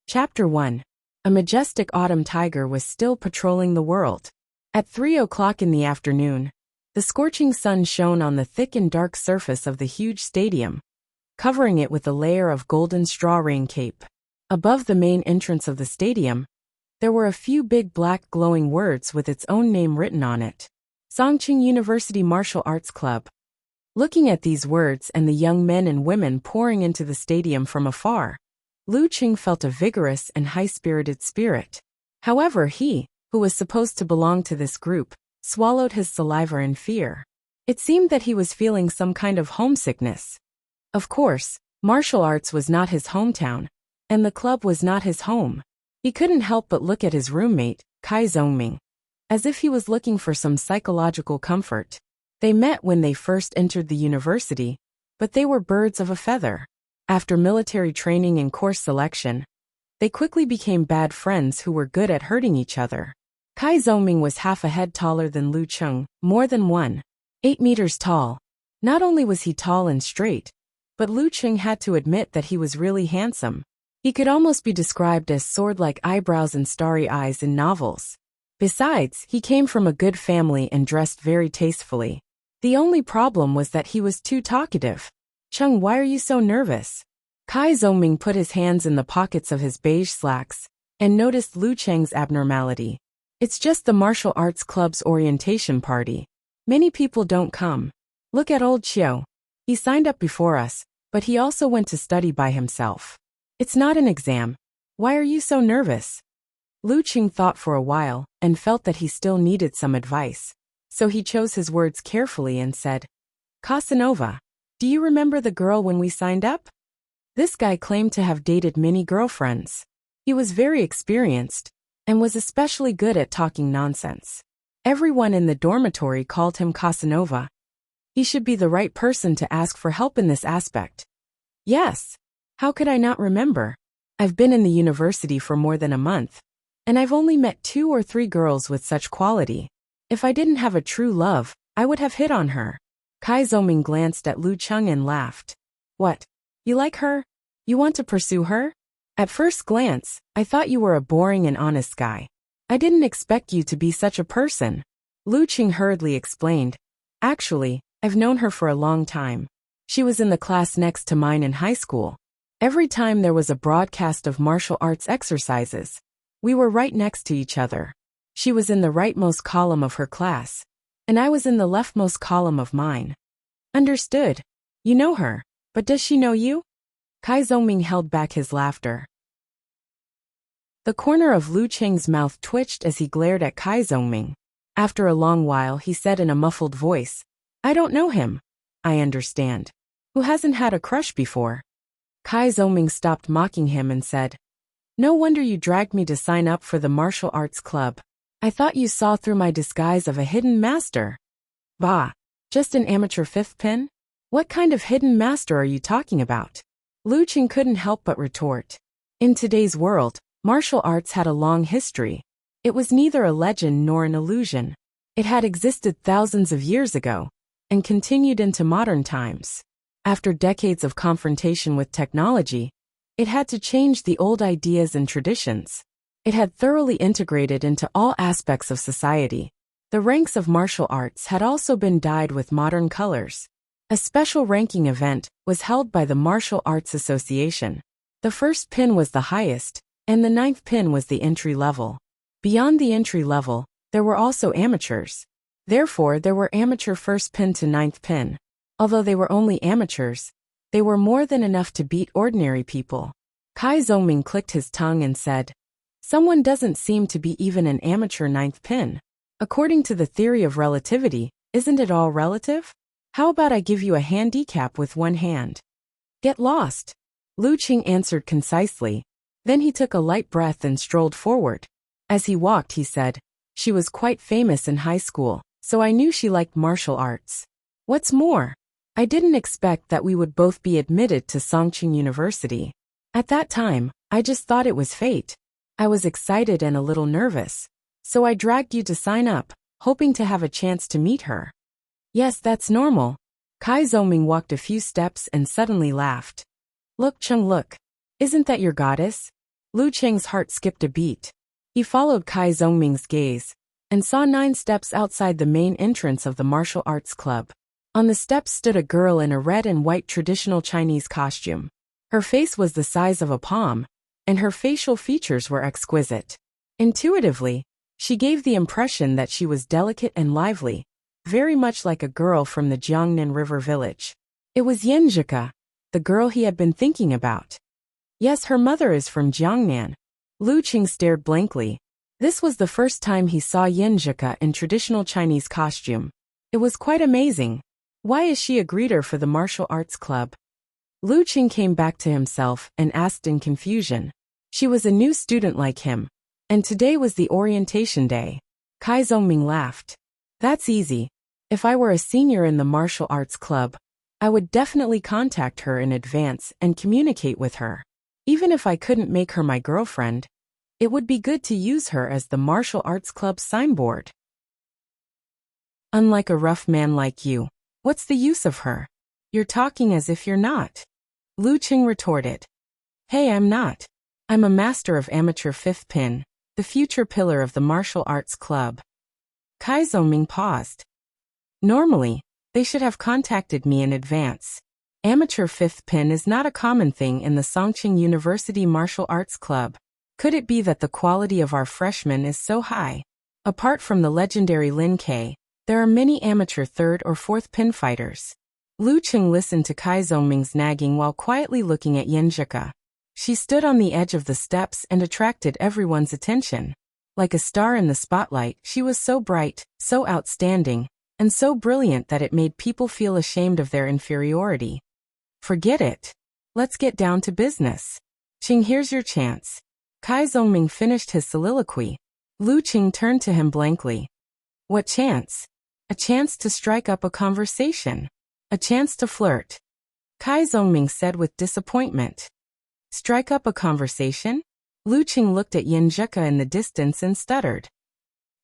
Chapter 1. A majestic autumn tiger was still patrolling the world. At 3 o'clock in the afternoon, the scorching sun shone on the thick and dark surface of the huge stadium, covering it with a layer of golden straw rain cape. Above the main entrance of the stadium, there were a few big black glowing words with its own name written on it. Songqing University Martial Arts Club. Looking at these words and the young men and women pouring into the stadium from afar, Lu Qing felt a vigorous and high-spirited spirit. However, he, who was supposed to belong to this group, swallowed his saliva in fear. It seemed that he was feeling some kind of homesickness. Of course, martial arts was not his hometown, and the club was not his home. He couldn't help but look at his roommate, Kai Zongming, as if he was looking for some psychological comfort. They met when they first entered the university, but they were birds of a feather. After military training and course selection, they quickly became bad friends who were good at hurting each other. Kai Zongming was half a head taller than Lu Qing, more than 1.8 meters tall. Not only was he tall and straight, but Lu Qing had to admit that he was really handsome. He could almost be described as sword-like eyebrows and starry eyes in novels. Besides, he came from a good family and dressed very tastefully. The only problem was that he was too talkative. "Cheng, why are you so nervous?" Kai Zongming put his hands in the pockets of his beige slacks and noticed Lu Cheng's abnormality. "It's just the martial arts club's orientation party. Many people don't come. Look at old Qiu. He signed up before us, but he also went to study by himself. It's not an exam. Why are you so nervous?" Lu Qing thought for a while and felt that he still needed some advice. So he chose his words carefully and said, "Casanova, do you remember the girl when we signed up?" This guy claimed to have dated many girlfriends. He was very experienced and was especially good at talking nonsense. Everyone in the dormitory called him Casanova. He should be the right person to ask for help in this aspect. Yes. How could I not remember? I've been in the university for more than a month, and I've only met 2 or 3 girls with such quality. If I didn't have a true love, I would have hit on her. Kai Zongming glanced at Lu Qing and laughed. "What? You like her? You want to pursue her? At first glance, I thought you were a boring and honest guy. I didn't expect you to be such a person." Lu Qing hurriedly explained. "Actually, I've known her for a long time. She was in the class next to mine in high school. Every time there was a broadcast of martial arts exercises, we were right next to each other. She was in the rightmost column of her class, and I was in the leftmost column of mine." "Understood. You know her, but does she know you?" Kai Zongming held back his laughter. The corner of Lu Qing's mouth twitched as he glared at Kai Zongming. After a long while he said in a muffled voice, "I don't know him." "I understand. Who hasn't had a crush before?" Kai Zongming stopped mocking him and said, "No wonder you dragged me to sign up for the martial arts club. I thought you saw through my disguise of a hidden master." "Bah, just an amateur fifth pin? What kind of hidden master are you talking about?" Lu Qing couldn't help but retort. In today's world, martial arts had a long history. It was neither a legend nor an illusion. It had existed thousands of years ago and continued into modern times. After decades of confrontation with technology, it had to change the old ideas and traditions. It had thoroughly integrated into all aspects of society. The ranks of martial arts had also been dyed with modern colors. A special ranking event was held by the Martial Arts Association. The first pin was the highest, and the 9th pin was the entry level. Beyond the entry level, there were also amateurs. Therefore, there were amateur first pin to 9th pin. Although they were only amateurs, they were more than enough to beat ordinary people. Kai Zongming clicked his tongue and said, "Someone doesn't seem to be even an amateur 9th pin. According to the theory of relativity, isn't it all relative? How about I give you a handicap with one hand?" "Get lost," Lu Qing answered concisely. Then he took a light breath and strolled forward. As he walked, he said, "She was quite famous in high school, so I knew she liked martial arts. What's more, I didn't expect that we would both be admitted to Songqing University. At that time, I just thought it was fate. I was excited and a little nervous, so I dragged you to sign up, hoping to have a chance to meet her." "Yes, that's normal." Kai Zongming walked a few steps and suddenly laughed. "Look, Chung, look. Isn't that your goddess?" Lu Cheng's heart skipped a beat. He followed Kai Zhongming's gaze and saw 9 steps outside the main entrance of the martial arts club. On the steps stood a girl in a red and white traditional Chinese costume. Her face was the size of a palm, and her facial features were exquisite. Intuitively, she gave the impression that she was delicate and lively, very much like a girl from the Jiangnan River village. It was Yanzhika, the girl he had been thinking about. Yes, her mother is from Jiangnan. Lu Qing stared blankly. This was the first time he saw Yanzhika in traditional Chinese costume. It was quite amazing. Why is she a greeter for the martial arts club? Lu Qing came back to himself and asked in confusion. She was a new student like him. And today was the orientation day. Kai Zhongming laughed. That's easy. If I were a senior in the martial arts club, I would definitely contact her in advance and communicate with her. Even if I couldn't make her my girlfriend, it would be good to use her as the martial arts club signboard. Unlike a rough man like you, what's the use of her? You're talking as if you're not. Lu Qing retorted. Hey, I'm not. I'm a master of amateur fifth pin, the future pillar of the martial arts club. Kai Zhongming paused. Normally, they should have contacted me in advance. Amateur fifth pin is not a common thing in the Songqing University Martial Arts Club. Could it be that the quality of our freshmen is so high? Apart from the legendary Lin Kei, there are many amateur third or fourth pin fighters. Lu Qing listened to Kai Zhongming's nagging while quietly looking at Yanzhika. She stood on the edge of the steps and attracted everyone's attention. Like a star in the spotlight, she was so bright, so outstanding, and so brilliant that it made people feel ashamed of their inferiority. Forget it. Let's get down to business. Qing, here's your chance. Kai Zhongming finished his soliloquy. Lu Qing turned to him blankly. What chance? A chance to strike up a conversation. A chance to flirt. Kai Zhongming said with disappointment. Strike up a conversation? Lu Qing looked at Yanzhika in the distance and stuttered.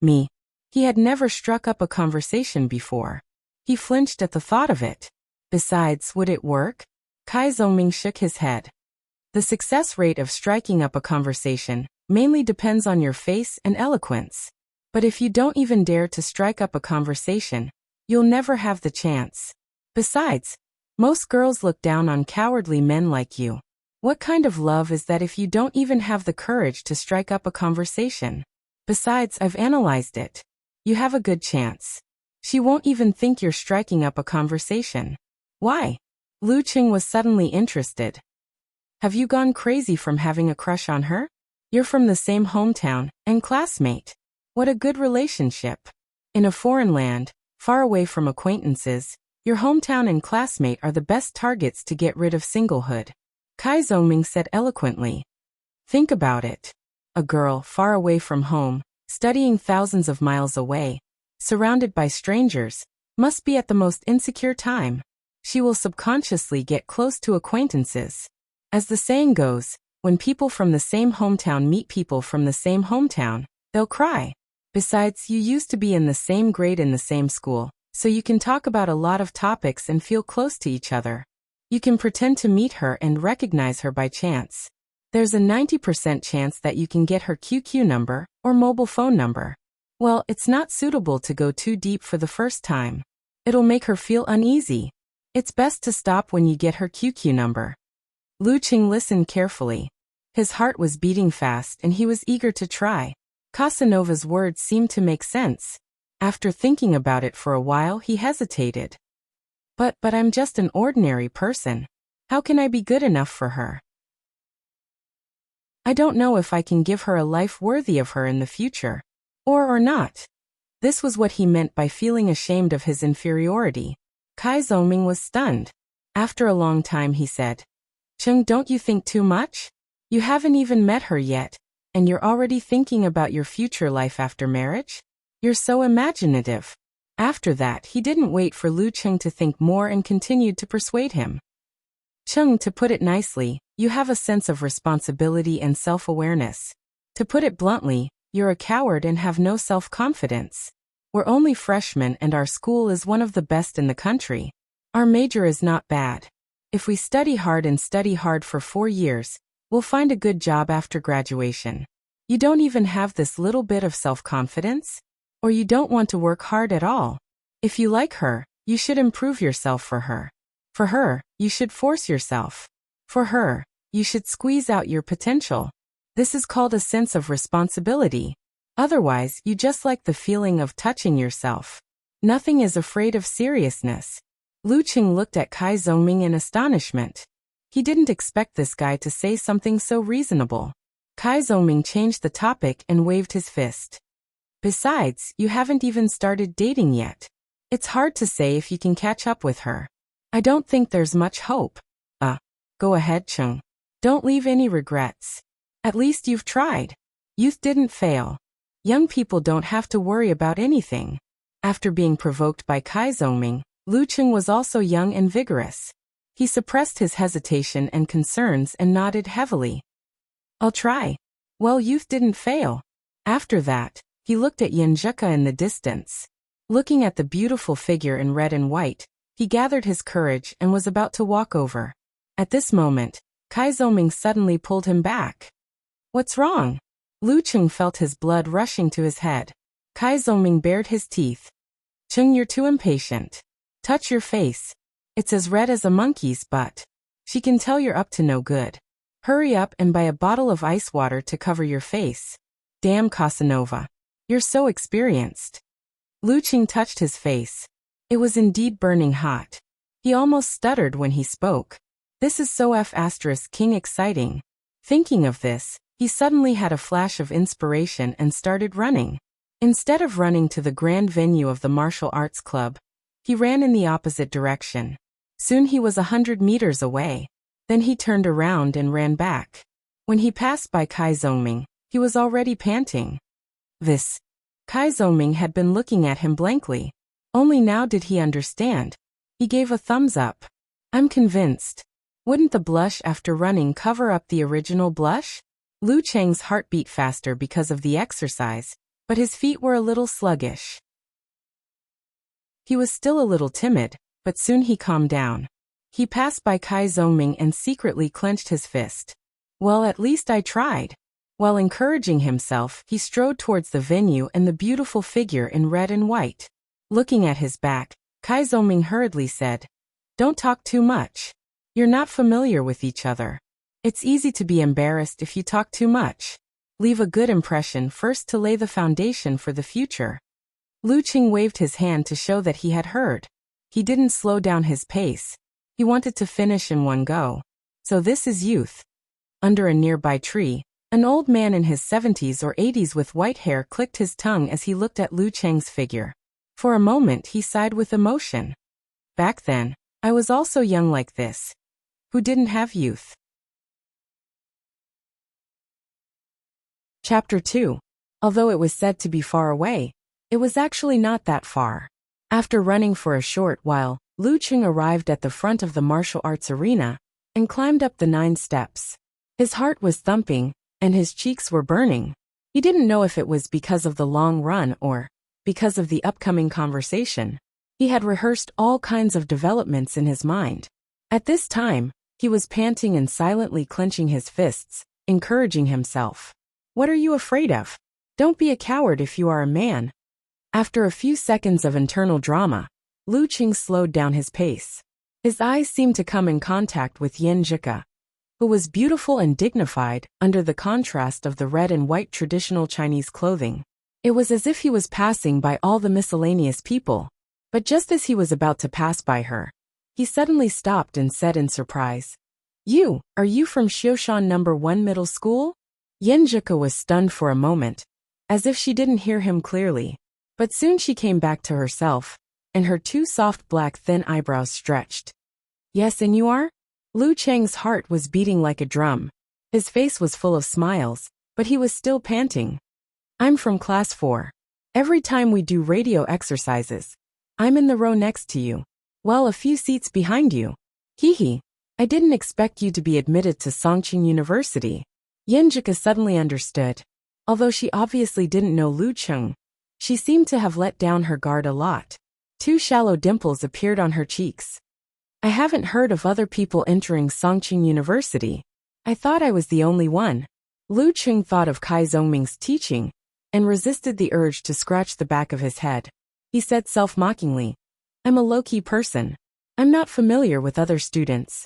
Me. He had never struck up a conversation before. He flinched at the thought of it. Besides, would it work? Kai Zhongming shook his head. The success rate of striking up a conversation mainly depends on your face and eloquence. But if you don't even dare to strike up a conversation, you'll never have the chance. Besides, most girls look down on cowardly men like you. What kind of love is that if you don't even have the courage to strike up a conversation? Besides, I've analyzed it. You have a good chance. She won't even think you're striking up a conversation. Why? Lu Qing was suddenly interested. Have you gone crazy from having a crush on her? You're from the same hometown and classmate. What a good relationship. In a foreign land, far away from acquaintances, your hometown and classmate are the best targets to get rid of singlehood. Kai Zhongming said eloquently. Think about it. A girl far away from home, studying thousands of miles away, surrounded by strangers, must be at the most insecure time. She will subconsciously get close to acquaintances. As the saying goes, when people from the same hometown meet people from the same hometown, they'll cry. Besides, you used to be in the same grade in the same school, so you can talk about a lot of topics and feel close to each other. You can pretend to meet her and recognize her by chance. There's a 90% chance that you can get her QQ number or mobile phone number. Well, it's not suitable to go too deep for the first time. It'll make her feel uneasy. It's best to stop when you get her QQ number. Lu Qing listened carefully. His heart was beating fast and he was eager to try. Casanova's words seemed to make sense. After thinking about it for a while, he hesitated. But I'm just an ordinary person. How can I be good enough for her? I don't know if I can give her a life worthy of her in the future. Or not. This was what he meant by feeling ashamed of his inferiority. Kai Zhongming was stunned. After a long time he said, Cheng, don't you think too much? You haven't even met her yet, and you're already thinking about your future life after marriage? You're so imaginative. After that, he didn't wait for Lu Qing to think more and continued to persuade him. Cheng, to put it nicely, you have a sense of responsibility and self-awareness. To put it bluntly, you're a coward and have no self-confidence. We're only freshmen and our school is one of the best in the country. Our major is not bad. If we study hard for 4 years, We'll find a good job after graduation. You don't even have this little bit of self-confidence? Or you don't want to work hard at all? If you like her, you should improve yourself for her. For her, you should force yourself. For her, you should squeeze out your potential. This is called a sense of responsibility. Otherwise, you just like the feeling of touching yourself. Nothing is afraid of seriousness. Lu Qing looked at Kai Zongming in astonishment. He didn't expect this guy to say something so reasonable. Kai Zongming changed the topic and waved his fist. Besides, you haven't even started dating yet. It's hard to say if you can catch up with her. I don't think there's much hope. Go ahead, Chung. Don't leave any regrets. At least you've tried. Youth didn't fail. Young people don't have to worry about anything. After being provoked by Kai Zongming, Lu Qing was also young and vigorous. He suppressed his hesitation and concerns and nodded heavily. I'll try. Well, youth didn't fail. After that, he looked at Yin Zhika in the distance. Looking at the beautiful figure in red and white, he gathered his courage and was about to walk over. At this moment, Kai Zongming suddenly pulled him back. What's wrong? Lu Qing felt his blood rushing to his head. Kai Zongming bared his teeth. Chung, you're too impatient. Touch your face. It's as red as a monkey's butt. She can tell you're up to no good. Hurry up and buy a bottle of ice water to cover your face. Damn Casanova. You're so experienced. Lu Qing touched his face. It was indeed burning hot. He almost stuttered when he spoke. This is so King exciting. Thinking of this, he suddenly had a flash of inspiration and started running. Instead of running to the grand venue of the martial arts club, he ran in the opposite direction. Soon he was 100 meters away. Then he turned around and ran back. When he passed by Kai Zongming, he was already panting. Kai Zongming had been looking at him blankly. Only now did he understand. He gave a thumbs up. I'm convinced. Wouldn't the blush after running cover up the original blush? Lu Cheng's heart beat faster because of the exercise, but his feet were a little sluggish. He was still a little timid, but soon he calmed down. He passed by Kai Zongming and secretly clenched his fist. Well, at least I tried. While encouraging himself, he strode towards the venue and the beautiful figure in red and white. Looking at his back, Kai Zongming hurriedly said, Don't talk too much. You're not familiar with each other. It's easy to be embarrassed if you talk too much. Leave a good impression first to lay the foundation for the future. Lu Qing waved his hand to show that he had heard. He didn't slow down his pace. He wanted to finish in one go. So this is youth. Under a nearby tree, an old man in his 70s or 80s with white hair clicked his tongue as he looked at Lu Cheng's figure. For a moment he sighed with emotion. Back then, I was also young like this. Who didn't have youth? Chapter 2. Although it was said to be far away, it was actually not that far. After running for a short while, Lu Qing arrived at the front of the martial arts arena and climbed up the 9 steps. His heart was thumping, and his cheeks were burning. He didn't know if it was because of the long run or because of the upcoming conversation. He had rehearsed all kinds of developments in his mind. At this time, he was panting and silently clenching his fists, encouraging himself. What are you afraid of? Don't be a coward if you are a man. After a few seconds of internal drama, Lu Qing slowed down his pace. His eyes seemed to come in contact with Yin Zhika, who was beautiful and dignified under the contrast of the red and white traditional Chinese clothing. It was as if he was passing by all the miscellaneous people. But just as he was about to pass by her, he suddenly stopped and said in surprise, Are you from Xiushan No. 1 Middle School? Yin Zhika was stunned for a moment, as if she didn't hear him clearly. But soon she came back to herself, and her 2 soft black thin eyebrows stretched. Yes, and you are? Lu Cheng's heart was beating like a drum. His face was full of smiles, but he was still panting. I'm from class 4. Every time we do radio exercises, I'm in the row next to you. Well, a few seats behind you. Hee. I didn't expect you to be admitted to Songqing University. Yin Zhika suddenly understood. Although she obviously didn't know Lu Qing, she seemed to have let down her guard a lot. 2 shallow dimples appeared on her cheeks. I haven't heard of other people entering Songqing University. I thought I was the only one. Lu Qing thought of Kai Zhongming's teaching and resisted the urge to scratch the back of his head. He said self-mockingly, I'm a low-key person. I'm not familiar with other students.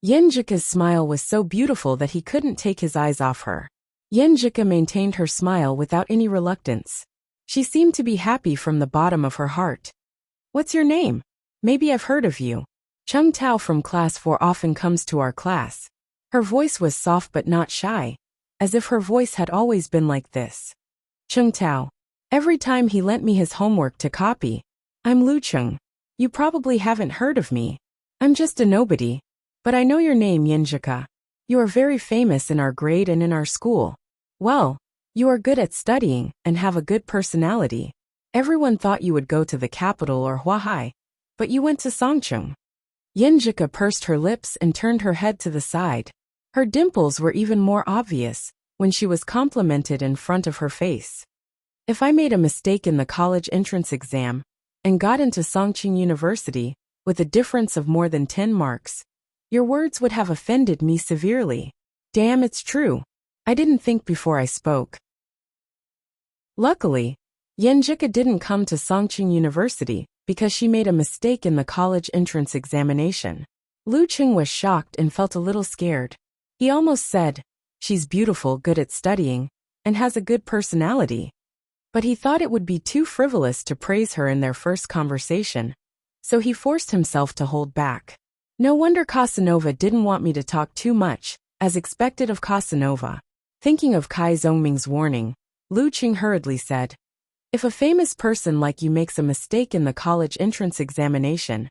Yenjika's smile was so beautiful that he couldn't take his eyes off her. Yenjika maintained her smile without any reluctance. She seemed to be happy from the bottom of her heart. What's your name? Maybe I've heard of you. Chung Tao from class 4 often comes to our class. Her voice was soft but not shy, as if her voice had always been like this. Chung Tao. Every time he lent me his homework to copy. I'm Lu Chung. You probably haven't heard of me. I'm just a nobody. But I know your name, Yenjika. You are very famous in our grade and in our school. Well, you are good at studying and have a good personality. Everyone thought you would go to the capital or Huahai, but you went to Songcheng. Yenjika pursed her lips and turned her head to the side. Her dimples were even more obvious when she was complimented in front of her face. If I made a mistake in the college entrance exam and got into Songcheng University with a difference of more than 10 marks, your words would have offended me severely. Damn, it's true. I didn't think before I spoke. Luckily, Yenjika didn't come to Songcheng University because she made a mistake in the college entrance examination. Lu Qing was shocked and felt a little scared. He almost said, she's beautiful, good at studying, and has a good personality. But he thought it would be too frivolous to praise her in their first conversation, so he forced himself to hold back. No wonder Casanova didn't want me to talk too much, as expected of Casanova. Thinking of Kai Zhongming's warning, Lu Qing hurriedly said, if a famous person like you makes a mistake in the college entrance examination,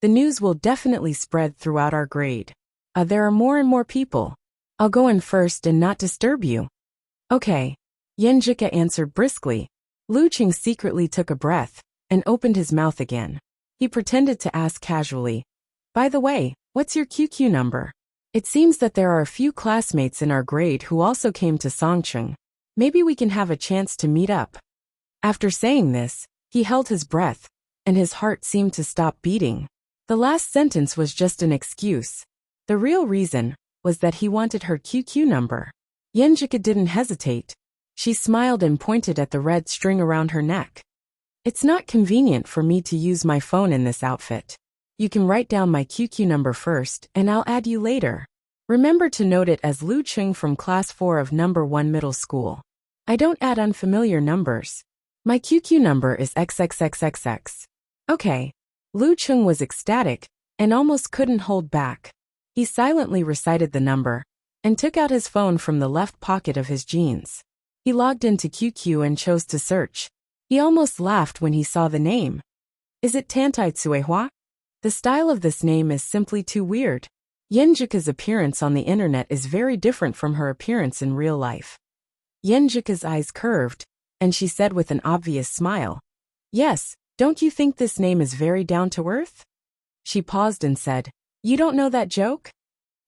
the news will definitely spread throughout our grade. There are more and more people. I'll go in first and not disturb you. Okay. Yenjika answered briskly. Lu Qing secretly took a breath and opened his mouth again. He pretended to ask casually, by the way, what's your QQ number? It seems that there are a few classmates in our grade who also came to Songcheng. Maybe we can have a chance to meet up. After saying this, he held his breath, and his heart seemed to stop beating. The last sentence was just an excuse. The real reason was that he wanted her QQ number. Yenjika didn't hesitate. She smiled and pointed at the red string around her neck. It's not convenient for me to use my phone in this outfit. You can write down my QQ number first and I'll add you later. Remember to note it as Lu Qing from class 4 of number 1 middle school. I don't add unfamiliar numbers. My QQ number is XXXXX. Okay. Lu Qing was ecstatic and almost couldn't hold back. He silently recited the number and took out his phone from the left pocket of his jeans. He logged into QQ and chose to search. He almost laughed when he saw the name. Is it Tantai Tsuehua? The style of this name is simply too weird. Yenjika's appearance on the internet is very different from her appearance in real life. Yenjika's eyes curved, and she said with an obvious smile, yes, don't you think this name is very down-to-earth? She paused and said, you don't know that joke?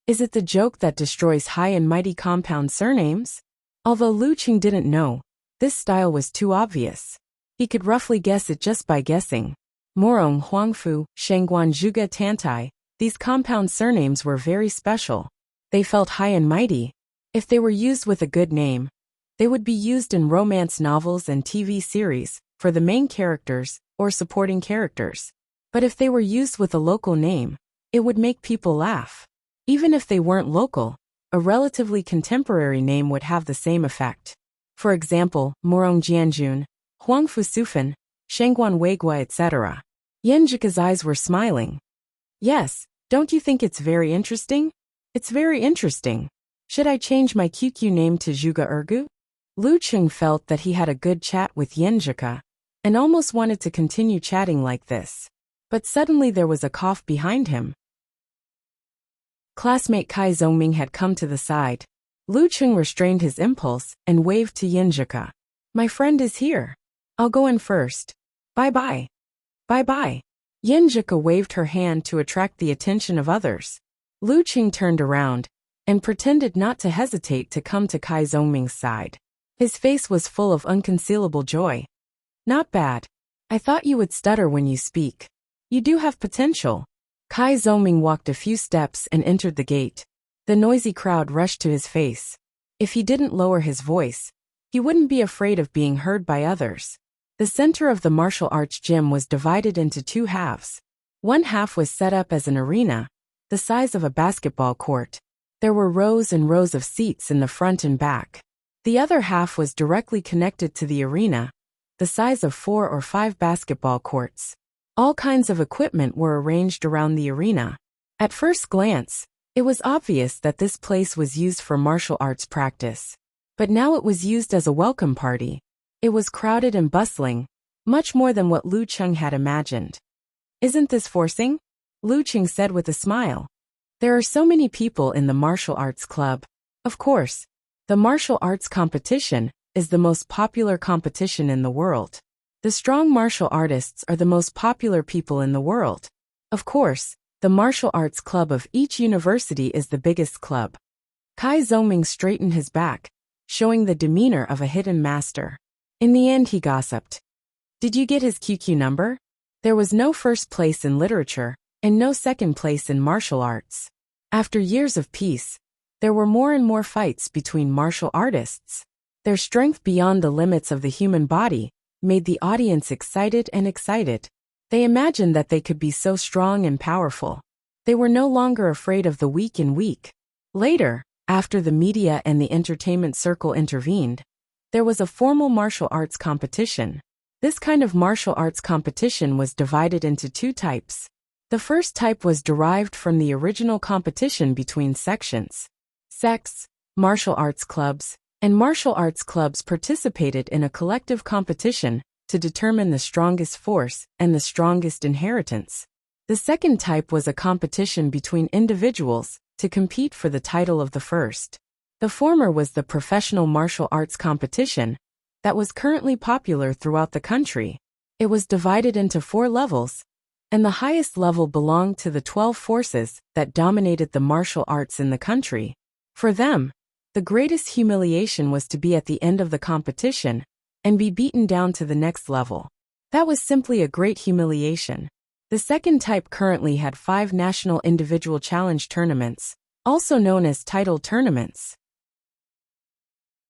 Is it the joke that destroys high and mighty compound surnames? Although Lu Qing didn't know, this style was too obvious. He could roughly guess it just by guessing. Morong, Huangfu, Shengguan, Zhuge, Tantai, these compound surnames were very special. They felt high and mighty. If they were used with a good name, they would be used in romance novels and TV series, for the main characters, or supporting characters. But if they were used with a local name, it would make people laugh. Even if they weren't local, a relatively contemporary name would have the same effect. For example, Morong Jianjun, Huangfu Sufan, Shengguan Weigua, etc. Yenjika's eyes were smiling. Yes, don't you think it's very interesting? It's very interesting. Should I change my QQ name to Zhuge Ergu? Lu Qing felt that he had a good chat with Yenjika, and almost wanted to continue chatting like this. But suddenly there was a cough behind him. Classmate Kai Zhongming had come to the side. Lu Qing restrained his impulse and waved to Yenjika. My friend is here. I'll go in first. Bye-bye. Bye-bye. Yenjika waved her hand to attract the attention of others. Lu Qing turned around and pretended not to hesitate to come to Kai Zhongming's side. His face was full of unconcealable joy. Not bad. I thought you would stutter when you speak. You do have potential. Kai Zhongming walked a few steps and entered the gate. The noisy crowd rushed to his face. If he didn't lower his voice, he wouldn't be afraid of being heard by others. The center of the martial arts gym was divided into two halves. One half was set up as an arena, the size of a basketball court. There were rows and rows of seats in the front and back. The other half was directly connected to the arena, the size of 4 or 5 basketball courts. All kinds of equipment were arranged around the arena. At first glance, it was obvious that this place was used for martial arts practice. But now it was used as a welcome party. It was crowded and bustling, much more than what Lu Cheng had imagined. "Isn't this forcing?" Lu Cheng said with a smile. "There are so many people in the martial arts club. Of course, the martial arts competition is the most popular competition in the world. The strong martial artists are the most popular people in the world. Of course, the martial arts club of each university is the biggest club." Kai Zhongming straightened his back, showing the demeanor of a hidden master. In the end, he gossiped. "Did you get his QQ number? There was no first place in literature, and no second place in martial arts. After years of peace, there were more and more fights between martial artists. Their strength beyond the limits of the human body made the audience excited and excited. They imagined that they could be so strong and powerful. They were no longer afraid of the weak and weak." Later, after the media and the entertainment circle intervened, there was a formal martial arts competition. This kind of martial arts competition was divided into two types. The first type was derived from the original competition between sections. Sects, martial arts clubs, and martial arts clubs participated in a collective competition to determine the strongest force and the strongest inheritance. The second type was a competition between individuals to compete for the title of the first. The former was the professional martial arts competition that was currently popular throughout the country. It was divided into 4 levels, and the highest level belonged to the 12 forces that dominated the martial arts in the country. For them, the greatest humiliation was to be at the end of the competition and be beaten down to the next level. That was simply a great humiliation. The second type currently had 5 national individual challenge tournaments, also known as title tournaments.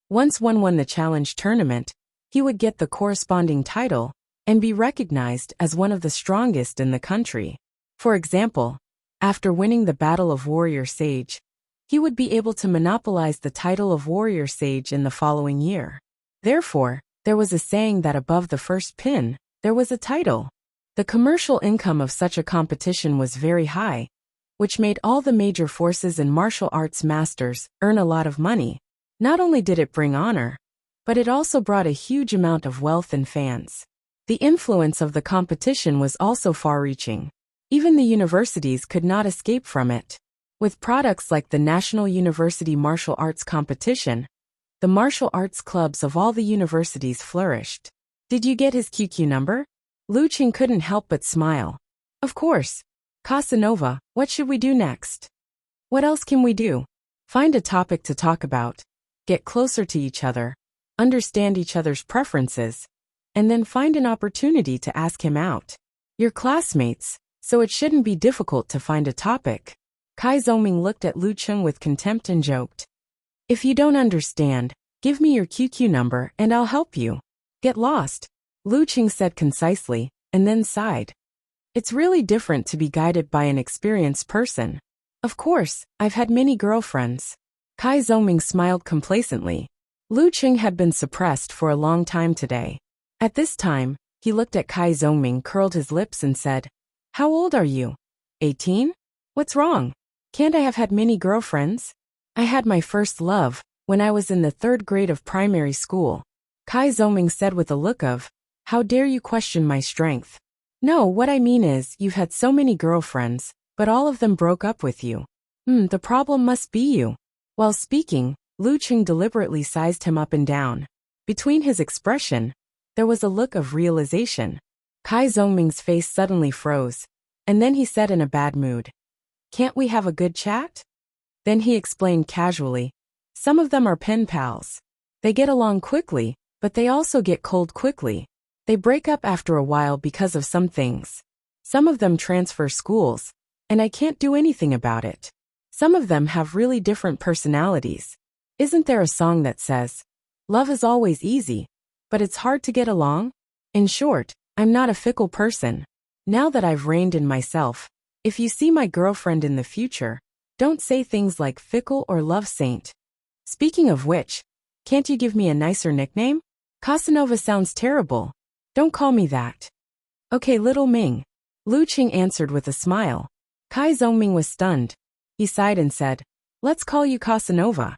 Once one won the challenge tournament, he would get the corresponding title and be recognized as one of the strongest in the country. For example, after winning the Battle of Warrior Sage, he would be able to monopolize the title of Warrior Sage in the following year. Therefore, there was a saying that above the first pin, there was a title. The commercial income of such a competition was very high, which made all the major forces and martial arts masters earn a lot of money. Not only did it bring honor, but it also brought a huge amount of wealth and fans. The influence of the competition was also far-reaching. Even the universities could not escape from it. With products like the National University Martial Arts Competition, the martial arts clubs of all the universities flourished. "Did you get his QQ number?" Lu Cheng couldn't help but smile. "Of course. Casanova, what should we do next?" "What else can we do? Find a topic to talk about. Get closer to each other, understand each other's preferences, and then find an opportunity to ask him out. You're classmates, so it shouldn't be difficult to find a topic." Kai Zhongming looked at Lu Cheng with contempt and joked. "If you don't understand, give me your QQ number and I'll help you." "Get lost," Lu Cheng said concisely, and then sighed. "It's really different to be guided by an experienced person. Of course, I've had many girlfriends." Kai Zhongming smiled complacently. Lu Cheng had been suppressed for a long time today. At this time, he looked at Kai Zhongming, curled his lips and said, "How old are you? 18? What's wrong? Can't I have had many girlfriends? I had my first love when I was in the 3rd grade of primary school." Kai Zhongming said with a look of, "How dare you question my strength? No, what I mean is, you've had so many girlfriends, but all of them broke up with you. The problem must be you." While speaking, Lu Cheng deliberately sized him up and down. Between his expression, there was a look of realization. Kai Zhongming's face suddenly froze, and then he said in a bad mood, "Can't we have a good chat?" Then he explained casually, "Some of them are pen pals. They get along quickly, but they also get cold quickly. They break up after a while because of some things. Some of them transfer schools, and I can't do anything about it. Some of them have really different personalities. Isn't there a song that says, "Love is always easy, but it's hard to get along"? In short, I'm not a fickle person. Now that I've reined in myself, if you see my girlfriend in the future, don't say things like fickle or love saint. Speaking of which, can't you give me a nicer nickname? Casanova sounds terrible. Don't call me that. Okay, little Ming. Lu Qing answered with a smile. Kai Zhongming was stunned. He sighed and said, "Let's call you Casanova."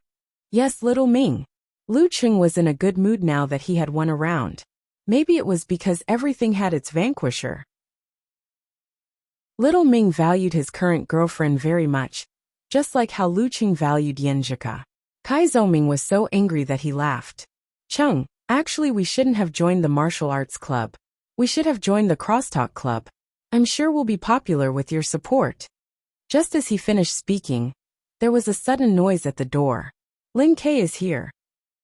Yes, little Ming. Lu Qing was in a good mood now that he had won a round. Maybe it was because everything had its vanquisher. Little Ming valued his current girlfriend very much, just like how Lu Qing valued Yanjika. Kai Zhongming was so angry that he laughed. Chung, actually we shouldn't have joined the martial arts club. We should have joined the crosstalk club. I'm sure we'll be popular with your support. Just as he finished speaking, there was a sudden noise at the door. Lin Kei is here.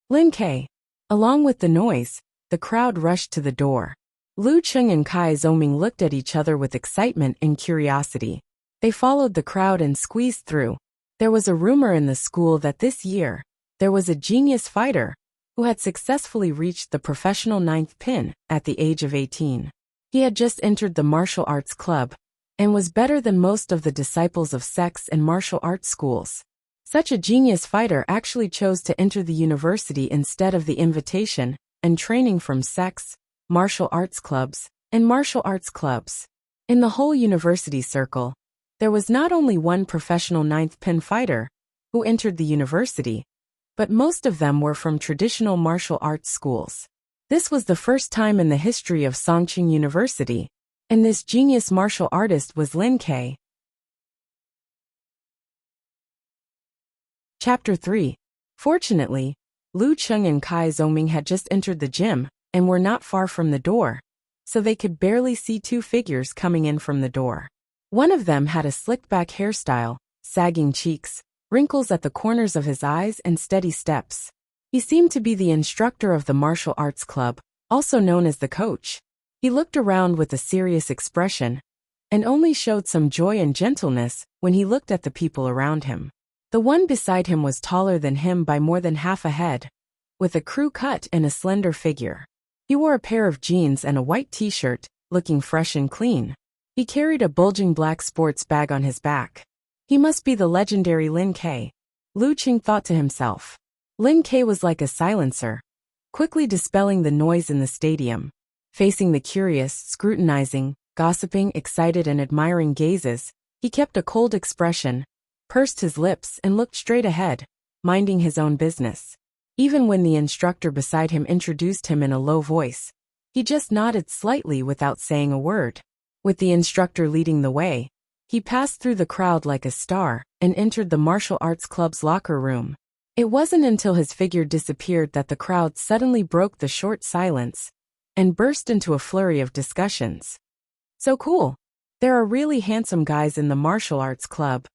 Lin Kei. Along with the noise, the crowd rushed to the door. Lu Qing and Kai Zhongming looked at each other with excitement and curiosity. They followed the crowd and squeezed through. There was a rumor in the school that this year, there was a genius fighter who had successfully reached the professional 9th pin at the age of 18. He had just entered the martial arts club and was better than most of the disciples of sex and martial arts schools. Such a genius fighter actually chose to enter the university instead of the invitation and training from sex, martial arts clubs, and martial arts clubs. In the whole university circle, there was not only one professional 9th pin fighter who entered the university, but most of them were from traditional martial arts schools. This was the first time in the history of Songqing University, and this genius martial artist was Lin Kei. Chapter 3. Fortunately, Lu Qing and Kai Zhongming had just entered the gym and were not far from the door, so they could barely see two figures coming in from the door. One of them had a slicked-back hairstyle, sagging cheeks, wrinkles at the corners of his eyes, and steady steps. He seemed to be the instructor of the martial arts club, also known as the coach. He looked around with a serious expression and only showed some joy and gentleness when he looked at the people around him. The one beside him was taller than him by more than half a head, with a crew cut and a slender figure. He wore a pair of jeans and a white t-shirt, looking fresh and clean. He carried a bulging black sports bag on his back. He must be the legendary Lin Kei, Lu Qing thought to himself. Lin Kei was like a silencer, quickly dispelling the noise in the stadium. Facing the curious, scrutinizing, gossiping, excited and admiring gazes, he kept a cold expression, pursed his lips and looked straight ahead, minding his own business. Even when the instructor beside him introduced him in a low voice, he just nodded slightly without saying a word. With the instructor leading the way, he passed through the crowd like a star and entered the martial arts club's locker room. It wasn't until his figure disappeared that the crowd suddenly broke the short silence and burst into a flurry of discussions. So cool. There are really handsome guys in the martial arts club.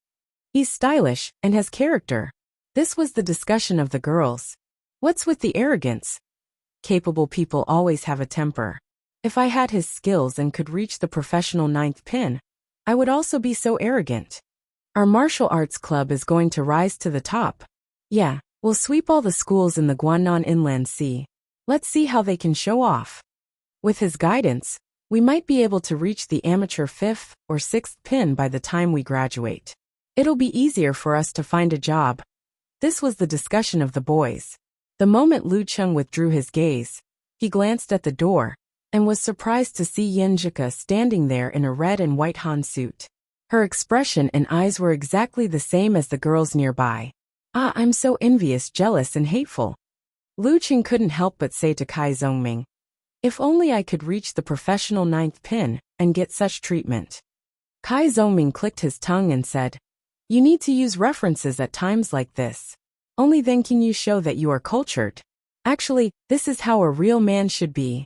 He's stylish and has character. This was the discussion of the girls. What's with the arrogance? Capable people always have a temper. If I had his skills and could reach the professional 9th pin, I would also be so arrogant. Our martial arts club is going to rise to the top. Yeah, we'll sweep all the schools in the Guangnan Inland Sea. Let's see how they can show off. With his guidance, we might be able to reach the amateur 5th or 6th pin by the time we graduate. It'll be easier for us to find a job. This was the discussion of the boys. The moment Lu Qing withdrew his gaze, he glanced at the door and was surprised to see Yanjika standing there in a red and white Han suit. Her expression and eyes were exactly the same as the girls nearby. Ah, I'm so envious, jealous and hateful. Lu Qing couldn't help but say to Kai Zhongming, if only I could reach the professional 9th pin and get such treatment. Kai Zhongming clicked his tongue and said, you need to use references at times like this. Only then can you show that you are cultured. Actually, this is how a real man should be.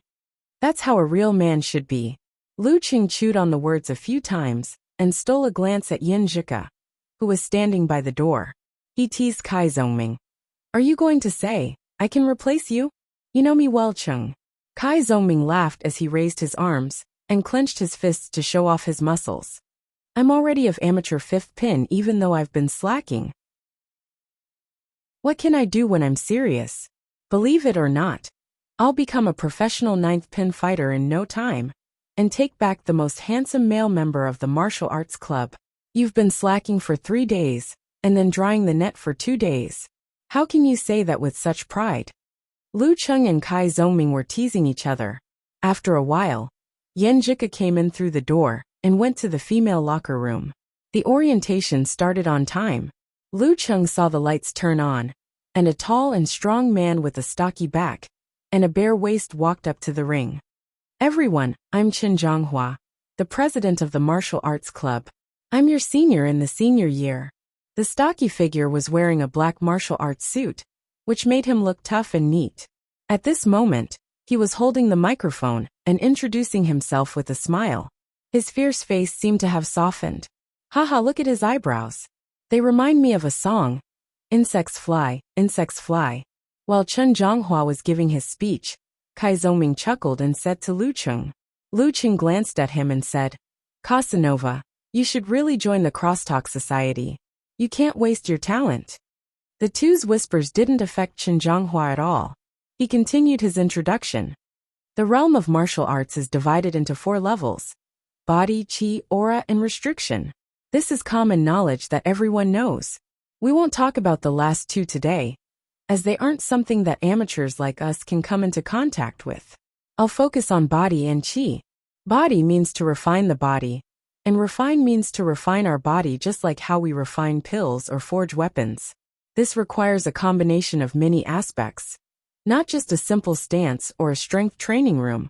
That's how a real man should be. Lu Qing chewed on the words a few times and stole a glance at Yanjika, who was standing by the door. He teased Kai Zhongming. Are you going to say, I can replace you? You know me well, Chung. Kai Zhongming laughed as he raised his arms and clenched his fists to show off his muscles. I'm already of amateur 5th pin even though I've been slacking. What can I do when I'm serious? Believe it or not, I'll become a professional 9th pin fighter in no time and take back the most handsome male member of the martial arts club. You've been slacking for 3 days and then drying the net for 2 days. How can you say that with such pride? Lu Cheng and Kai Zongming were teasing each other. After a while, Yan Jika came in through the door and went to the female locker room. The orientation started on time. Lu Cheng saw the lights turn on, and a tall and strong man with a stocky back and a bare waist walked up to the ring. Everyone, I'm Chen Zhonghua, the president of the martial arts club. I'm your senior in the senior year. The stocky figure was wearing a black martial arts suit, which made him look tough and neat. At this moment, he was holding the microphone and introducing himself with a smile. His fierce face seemed to have softened. Haha, look at his eyebrows. They remind me of a song. Insects fly, insects fly. While Chen Zhonghua was giving his speech, Kai Zongming chuckled and said to Lu Cheng. Lu Cheng glanced at him and said, Casanova, you should really join the Crosstalk Society. You can't waste your talent. The two's whispers didn't affect Chen Zhonghua at all. He continued his introduction. The realm of martial arts is divided into 4 levels: body, chi, aura, and restriction. This is common knowledge that everyone knows. We won't talk about the last 2 today, as they aren't something that amateurs like us can come into contact with. I'll focus on body and chi. Body means to refine the body, and refine means to refine our body just like how we refine pills or forge weapons. This requires a combination of many aspects, not just a simple stance or a strength training room.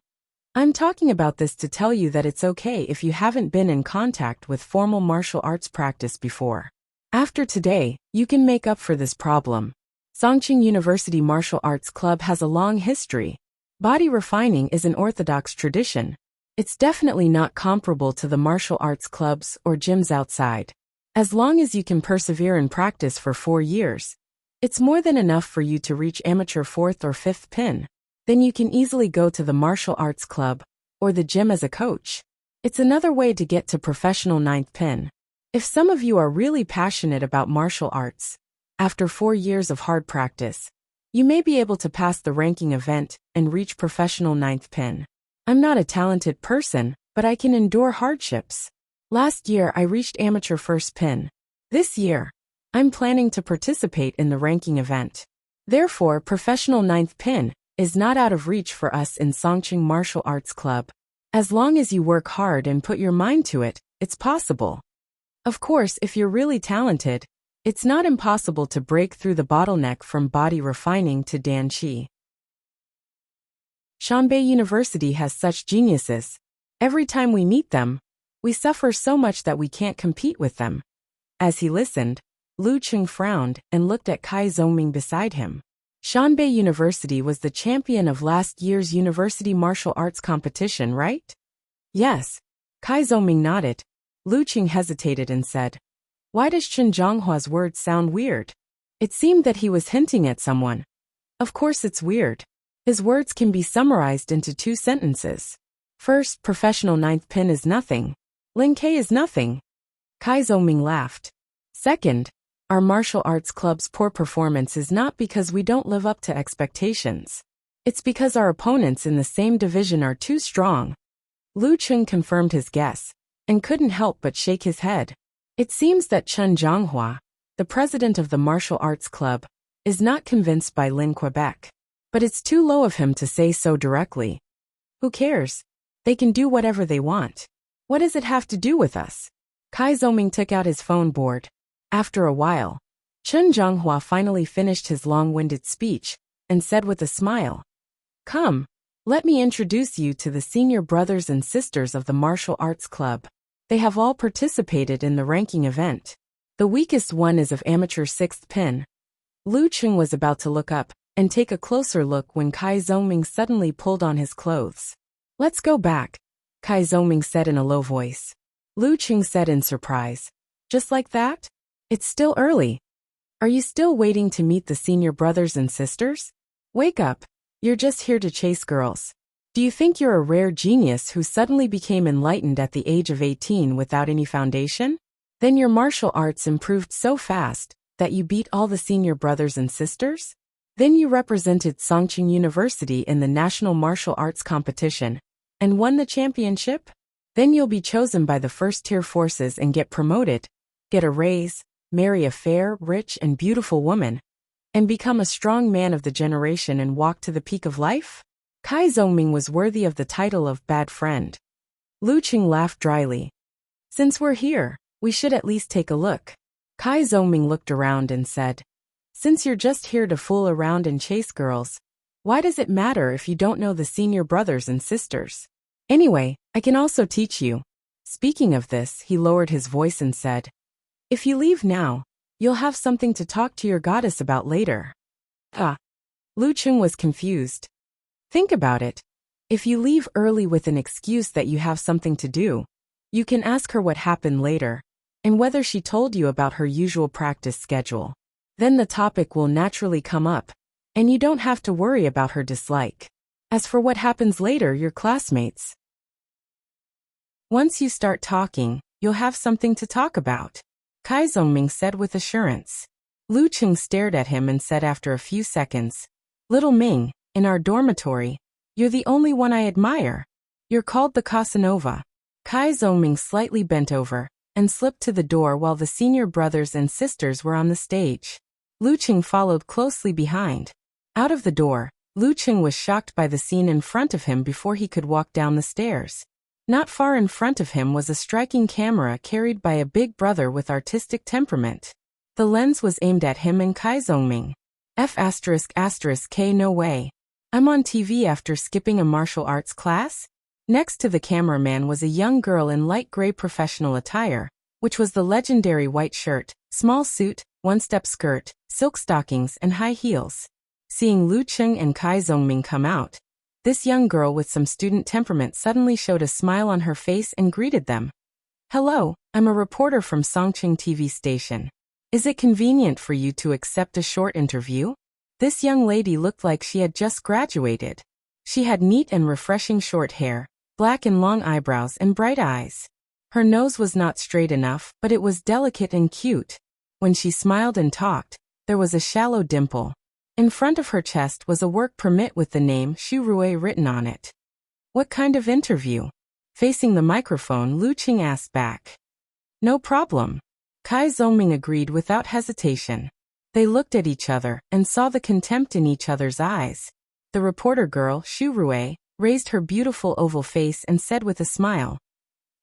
I'm talking about this to tell you that it's okay if you haven't been in contact with formal martial arts practice before. After today, you can make up for this problem. Songqing University Martial Arts Club has a long history. Body refining is an orthodox tradition. It's definitely not comparable to the martial arts clubs or gyms outside. As long as you can persevere in practice for 4 years, it's more than enough for you to reach amateur 4th or 5th pin. Then you can easily go to the martial arts club or the gym as a coach. It's another way to get to professional 9th pin. If some of you are really passionate about martial arts, after 4 years of hard practice, you may be able to pass the ranking event and reach professional 9th pin. I'm not a talented person, but I can endure hardships. Last year I reached amateur 1st pin. This year, I'm planning to participate in the ranking event. Therefore, professional 9th pin is not out of reach for us in Songqing Martial Arts Club. As long as you work hard and put your mind to it, it's possible. Of course, if you're really talented, it's not impossible to break through the bottleneck from body refining to Dan Qi. Shanbei University has such geniuses. Every time we meet them, we suffer so much that we can't compete with them. As he listened, Lu Cheng frowned and looked at Kai Zongming beside him. Shanbei University was the champion of last year's university martial arts competition, right? Yes. Kai Zongming nodded. Lu Cheng hesitated and said, Why does Chen Zhonghua's words sound weird? It seemed that he was hinting at someone. Of course it's weird. His words can be summarized into 2 sentences. First, professional 9th pin is nothing. Lin K is nothing. Kai Zongming laughed. Second, our martial arts club's poor performance is not because we don't live up to expectations. It's because our opponents in the same division are too strong. Lu Cheng confirmed his guess and couldn't help but shake his head. It seems that Chen Zhonghua, the president of the martial arts club, is not convinced by Lin Quebec. But it's too low of him to say so directly. Who cares? They can do whatever they want. What does it have to do with us? Kai Zongming took out his phone board. After a while, Chen Zhonghua finally finished his long-winded speech and said with a smile, Come, let me introduce you to the senior brothers and sisters of the Martial Arts Club. They have all participated in the ranking event. The weakest one is of amateur 6th pin. Lu Cheng was about to look up and take a closer look when Kai Zongming suddenly pulled on his clothes. Let's go back, Kai Zongming said in a low voice. Lu Cheng said in surprise, Just like that? It's still early. Are you still waiting to meet the senior brothers and sisters? Wake up, you're just here to chase girls. Do you think you're a rare genius who suddenly became enlightened at the age of 18 without any foundation? Then your martial arts improved so fast that you beat all the senior brothers and sisters? Then you represented Songqing University in the National Martial Arts Competition and won the championship? Then you'll be chosen by the first-tier forces and get promoted, get a raise, marry a fair, rich, and beautiful woman, and become a strong man of the generation and walk to the peak of life? Kai Zongming was worthy of the title of bad friend. Lu Qing laughed dryly. Since we're here, we should at least take a look. Kai Zongming looked around and said, Since you're just here to fool around and chase girls, why does it matter if you don't know the senior brothers and sisters? Anyway, I can also teach you. Speaking of this, he lowered his voice and said, If you leave now, you'll have something to talk to your goddess about later. Lu Qing was confused. Think about it. If you leave early with an excuse that you have something to do, you can ask her what happened later, and whether she told you about her usual practice schedule. Then the topic will naturally come up, and you don't have to worry about her dislike. As for what happens later, your classmates. Once you start talking, you'll have something to talk about, Kai Zongming said with assurance. Lu Qing stared at him and said after a few seconds, Little Ming, in our dormitory, you're the only one I admire. You're called the Casanova. Kai Zongming slightly bent over and slipped to the door while the senior brothers and sisters were on the stage. Lu Qing followed closely behind. Out of the door, Lu Qing was shocked by the scene in front of him before he could walk down the stairs. Not far in front of him was a striking camera carried by a big brother with artistic temperament. The lens was aimed at him and Kai Zongming. K no way. I'm on TV after skipping a martial arts class? Next to the cameraman was a young girl in light gray professional attire, which was the legendary white shirt, small suit, one-step skirt, silk stockings, and high heels. Seeing Lu Qing and Kai Zongming come out, this young girl with some student temperament suddenly showed a smile on her face and greeted them. Hello, I'm a reporter from Songqing TV station. Is it convenient for you to accept a short interview? This young lady looked like she had just graduated. She had neat and refreshing short hair, black and long eyebrows, and bright eyes. Her nose was not straight enough, but it was delicate and cute. When she smiled and talked, there was a shallow dimple. In front of her chest was a work permit with the name Xu Rui written on it. What kind of interview? Facing the microphone, Lu Qing asked back. No problem. Kai Zongming agreed without hesitation. They looked at each other and saw the contempt in each other's eyes. The reporter girl, Xu Rui, raised her beautiful oval face and said with a smile,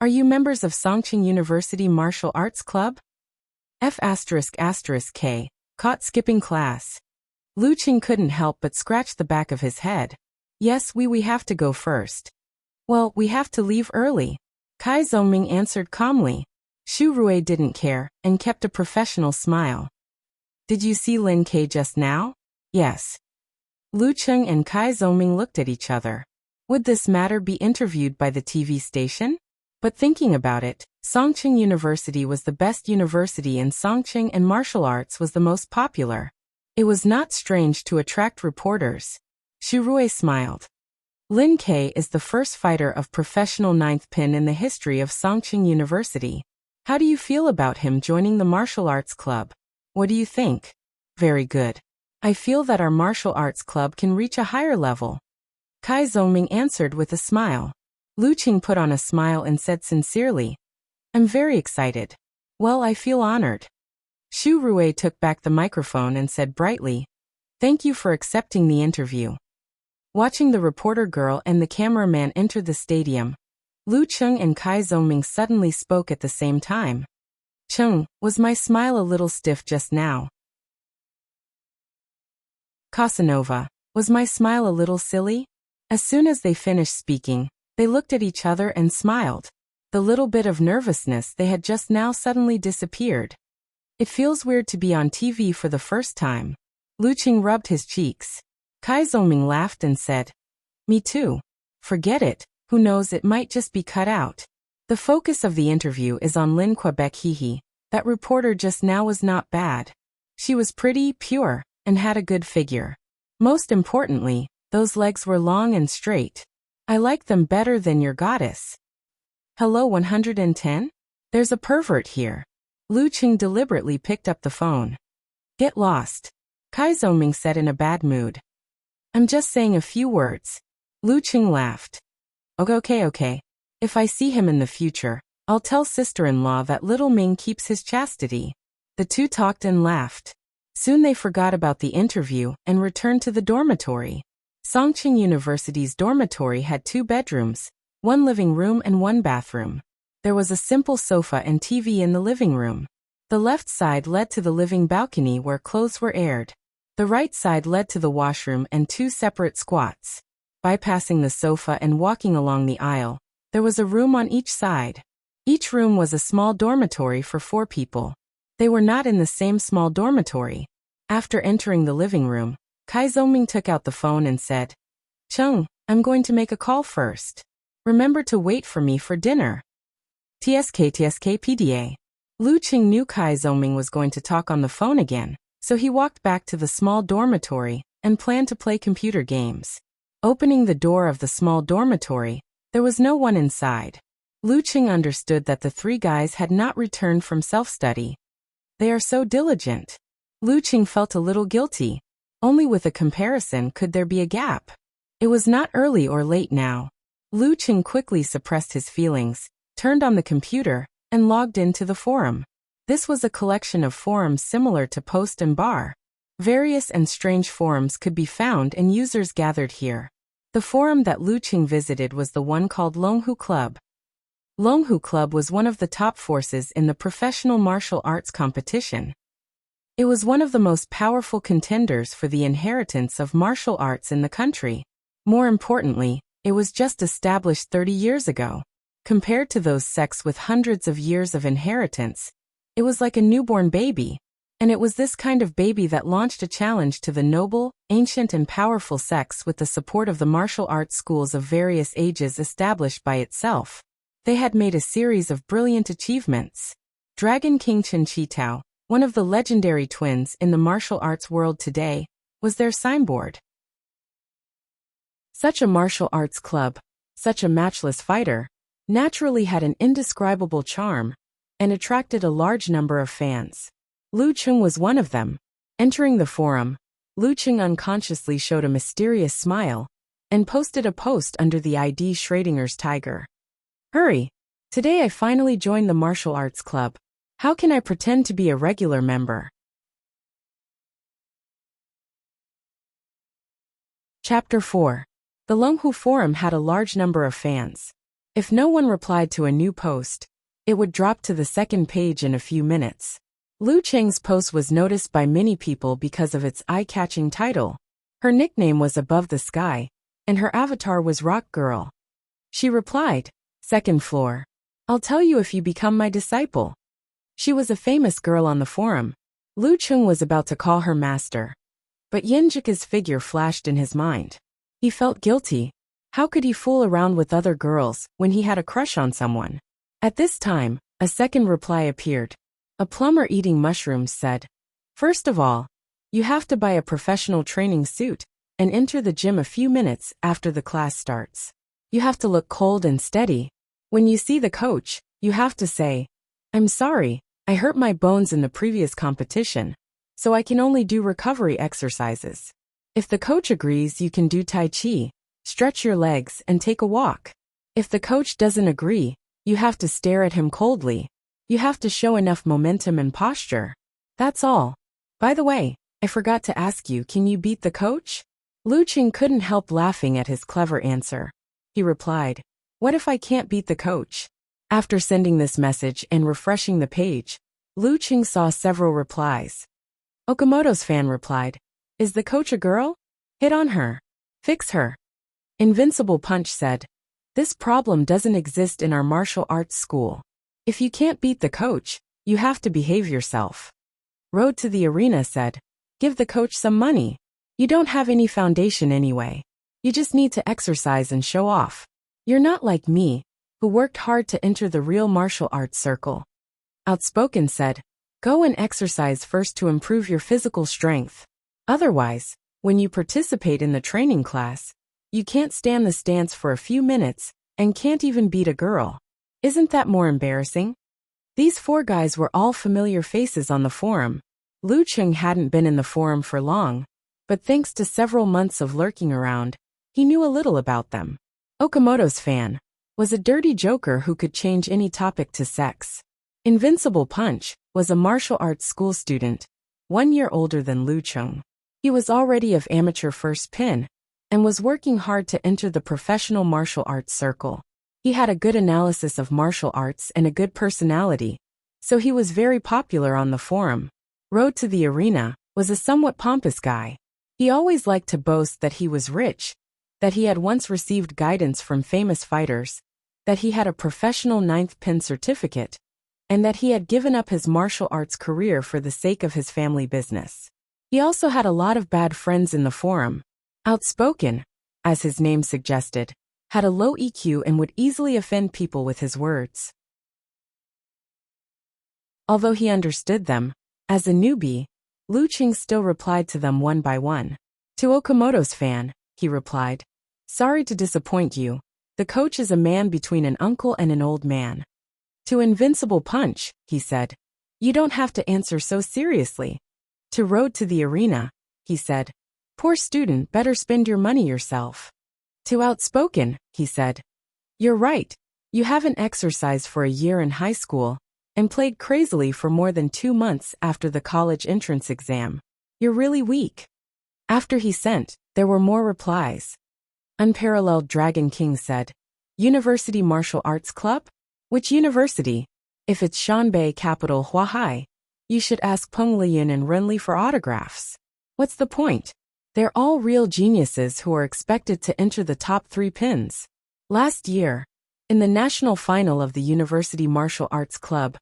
Are you members of Songqing University Martial Arts Club? K. Caught skipping class. Lu Qing couldn't help but scratch the back of his head. Yes, we have to go first. Well, we have to leave early. Kai Zongming answered calmly. Xu Rui didn't care and kept a professional smile. Did you see Lin Ke just now? Yes. Lu Qing and Kai Zongming looked at each other. Would this matter be interviewed by the TV station? But thinking about it, Songqing University was the best university in Songqing and martial arts was the most popular. It was not strange to attract reporters. Xu Rui smiled. Lin Ke is the first fighter of professional ninth pin in the history of Songqing University. How do you feel about him joining the martial arts club? What do you think? Very good. I feel that our martial arts club can reach a higher level. Kai Zongming answered with a smile. Lu Qing put on a smile and said sincerely, I'm very excited. Well, I feel honored. Xu Rui took back the microphone and said brightly, Thank you for accepting the interview. Watching the reporter girl and the cameraman enter the stadium, Lu Qing and Kai Zongming suddenly spoke at the same time. Qing, was my smile a little stiff just now? Casanova, was my smile a little silly? As soon as they finished speaking, they looked at each other and smiled. The little bit of nervousness they had just now suddenly disappeared. It feels weird to be on TV for the first time. Lu Qing rubbed his cheeks. Kai Zongming laughed and said, Me too. Forget it, who knows, it might just be cut out. The focus of the interview is on Lin Quebec Hehe. That reporter just now was not bad. She was pretty, pure, and had a good figure. Most importantly, those legs were long and straight. I like them better than your goddess. Hello 110? There's a pervert here. Lu Qing deliberately picked up the phone. Get lost, Kai Zhongming said in a bad mood. I'm just saying a few words. Lu Qing laughed. Okay. If I see him in the future, I'll tell sister-in-law that little Ming keeps his chastity. The two talked and laughed. Soon they forgot about the interview and returned to the dormitory. Songqing University's dormitory had 2 bedrooms, 1 living room and 1 bathroom. There was a simple sofa and TV in the living room. The left side led to the living balcony where clothes were aired. The right side led to the washroom and 2 separate squats. Bypassing the sofa and walking along the aisle, there was a room on each side. Each room was a small dormitory for 4 people. They were not in the same small dormitory. After entering the living room, Kai Zhongming took out the phone and said, Cheng, I'm going to make a call first. Remember to wait for me for dinner. TSK PDA. Lu Qing knew Kai Zhongming was going to talk on the phone again, so he walked back to the small dormitory and planned to play computer games. Opening the door of the small dormitory, there was no one inside. Lu Qing understood that the 3 guys had not returned from self-study. They are so diligent. Lu Qing felt a little guilty. Only with a comparison could there be a gap. It was not early or late now. Lu Qing quickly suppressed his feelings, turned on the computer, and logged into the forum. This was a collection of forums similar to Post and Bar. Various and strange forums could be found and users gathered here. The forum that Lu Qing visited was the one called Longhu Club. Longhu Club was one of the top forces in the professional martial arts competition. It was one of the most powerful contenders for the inheritance of martial arts in the country. More importantly, it was just established 30 years ago. Compared to those sects with hundreds of years of inheritance, it was like a newborn baby. And it was this kind of baby that launched a challenge to the noble, ancient and powerful sects with the support of the martial arts schools of various ages established by itself. They had made a series of brilliant achievements. Dragon King Chen Qitao, one of the legendary twins in the martial arts world today, was their signboard. Such a martial arts club, such a matchless fighter, naturally had an indescribable charm and attracted a large number of fans. Lu Qing was one of them. Entering the forum, Lu Qing unconsciously showed a mysterious smile and posted a post under the ID Schrodinger's Tiger. Hurry! Today I finally joined the martial arts club. How can I pretend to be a regular member? Chapter 4. The Longhu Forum had a large number of fans. If no one replied to a new post, it would drop to the second page in a few minutes. Lu Qing's post was noticed by many people because of its eye-catching title. Her nickname was Above the Sky, and her avatar was Rock Girl. She replied, "Second floor. I'll tell you if you become my disciple." She was a famous girl on the forum. Lu Qing was about to call her master. But Yinjika's figure flashed in his mind. He felt guilty. How could he fool around with other girls when he had a crush on someone? At this time, a second reply appeared. A plumber eating mushrooms said, "First of all, you have to buy a professional training suit and enter the gym a few minutes after the class starts. You have to look cold and steady. When you see the coach, you have to say, 'I'm sorry, I hurt my bones in the previous competition, so I can only do recovery exercises.' If the coach agrees, you can do Tai Chi, stretch your legs and take a walk. If the coach doesn't agree, you have to stare at him coldly. You have to show enough momentum and posture. That's all. By the way, I forgot to ask you, can you beat the coach?" Lu Qing couldn't help laughing at his clever answer. He replied, "What if I can't beat the coach?" After sending this message and refreshing the page, Lu Qing saw several replies. Okamoto's fan replied, "Is the coach a girl? Hit on her. Fix her." Invincible Punch said, "This problem doesn't exist in our martial arts school. If you can't beat the coach, you have to behave yourself." Road to the Arena said, "Give the coach some money. You don't have any foundation anyway. You just need to exercise and show off. You're not like me, who worked hard to enter the real martial arts circle." Outspoken said, "Go and exercise first to improve your physical strength. Otherwise, when you participate in the training class, You can't stand the stance for a few minutes, and can't even beat a girl. Isn't that more embarrassing? These 4 guys were all familiar faces on the forum. Lu Cheng hadn't been in the forum for long, but thanks to several months of lurking around, he knew a little about them. Okamoto's fan was a dirty joker who could change any topic to sex. Invincible Punch was a martial arts school student, 1 year older than Lu Cheng. He was already of amateur first pin, and was working hard to enter the professional martial arts circle. He had a good analysis of martial arts and a good personality, so he was very popular on the forum. Road to the Arena was a somewhat pompous guy. He always liked to boast that he was rich, that he had once received guidance from famous fighters, that he had a professional 9th pin certificate, and that he had given up his martial arts career for the sake of his family business. He also had a lot of bad friends in the forum. Outspoken, as his name suggested, had a low EQ and would easily offend people with his words. Although he understood them, as a newbie, Lu Cheng still replied to them one by one. To Okamoto's fan, he replied, "Sorry to disappoint you. The coach is a man between an uncle and an old man." To Invincible Punch, he said, "You don't have to answer so seriously." To Road to the Arena, he said, "Poor student, better spend your money yourself." To Outspoken, he said, "You're right. You haven't exercised for a year in high school, and played crazily for more than 2 months after the college entrance exam. You're really weak." After he sent, there were more replies. Unparalleled Dragon King said, "University Martial Arts Club? Which university? If it's Shanbei capital Huahai, you should ask Peng Liyun and Renli for autographs. What's the point? They're all real geniuses who are expected to enter the top 3 pins." Last year, in the national final of the University Martial Arts Club,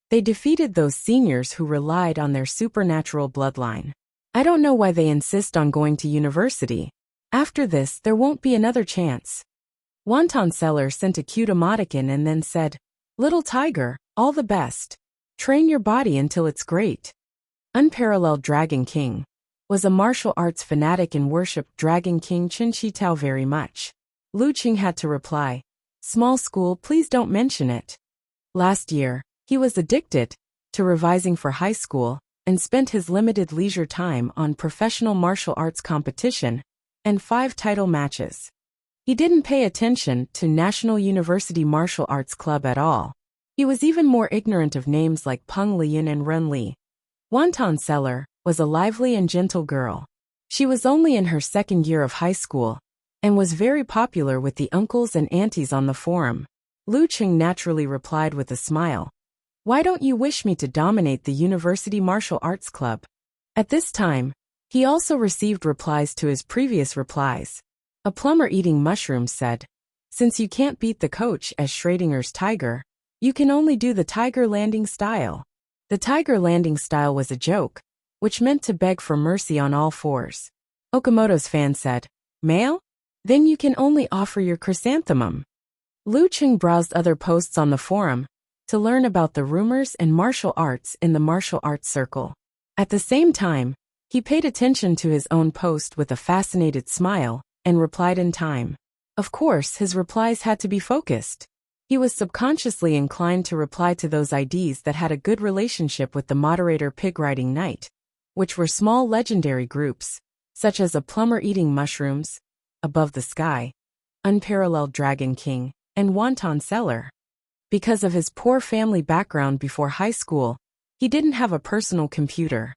they defeated those seniors who relied on their supernatural bloodline. I don't know why they insist on going to university. After this, there won't be another chance. Wonton Seller sent a cute emoticon and then said, "Little tiger, all the best. Train your body until it's great." Unparalleled Dragon King was a martial arts fanatic and worshipped Dragon King Qin Shi Tao very much. Lu Cheng had to reply, "Small school, please don't mention it." Last year, he was addicted to revising for high school and spent his limited leisure time on professional martial arts competition and 5 title matches. He didn't pay attention to National University Martial Arts Club at all. He was even more ignorant of names like Peng Liyun and Ren Li. Wonton Seller was a lively and gentle girl. She was only in her 2nd year of high school, and was very popular with the uncles and aunties on the forum. Lu Cheng naturally replied with a smile, "Why don't you wish me to dominate the University Martial Arts Club?" At this time, he also received replies to his previous replies. A plumber eating mushrooms said, "Since you can't beat the coach as Schrodinger's tiger, you can only do the tiger landing style." The tiger landing style was a joke, which meant to beg for mercy on all 4s. Okamoto's fan said, "Male? Then you can only offer your chrysanthemum." Lu Cheng browsed other posts on the forum to learn about the rumors and martial arts in the martial arts circle. At the same time, he paid attention to his own post with a fascinated smile and replied in time. Of course, his replies had to be focused. He was subconsciously inclined to reply to those IDs that had a good relationship with the moderator Pig Riding Knight, which were small legendary groups, such as a plumber eating mushrooms, Above the Sky, Unparalleled Dragon King, and Wonton Seller. Because of his poor family background before high school, he didn't have a personal computer.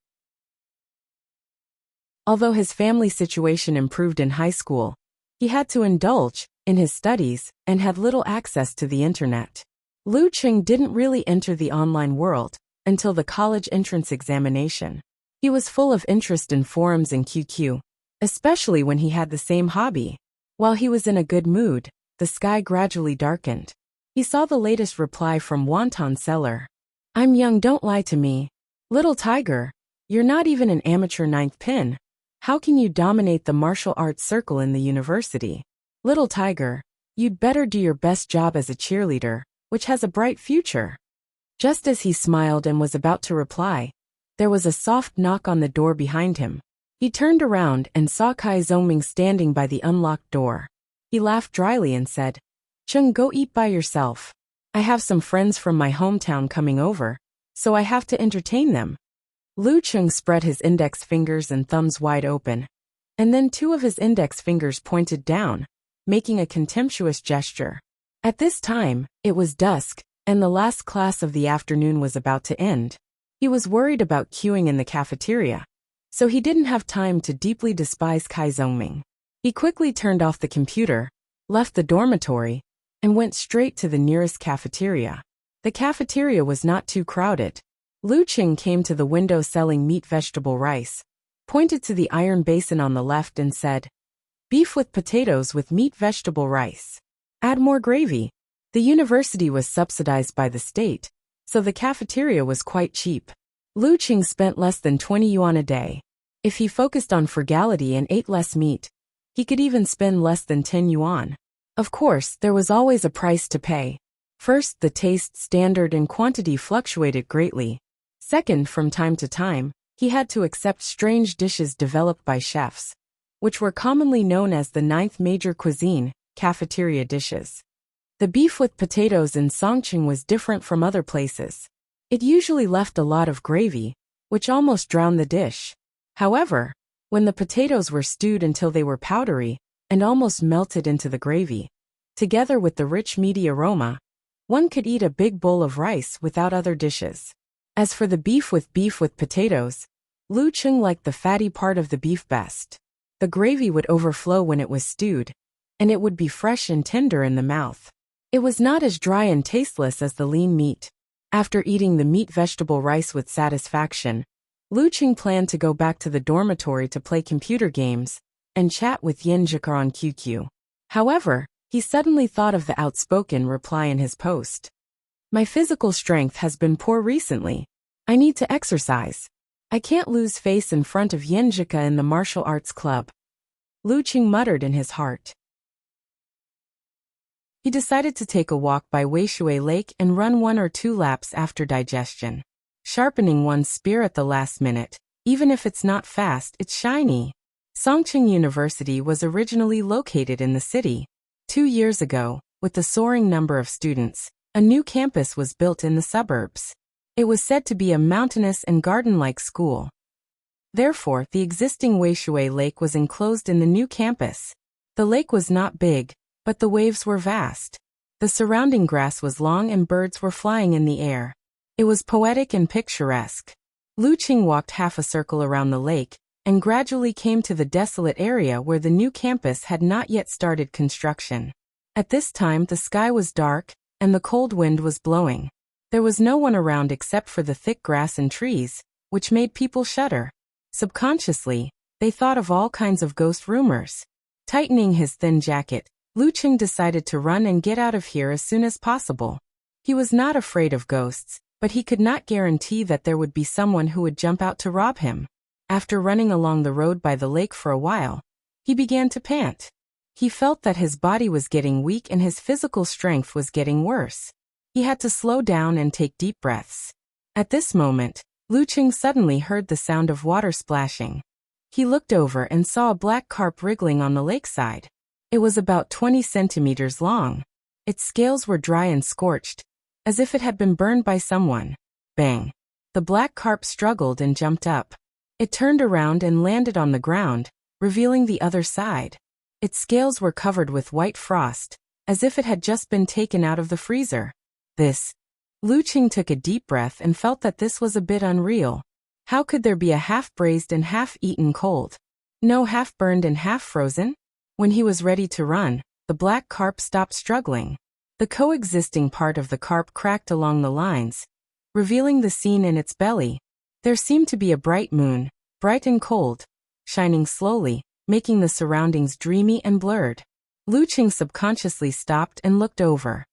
Although his family situation improved in high school, he had to indulge in his studies and had little access to the internet. Lu Cheng didn't really enter the online world until the college entrance examination. He was full of interest in forums and QQ, especially when he had the same hobby. While he was in a good mood, the sky gradually darkened. He saw the latest reply from Wonton Seller. "I'm young, don't lie to me. Little tiger, you're not even an amateur 9th pin. How can you dominate the martial arts circle in the university? Little tiger, you'd better do your best job as a cheerleader, which has a bright future." Just as he smiled and was about to reply, there was a soft knock on the door behind him. He turned around and saw Kai Zhongming standing by the unlocked door. He laughed dryly and said, "Chung, go eat by yourself. I have some friends from my hometown coming over, so I have to entertain them." Lu Chung spread his index fingers and thumbs wide open, and then two of his index fingers pointed down, making a contemptuous gesture. At this time, it was dusk, and the last class of the afternoon was about to end. He was worried about queuing in the cafeteria, so he didn't have time to deeply despise Kai Zhongming. He quickly turned off the computer, left the dormitory, and went straight to the nearest cafeteria. The cafeteria was not too crowded. Lu Qing came to the window selling meat vegetable rice, pointed to the iron basin on the left and said, "Beef with potatoes with meat vegetable rice. Add more gravy." The university was subsidized by the state, so the cafeteria was quite cheap. Lu Qing spent less than 20 yuan a day. If he focused on frugality and ate less meat, he could even spend less than 10 yuan. Of course, there was always a price to pay. First, the taste, standard, and quantity fluctuated greatly. Second, from time to time, he had to accept strange dishes developed by chefs, which were commonly known as the ninth major cuisine, cafeteria dishes. The beef with potatoes in Songqing was different from other places. It usually left a lot of gravy, which almost drowned the dish. However, when the potatoes were stewed until they were powdery and almost melted into the gravy, together with the rich meaty aroma, one could eat a big bowl of rice without other dishes. As for the beef with potatoes, Lu Qing liked the fatty part of the beef best. The gravy would overflow when it was stewed, and it would be fresh and tender in the mouth. It was not as dry and tasteless as the lean meat. After eating the meat vegetable rice with satisfaction, Lu Qing planned to go back to the dormitory to play computer games and chat with Yin Zhika on QQ. However, he suddenly thought of the outspoken reply in his post. "My physical strength has been poor recently. I need to exercise. I can't lose face in front of Yin Zhika in the martial arts club." Lu Qing muttered in his heart. He decided to take a walk by Weishui Lake and run 1 or 2 laps after digestion. Sharpening one's spear at the last minute, even if it's not fast, it's shiny. Songqing University was originally located in the city. 2 years ago, with the soaring number of students, a new campus was built in the suburbs. It was said to be a mountainous and garden-like school. Therefore, the existing Weishui Lake was enclosed in the new campus. The lake was not big, but the waves were vast. The surrounding grass was long and birds were flying in the air. It was poetic and picturesque. Lu Qing walked half a circle around the lake and gradually came to the desolate area where the new campus had not yet started construction. At this time, the sky was dark and the cold wind was blowing. There was no one around except for the thick grass and trees, which made people shudder. Subconsciously, they thought of all kinds of ghost rumors. Tightening his thin jacket, Lu Qing decided to run and get out of here as soon as possible. He was not afraid of ghosts, but he could not guarantee that there would be someone who would jump out to rob him. After running along the road by the lake for a while, he began to pant. He felt that his body was getting weak and his physical strength was getting worse. He had to slow down and take deep breaths. At this moment, Lu Qing suddenly heard the sound of water splashing. He looked over and saw a black carp wriggling on the lakeside. It was about 20 centimeters long. Its scales were dry and scorched, as if it had been burned by someone. Bang! The black carp struggled and jumped up. It turned around and landed on the ground, revealing the other side. Its scales were covered with white frost, as if it had just been taken out of the freezer. Lu Qing took a deep breath and felt that this was a bit unreal. How could there be a half-braised and half-eaten cold? No half-burned and half-frozen? When he was ready to run, the black carp stopped struggling. The coexisting part of the carp cracked along the lines, revealing the scene in its belly. There seemed to be a bright moon, bright and cold, shining slowly, making the surroundings dreamy and blurred. Lu Qing subconsciously stopped and looked over.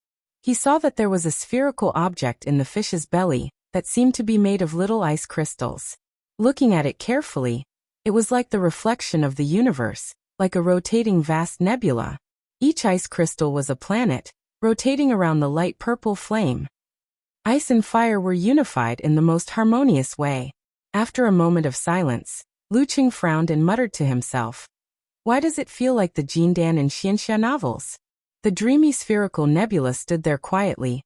He saw that there was a spherical object in the fish's belly that seemed to be made of little ice crystals. Looking at it carefully, it was like the reflection of the universe, like a rotating vast nebula. Each ice crystal was a planet, rotating around the light purple flame. Ice and fire were unified in the most harmonious way. After a moment of silence, Lu Qing frowned and muttered to himself. Why does it feel like the Jindan in Xianxia novels? The dreamy spherical nebula stood there quietly,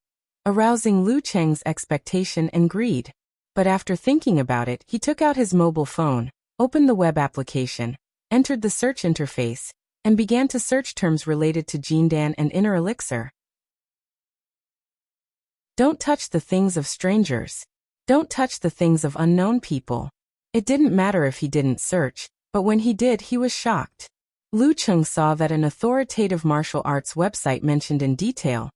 arousing Lu Cheng's expectation and greed. But after thinking about it, he took out his mobile phone, opened the web application, entered the search interface, and began to search terms related to Jindan and Inner Elixir. Don't touch the things of strangers. Don't touch the things of unknown people. It didn't matter if he didn't search, but when he did, he was shocked. Lu Cheng saw that an authoritative martial arts website mentioned in detail.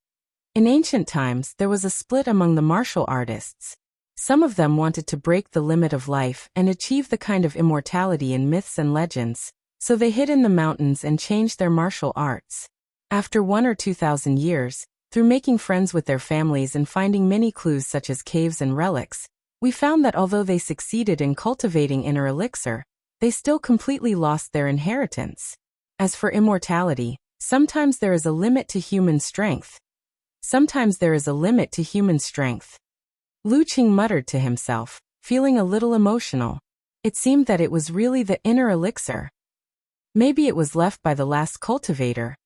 In ancient times, there was a split among the martial artists. Some of them wanted to break the limit of life and achieve the kind of immortality in myths and legends, so they hid in the mountains and changed their martial arts. After 1 or 2,000 years, through making friends with their families and finding many clues such as caves and relics, we found that although they succeeded in cultivating inner elixir, they still completely lost their inheritance. As for immortality, sometimes there is a limit to human strength. Sometimes there is a limit to human strength. Lu Qing muttered to himself, feeling a little emotional. It seemed that it was really the inner elixir. Maybe it was left by the last cultivator,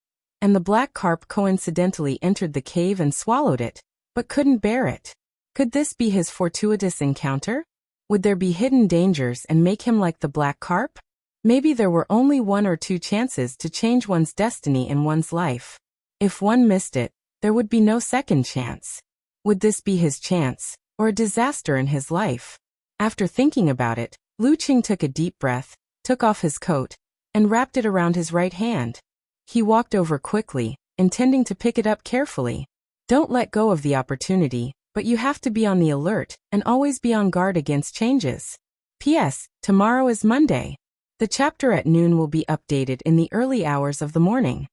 and the black carp coincidentally entered the cave and swallowed it, but couldn't bear it. Could this be his fortuitous encounter? Would there be hidden dangers and make him like the black carp? Maybe there were only 1 or 2 chances to change one's destiny in one's life. If one missed it, there would be no second chance. Would this be his chance, or a disaster in his life? After thinking about it, Lu Qing took a deep breath, took off his coat, and wrapped it around his right hand. He walked over quickly, intending to pick it up carefully. Don't let go of the opportunity, but you have to be on the alert and always be on guard against changes. P.S. Tomorrow is Monday. The chapter at noon will be updated in the early hours of the morning.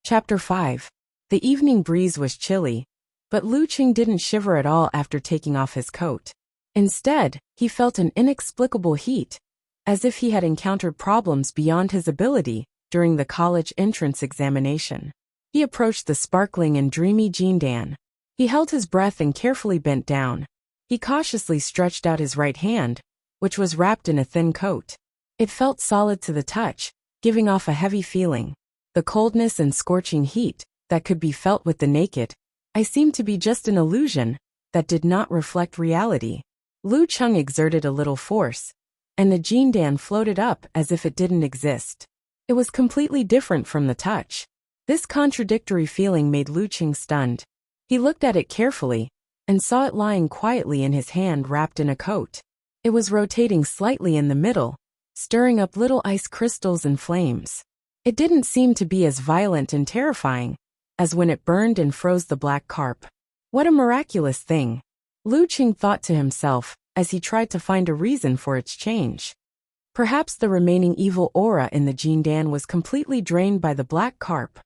Chapter 5. The evening breeze was chilly, but Lu Qing didn't shiver at all after taking off his coat. Instead, he felt an inexplicable heat, as if he had encountered problems beyond his ability during the college entrance examination. He approached the sparkling and dreamy Jindan. He held his breath and carefully bent down. He cautiously stretched out his right hand, which was wrapped in a thin coat. It felt solid to the touch, giving off a heavy feeling. The coldness and scorching heat that could be felt with the naked eye seemed to be just an illusion that did not reflect reality. Lu Cheng exerted a little force, and the Jindan floated up as if it didn't exist. It was completely different from the touch. This contradictory feeling made Lu Qing stunned. He looked at it carefully, and saw it lying quietly in his hand wrapped in a coat. It was rotating slightly in the middle, stirring up little ice crystals and flames. It didn't seem to be as violent and terrifying as when it burned and froze the black carp. What a miraculous thing! Lu Qing thought to himself as he tried to find a reason for its change. Perhaps the remaining evil aura in the Jindan was completely drained by the black carp.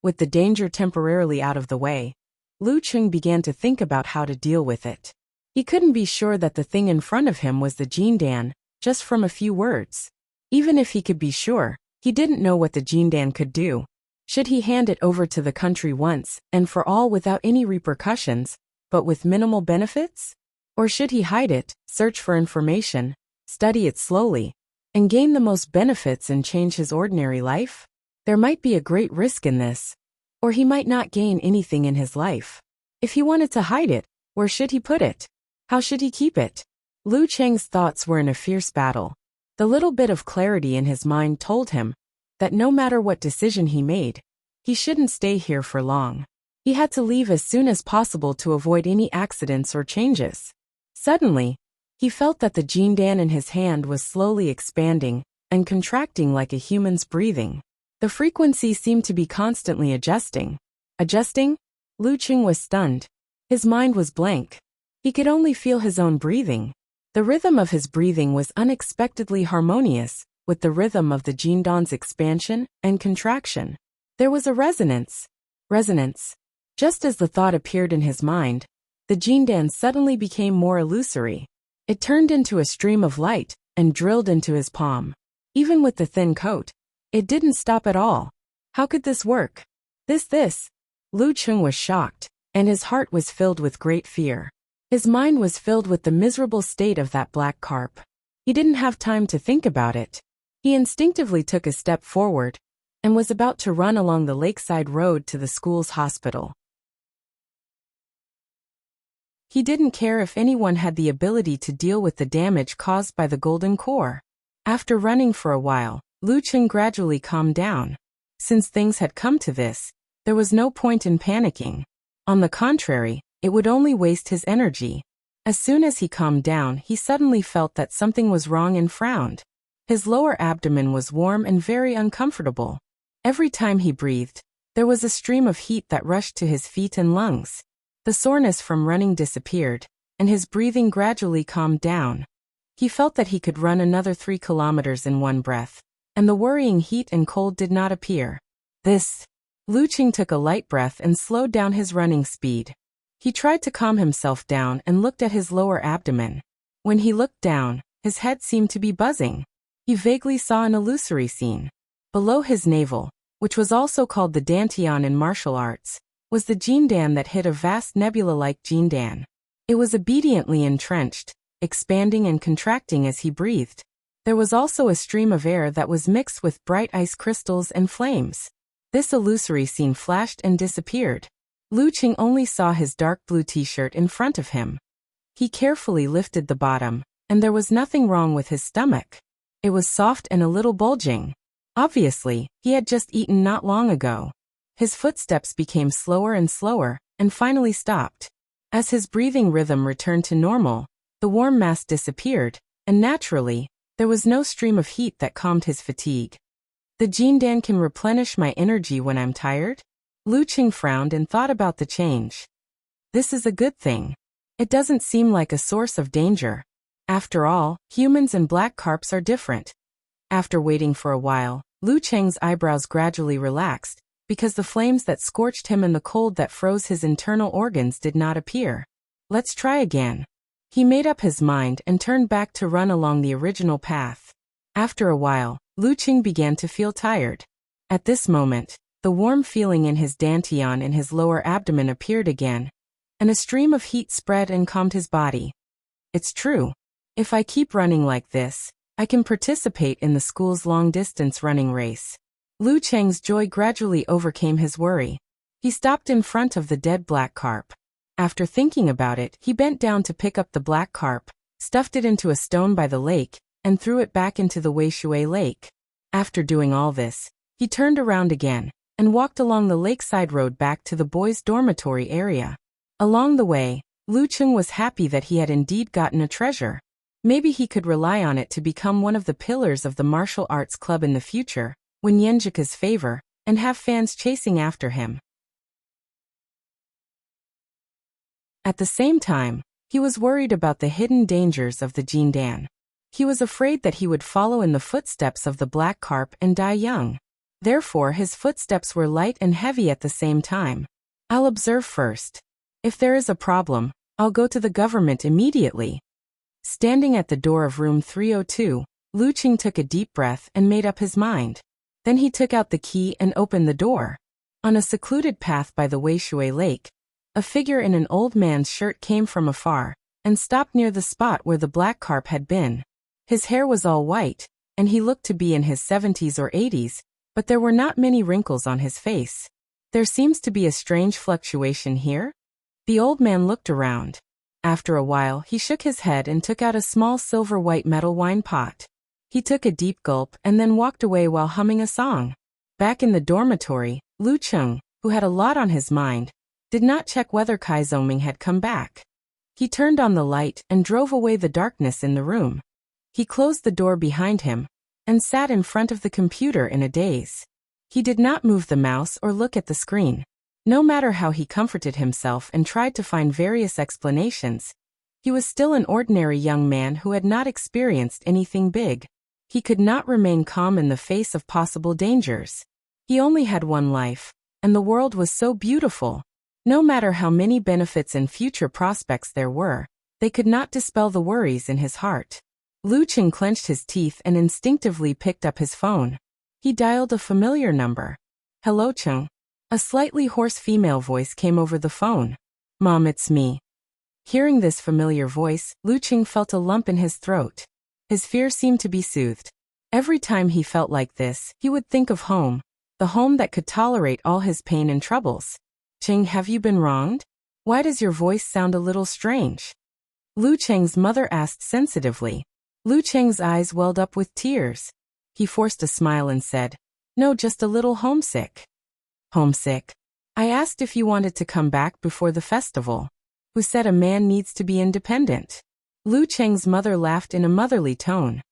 With the danger temporarily out of the way, Lu Qing began to think about how to deal with it. He couldn't be sure that the thing in front of him was the Jindan, just from a few words. Even if he could be sure, he didn't know what the Jindan could do. Should he hand it over to the country once and for all without any repercussions, but with minimal benefits? Or should he hide it, search for information, study it slowly, and gain the most benefits and change his ordinary life? There might be a great risk in this, or he might not gain anything in his life. If he wanted to hide it, where should he put it? How should he keep it? Lu Cheng's thoughts were in a fierce battle. The little bit of clarity in his mind told him that no matter what decision he made, he shouldn't stay here for long. He had to leave as soon as possible to avoid any accidents or changes. Suddenly, he felt that the Jindan in his hand was slowly expanding and contracting like a human's breathing. The frequency seemed to be constantly adjusting. Adjusting? Lu Qing was stunned. His mind was blank. He could only feel his own breathing. The rhythm of his breathing was unexpectedly harmonious with the rhythm of the Jindan's expansion and contraction. There was a resonance. Resonance. Just as the thought appeared in his mind, the Jindan suddenly became more illusory. It turned into a stream of light and drilled into his palm. Even with the thin coat, it didn't stop at all. How could this work? This. Lu Qing was shocked, and his heart was filled with great fear. His mind was filled with the miserable state of that black carp. He didn't have time to think about it. He instinctively took a step forward and was about to run along the lakeside road to the school's hospital. He didn't care if anyone had the ability to deal with the damage caused by the golden core. After running for a while, Lu Cheng gradually calmed down. Since things had come to this, there was no point in panicking. On the contrary, it would only waste his energy. As soon as he calmed down, he suddenly felt that something was wrong and frowned. His lower abdomen was warm and very uncomfortable. Every time he breathed, there was a stream of heat that rushed to his feet and lungs. The soreness from running disappeared, and his breathing gradually calmed down. He felt that he could run another 3 kilometers in one breath, and the worrying heat and cold did not appear. Lu Cheng took a light breath and slowed down his running speed. He tried to calm himself down and looked at his lower abdomen. When he looked down, his head seemed to be buzzing. He vaguely saw an illusory scene. Below his navel, which was also called the dantian in martial arts, was the jindan that hid a vast nebula-like jindan. It was obediently entrenched, expanding and contracting as he breathed. There was also a stream of air that was mixed with bright ice crystals and flames. This illusory scene flashed and disappeared. Lu Cheng only saw his dark blue t-shirt in front of him. He carefully lifted the bottom, and there was nothing wrong with his stomach. It was soft and a little bulging. Obviously, he had just eaten not long ago. His footsteps became slower and slower, and finally stopped. As his breathing rhythm returned to normal, the warm mass disappeared, and naturally, there was no stream of heat that calmed his fatigue. The jindan can replenish my energy when I'm tired? Lu Cheng frowned and thought about the change. This is a good thing. It doesn't seem like a source of danger. After all, humans and black carps are different. After waiting for a while, Lu Cheng's eyebrows gradually relaxed, because the flames that scorched him and the cold that froze his internal organs did not appear. Let's try again. He made up his mind and turned back to run along the original path. After a while, Lu Cheng began to feel tired. At this moment, the warm feeling in his dantian and his lower abdomen appeared again, and a stream of heat spread and calmed his body. It's true. If I keep running like this, I can participate in the school's long-distance running race. Lu Cheng's joy gradually overcame his worry. He stopped in front of the dead black carp. After thinking about it, he bent down to pick up the black carp, stuffed it into a stone by the lake, and threw it back into the Wuxia lake. After doing all this, he turned around again, and walked along the lakeside road back to the boys' dormitory area. Along the way, Lu Cheng was happy that he had indeed gotten a treasure. Maybe he could rely on it to become one of the pillars of the martial arts club in the future, win Yenjika's favor, and have fans chasing after him. At the same time, he was worried about the hidden dangers of the jindan. He was afraid that he would follow in the footsteps of the black carp and die young. Therefore, his footsteps were light and heavy at the same time. I'll observe first. If there is a problem, I'll go to the government immediately. Standing at the door of room 302, Lu Cheng took a deep breath and made up his mind. Then he took out the key and opened the door. On a secluded path by the Wuxia lake, a figure in an old man's shirt came from afar, and stopped near the spot where the black carp had been. His hair was all white, and he looked to be in his 70s or 80s, but there were not many wrinkles on his face. There seems to be a strange fluctuation here. The old man looked around. After a while, he shook his head and took out a small silver-white metal wine pot. He took a deep gulp and then walked away while humming a song. Back in the dormitory, Lu Cheng, who had a lot on his mind, did not check whether Kai Zongming had come back. He turned on the light and drove away the darkness in the room. He closed the door behind him and sat in front of the computer in a daze. He did not move the mouse or look at the screen. No matter how he comforted himself and tried to find various explanations, he was still an ordinary young man who had not experienced anything big. He could not remain calm in the face of possible dangers. He only had one life, and the world was so beautiful. No matter how many benefits and future prospects there were, they could not dispel the worries in his heart. Lu Cheng clenched his teeth and instinctively picked up his phone. He dialed a familiar number. "Hello, Cheng." A slightly hoarse female voice came over the phone. "Mom, it's me." Hearing this familiar voice, Lu Qing felt a lump in his throat. His fear seemed to be soothed. Every time he felt like this, he would think of home, the home that could tolerate all his pain and troubles. Qing, have you been wronged? Why does your voice sound a little strange? Lu Cheng's mother asked sensitively. Lu Cheng's eyes welled up with tears. He forced a smile and said, "No, just a little homesick." Homesick? I asked if you wanted to come back before the festival. Who said a man needs to be independent? Lu Cheng's mother laughed in a motherly tone.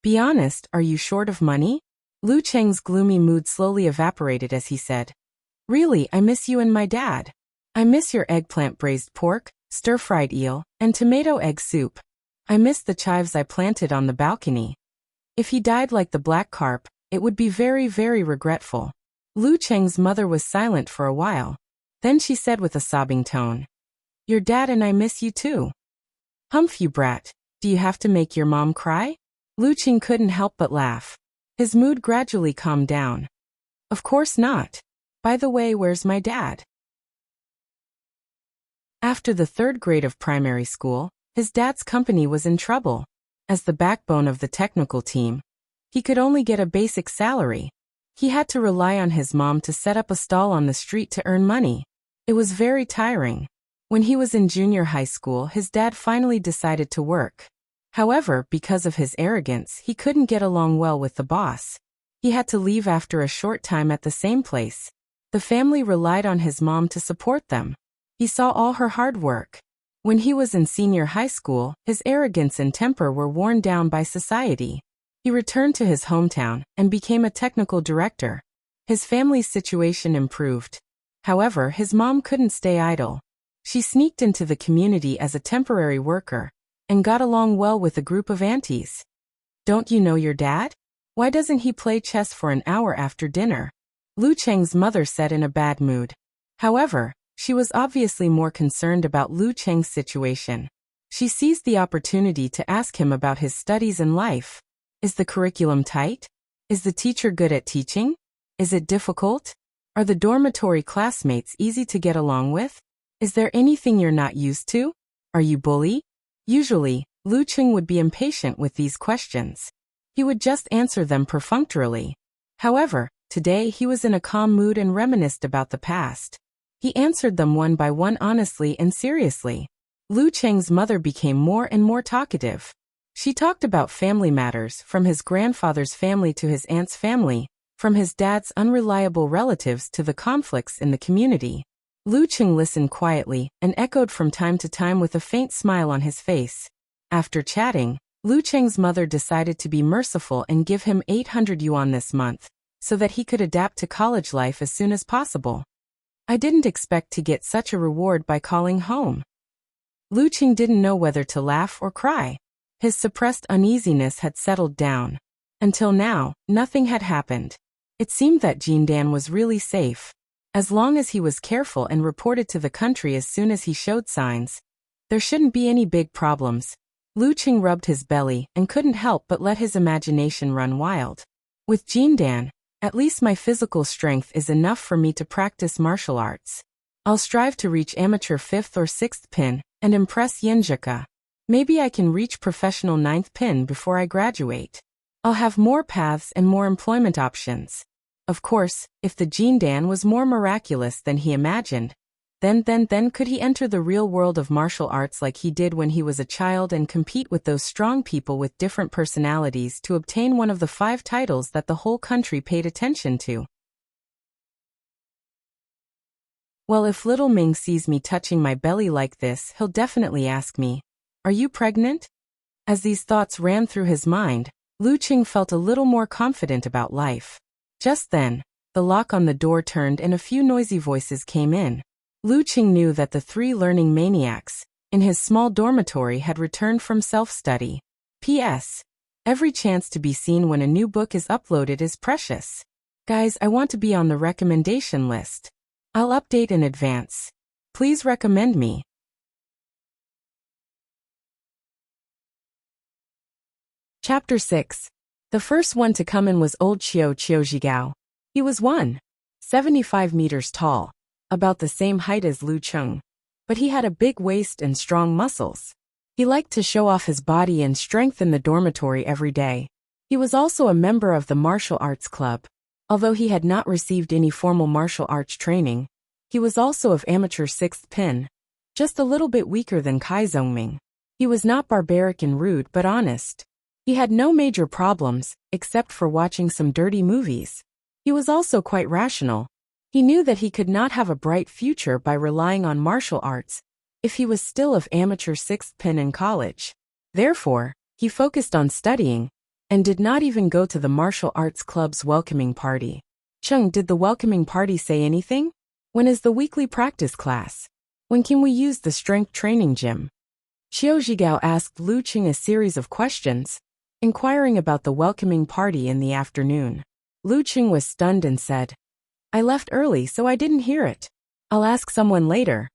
Be honest, are you short of money? Lu Cheng's gloomy mood slowly evaporated as he said, Really, I miss you and my dad. I miss your eggplant braised pork, stir-fried eel, and tomato egg soup. I miss the chives I planted on the balcony. If he died like the black carp, it would be very, very regretful. Lu Cheng's mother was silent for a while. Then she said with a sobbing tone, Your dad and I miss you too. Humph, you brat. Do you have to make your mom cry? Lu Cheng couldn't help but laugh. His mood gradually calmed down. Of course not. By the way, where's my dad? After the 3rd grade of primary school, his dad's company was in trouble. As the backbone of the technical team, he could only get a basic salary. He had to rely on his mom to set up a stall on the street to earn money. It was very tiring. When he was in junior high school, his dad finally decided to work. However, because of his arrogance, he couldn't get along well with the boss. He had to leave after a short time at the same place. The family relied on his mom to support them. He saw all her hard work. When he was in senior high school, his arrogance and temper were worn down by society. He returned to his hometown and became a technical director. His family's situation improved. However, his mom couldn't stay idle. She sneaked into the community as a temporary worker and got along well with a group of aunties. Don't you know your dad? Why doesn't he play chess for an hour after dinner? Lu Cheng's mother said in a bad mood. However, she was obviously more concerned about Lu Cheng's situation. She seized the opportunity to ask him about his studies and life. Is the curriculum tight? Is the teacher good at teaching? Is it difficult? Are the dormitory classmates easy to get along with? Is there anything you're not used to? Are you bully? Usually, Lu Cheng would be impatient with these questions. He would just answer them perfunctorily. However, today he was in a calm mood and reminisced about the past. He answered them one by one honestly and seriously. Lu Cheng's mother became more and more talkative. She talked about family matters, from his grandfather's family to his aunt's family, from his dad's unreliable relatives to the conflicts in the community. Lu Cheng listened quietly and echoed from time to time with a faint smile on his face. After chatting, Lu Cheng's mother decided to be merciful and give him 800 yuan this month, so that he could adapt to college life as soon as possible. I didn't expect to get such a reward by calling home. Lu Cheng didn't know whether to laugh or cry. His suppressed uneasiness had settled down. Until now, nothing had happened. It seemed that Jindan was really safe. As long as he was careful and reported to the country as soon as he showed signs, there shouldn't be any big problems. Lu Cheng rubbed his belly and couldn't help but let his imagination run wild. With Jindan, at least my physical strength is enough for me to practice martial arts. I'll strive to reach amateur 5th or 6th pin and impress Yenjika. Maybe I can reach professional 9th pin before I graduate. I'll have more paths and more employment options. Of course, if the Jindan was more miraculous than he imagined, then could he enter the real world of martial arts like he did when he was a child and compete with those strong people with different personalities to obtain one of the 5 titles that the whole country paid attention to. Well, if little Ming sees me touching my belly like this, he'll definitely ask me, "Are you pregnant?" As these thoughts ran through his mind, Lu Cheng felt a little more confident about life. Just then, the lock on the door turned and a few noisy voices came in. Lu Cheng knew that the 3 learning maniacs in his small dormitory had returned from self-study. P.S. Every chance to be seen when a new book is uploaded is precious. Guys, I want to be on the recommendation list. I'll update in advance. Please recommend me. Chapter 6. The first one to come in was old Qiu Zhigao. He was 1.75 meters tall, about the same height as Lu Cheng. but he had a big waist and strong muscles. He liked to show off his body and strength in the dormitory every day. He was also a member of the martial arts club. Although he had not received any formal martial arts training, he was also of amateur 6th pin, just a little bit weaker than Kai Zhongming. He was not barbaric and rude but honest. He had no major problems, except for watching some dirty movies. He was also quite rational. He knew that he could not have a bright future by relying on martial arts if he was still of amateur 6th pin in college. Therefore, he focused on studying and did not even go to the martial arts club's welcoming party. Cheng, did the welcoming party say anything? When is the weekly practice class? When can we use the strength training gym? Qiu Zhigao asked Lu Qing a series of questions, inquiring about the welcoming party in the afternoon. Lu Qing was stunned and said, I left early so I didn't hear it. I'll ask someone later.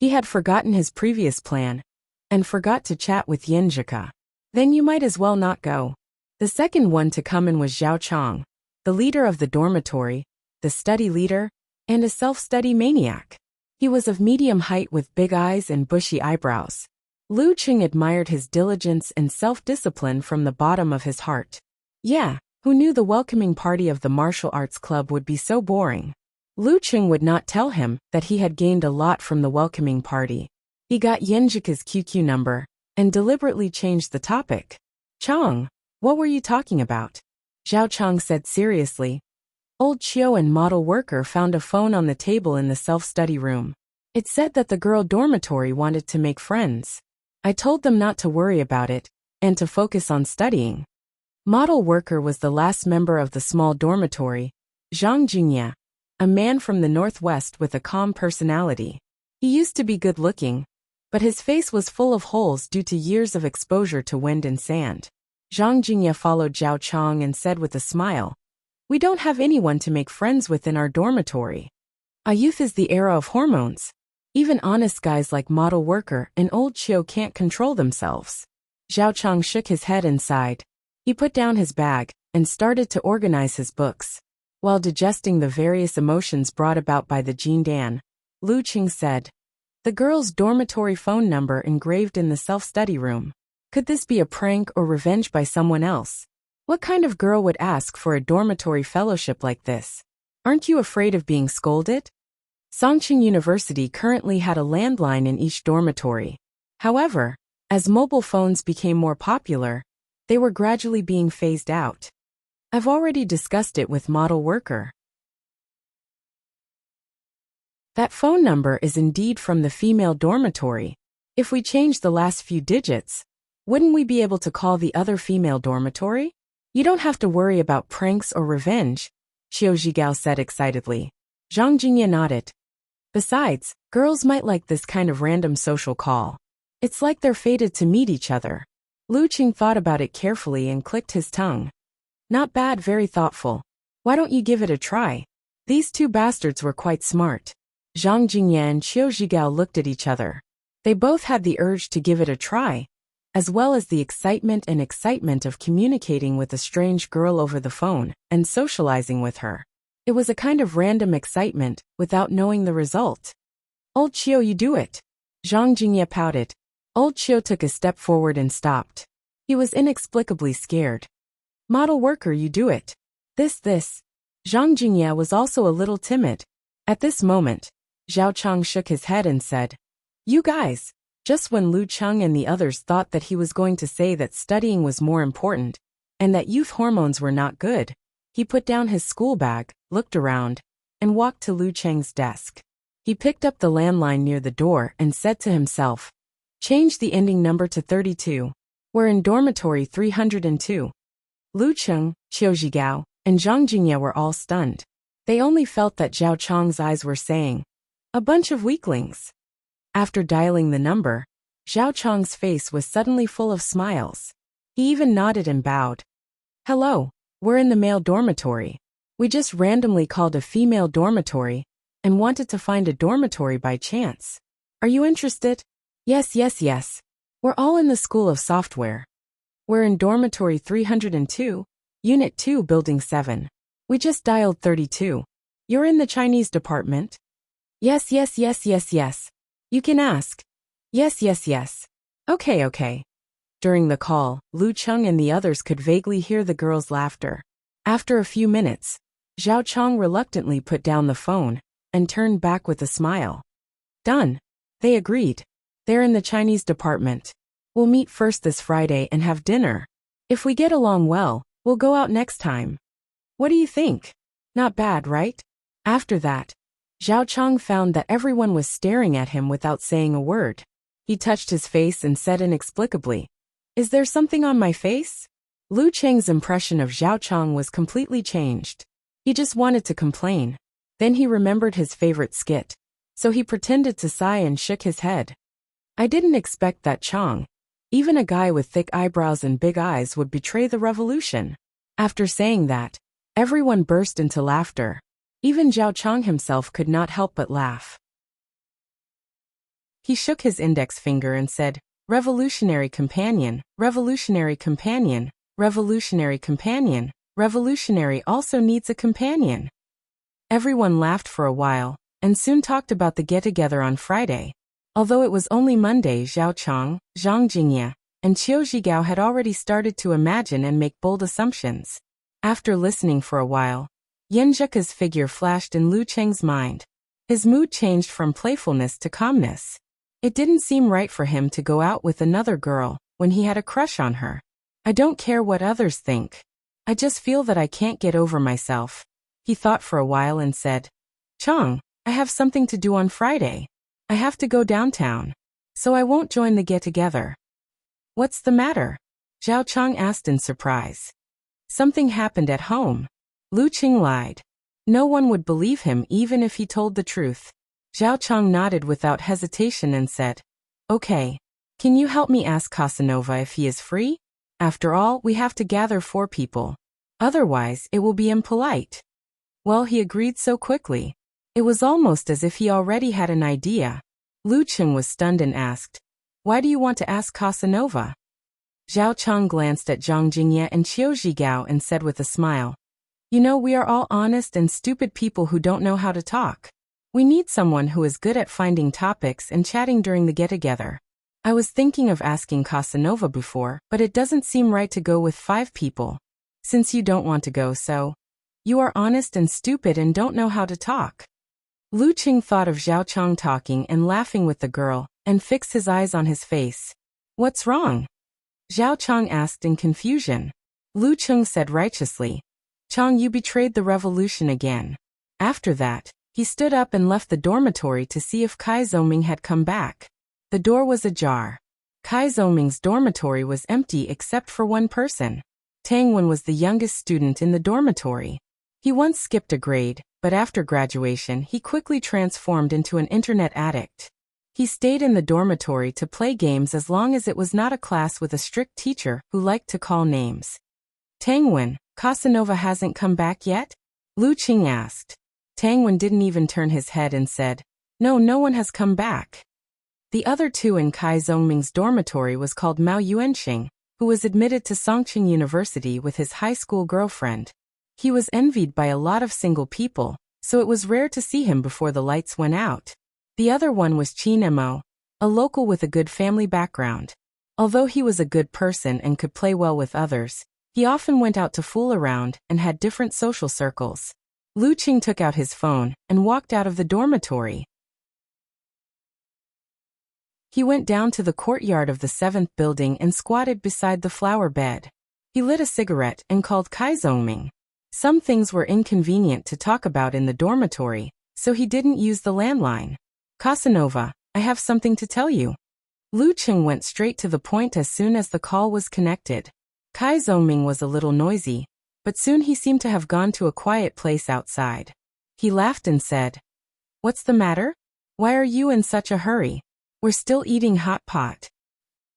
He had forgotten his previous plan and forgot to chat with Yinjika. Then you might as well not go. The second one to come in was Zhao Chong, the leader of the dormitory, the study leader, and a self-study maniac. He was of medium height with big eyes and bushy eyebrows. Lu Qing admired his diligence and self-discipline from the bottom of his heart. Yeah, who knew the welcoming party of the martial arts club would be so boring? Lu Qing would not tell him that he had gained a lot from the welcoming party. He got Yenjika's QQ number and deliberately changed the topic. Chong, what were you talking about? Zhao Chong said seriously. Old Chiu and model worker found a phone on the table in the self-study room. It said that the girl dormitory wanted to make friends. I told them not to worry about it and to focus on studying. Model worker was the last member of the small dormitory, Zhang Jingye, a man from the northwest with a calm personality. He used to be good-looking, but his face was full of holes due to years of exposure to wind and sand. Zhang Jingye followed Zhao Chong and said with a smile, We don't have anyone to make friends with in our dormitory. Our youth is the era of hormones. Even honest guys like model worker and old Chiu can't control themselves. Zhao Chong shook his head and sighed. He put down his bag and started to organize his books. While digesting the various emotions brought about by the Jindan, Lu Qing said, The girl's dormitory phone number engraved in the self-study room. Could this be a prank or revenge by someone else? What kind of girl would ask for a dormitory fellowship like this? Aren't you afraid of being scolded? Songqing University currently had a landline in each dormitory. However, as mobile phones became more popular, they were gradually being phased out. I've already discussed it with model worker. That phone number is indeed from the female dormitory. If we change the last few digits, wouldn't we be able to call the other female dormitory? You don't have to worry about pranks or revenge, Qiu Zhigao said excitedly. Zhang Jingye nodded. Besides, girls might like this kind of random social call. It's like they're fated to meet each other. Lu Qing thought about it carefully and clicked his tongue. Not bad, very thoughtful. Why don't you give it a try? These two bastards were quite smart. Zhang Jingye and Qiu Zhigao looked at each other. They both had the urge to give it a try, as well as the excitement of communicating with a strange girl over the phone and socializing with her. It was a kind of random excitement without knowing the result. Old Chiu, you do it. Zhang Jingye pouted. Old Chiu took a step forward and stopped. He was inexplicably scared. Model worker, you do it. This. Zhang Jingye was also a little timid. At this moment, Zhao Chong shook his head and said, You guys. Just when Lu Cheng and the others thought that he was going to say that studying was more important and that youth hormones were not good, he put down his school bag, looked around, and walked to Lu Cheng's desk. He picked up the landline near the door and said to himself, Change the ending number to 32. We're in dormitory 302. Lu Cheng, Qiu Zhigao, and Zhang Jingye were all stunned. They only felt that Zhao Chong's eyes were saying, A bunch of weaklings. After dialing the number, Zhao Chong's face was suddenly full of smiles. He even nodded and bowed. Hello, we're in the male dormitory. We just randomly called a female dormitory and wanted to find a dormitory by chance. Are you interested? Yes. We're all in the School of Software. We're in dormitory 302, Unit 2, Building 7. We just dialed 32. You're in the Chinese department? Yes. You can ask. Yes, yes, yes. Okay, okay. During the call, Lu Cheng and the others could vaguely hear the girls' laughter. After a few minutes, Zhao Chong reluctantly put down the phone and turned back with a smile. Done. They agreed. They're in the Chinese department. We'll meet first this Friday and have dinner. If we get along well, we'll go out next time. What do you think? Not bad, right? After that, Zhao Chong found that everyone was staring at him without saying a word. He touched his face and said inexplicably, "Is there something on my face?" Lu Cheng's impression of Zhao Chong was completely changed. He just wanted to complain. Then he remembered his favorite skit. So he pretended to sigh and shook his head. I didn't expect that Chong, even a guy with thick eyebrows and big eyes, would betray the revolution. After saying that, everyone burst into laughter. Even Zhao Chong himself could not help but laugh. He shook his index finger and said, "Revolutionary companion, revolutionary companion, revolutionary companion, revolutionary also needs a companion." Everyone laughed for a while, and soon talked about the get-together on Friday. Although it was only Monday, Zhao Chong, Zhang Jingye, and Qiu Zhigao had already started to imagine and make bold assumptions. After listening for a while, Yan Zheka's figure flashed in Lu Cheng's mind. His mood changed from playfulness to calmness. It didn't seem right for him to go out with another girl when he had a crush on her. I don't care what others think. I just feel that I can't get over myself. He thought for a while and said, "Chong, I have something to do on Friday. I have to go downtown. So I won't join the get-together." "What's the matter?" Zhao Chong asked in surprise. "Something happened at home." Lu Cheng lied. No one would believe him even if he told the truth. Zhao Chong nodded without hesitation and said, "Okay. Can you help me ask Casanova if he is free? After all, we have to gather 4 people. Otherwise, it will be impolite." Well, he agreed so quickly. It was almost as if he already had an idea. Lu Cheng was stunned and asked, "Why do you want to ask Casanova?" Zhao Chong glanced at Zhang Jingye and Qiu Zhigao and said with a smile, "You know, we are all honest and stupid people who don't know how to talk. We need someone who is good at finding topics and chatting during the get-together. I was thinking of asking Casanova before, but it doesn't seem right to go with 5 people. Since you don't want to go, so you are honest and stupid and don't know how to talk." Lu Cheng thought of Zhao Chong talking and laughing with the girl, and fixed his eyes on his face. "What's wrong?" Zhao Chong asked in confusion. Lu Cheng said righteously, "Chong, you betrayed the revolution again." After that, he stood up and left the dormitory to see if Kai Zoming had come back. The door was ajar. Kai Zoming's dormitory was empty except for one person. Tang Wen was the youngest student in the dormitory. He once skipped a grade, but after graduation he quickly transformed into an internet addict. He stayed in the dormitory to play games as long as it was not a class with a strict teacher who liked to call names. "Tang Wen, Casanova hasn't come back yet?" Lu Cheng asked. Tang Wen didn't even turn his head and said, "No, no one has come back." The other 2 in Kai Zongming's dormitory was called Mao Yuanxing, who was admitted to Songqing University with his high school girlfriend. He was envied by a lot of single people, so it was rare to see him before the lights went out. The other one was Qin Mo, a local with a good family background. Although he was a good person and could play well with others, he often went out to fool around and had different social circles. Lu Cheng took out his phone and walked out of the dormitory. He went down to the courtyard of the 7th building and squatted beside the flower bed. He lit a cigarette and called Kai Zongming. Some things were inconvenient to talk about in the dormitory, so he didn't use the landline. "Casanova, I have something to tell you." Lu Cheng went straight to the point as soon as the call was connected. Kai Zongming was a little noisy, but soon he seemed to have gone to a quiet place outside. He laughed and said, "What's the matter? Why are you in such a hurry? We're still eating hot pot."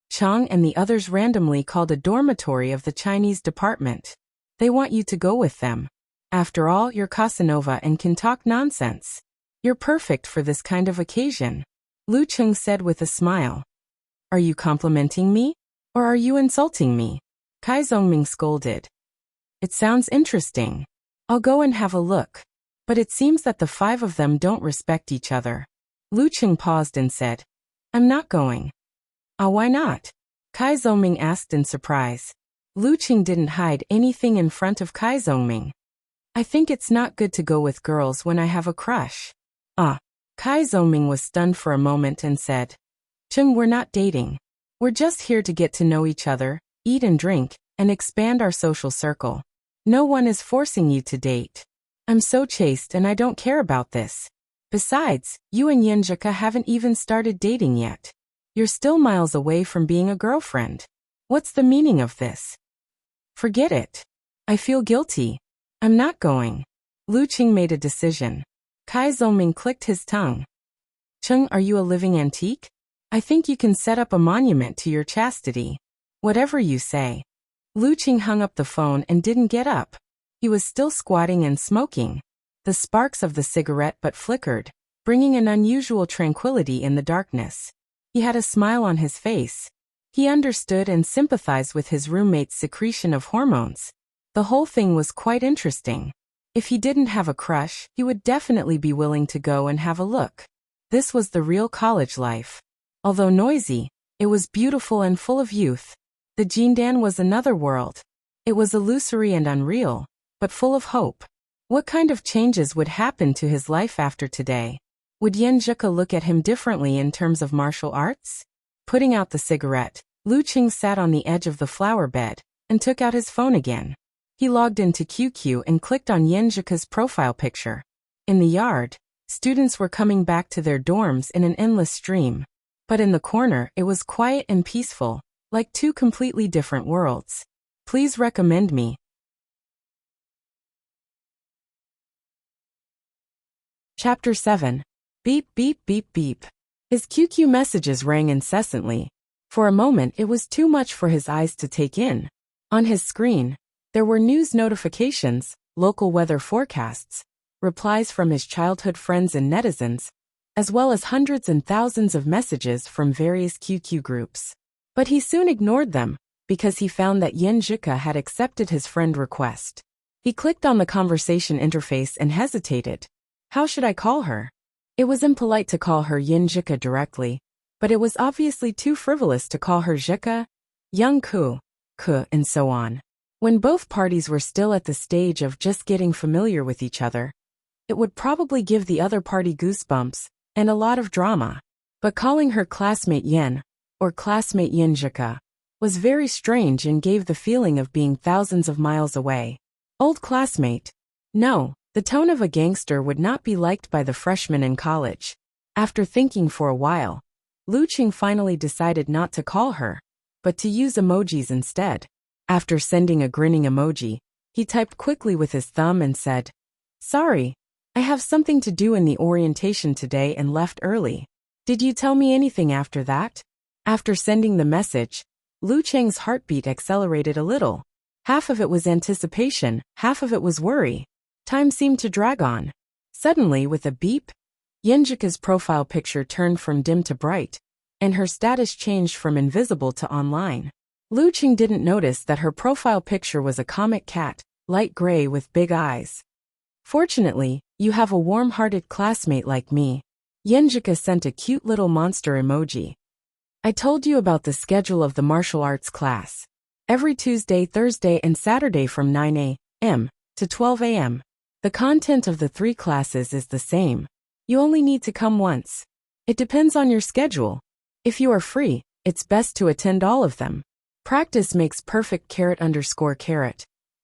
Chang and the others randomly called a dormitory of the Chinese department. They want you to go with them. After all, you're Casanova and can talk nonsense. You're perfect for this kind of occasion. Lu Cheng said with a smile. "Are you complimenting me? Or are you insulting me?" Kai Zongming scolded. "It sounds interesting. I'll go and have a look. But it seems that the 5 of them don't respect each other. Lu Qing paused and said, I'm not going. Ah, why not? Kai Zhongming asked in surprise. Lu Qing didn't hide anything in front of Kai Zhongming. I think it's not good to go with girls when I have a crush. Ah. Kai Zhongming was stunned for a moment and said, Qing, we're not dating. We're just here to get to know each other, eat and drink, and expand our social circle. No one is forcing you to date. I'm so chaste and I don't care about this. Besides, you and Yinjika haven't even started dating yet. You're still miles away from being a girlfriend. What's the meaning of this? Forget it. I feel guilty. I'm not going. Lu Qing made a decision. Kai Zhongming clicked his tongue. Qing, are you a living antique? I think you can set up a monument to your chastity. Whatever you say. Lu Qing hung up the phone and didn't get up. He was still squatting and smoking. The sparks of the cigarette but flickered, bringing an unusual tranquility in the darkness. He had a smile on his face. He understood and sympathized with his roommate's secretion of hormones. The whole thing was quite interesting. If he didn't have a crush, he would definitely be willing to go and have a look. This was the real college life. Although noisy, it was beautiful and full of youth. The Jindan was another world. It was illusory and unreal, but full of hope. What kind of changes would happen to his life after today? Would Yinjika look at him differently in terms of martial arts? Putting out the cigarette, Lu Qing sat on the edge of the flower bed and took out his phone again. He logged into QQ and clicked on Yinjika's profile picture. In the yard, students were coming back to their dorms in an endless stream. But in the corner, it was quiet and peaceful, like two completely different worlds. Please recommend me. Chapter 7. Beep, beep, beep, beep. His QQ messages rang incessantly. For a moment, it was too much for his eyes to take in. On his screen, there were news notifications, local weather forecasts, replies from his childhood friends and netizens, as well as hundreds and thousands of messages from various QQ groups. But he soon ignored them, because he found that Yinjika had accepted his friend request. He clicked on the conversation interface and hesitated. How should I call her? It was impolite to call her Yinjika directly, but it was obviously too frivolous to call her Jika, Young Ku, and so on. When both parties were still at the stage of just getting familiar with each other, it would probably give the other party goosebumps and a lot of drama. But calling her classmate Yen, or classmate Yinjika, was very strange and gave the feeling of being thousands of miles away. Old classmate? No, the tone of a gangster would not be liked by the freshmen in college. After thinking for a while, Lu Qing finally decided not to call her, but to use emojis instead. After sending a grinning emoji, he typed quickly with his thumb and said, Sorry, I have something to do in the orientation today and left early. Did you tell me anything after that? After sending the message, Lu Qing's heartbeat accelerated a little. Half of it was anticipation, half of it was worry. Time seemed to drag on. Suddenly, with a beep, Yinjika's profile picture turned from dim to bright, and her status changed from invisible to online. Lu Qing didn't notice that her profile picture was a comic cat, light gray with big eyes. Fortunately, you have a warm-hearted classmate like me. Yinjika sent a cute little monster emoji. I told you about the schedule of the martial arts class. Every Tuesday, Thursday, and Saturday from 9 a.m. to 12 a.m. The content of the 3 classes is the same. You only need to come once. It depends on your schedule. If you are free, it's best to attend all of them. Practice makes perfect ..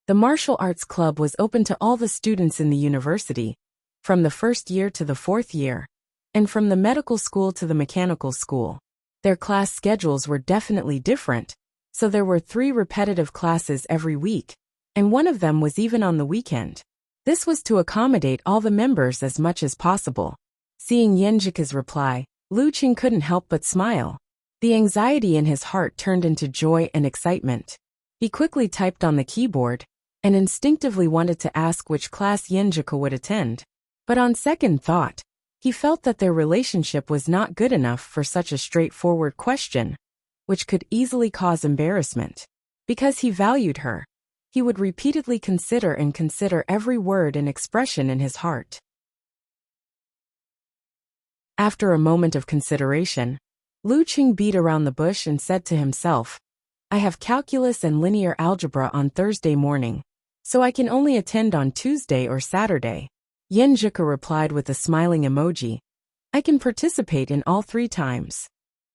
The martial arts club was open to all the students in the university, from the first year to the 4th year, and from the medical school to the mechanical school. Their class schedules were definitely different, so there were 3 repetitive classes every week, and one of them was even on the weekend. This was to accommodate all the members as much as possible. Seeing Yinjika's reply, Lu Qing couldn't help but smile. The anxiety in his heart turned into joy and excitement. He quickly typed on the keyboard, and instinctively wanted to ask which class Yinjika would attend. But on second thought, he felt that their relationship was not good enough for such a straightforward question, which could easily cause embarrassment. Because he valued her, he would repeatedly consider every word and expression in his heart. After a moment of consideration, Lu Qing beat around the bush and said to himself, I have calculus and linear algebra on Thursday morning, so I can only attend on Tuesday or Saturday. Yin Zhika replied with a smiling emoji, I can participate in all 3 times.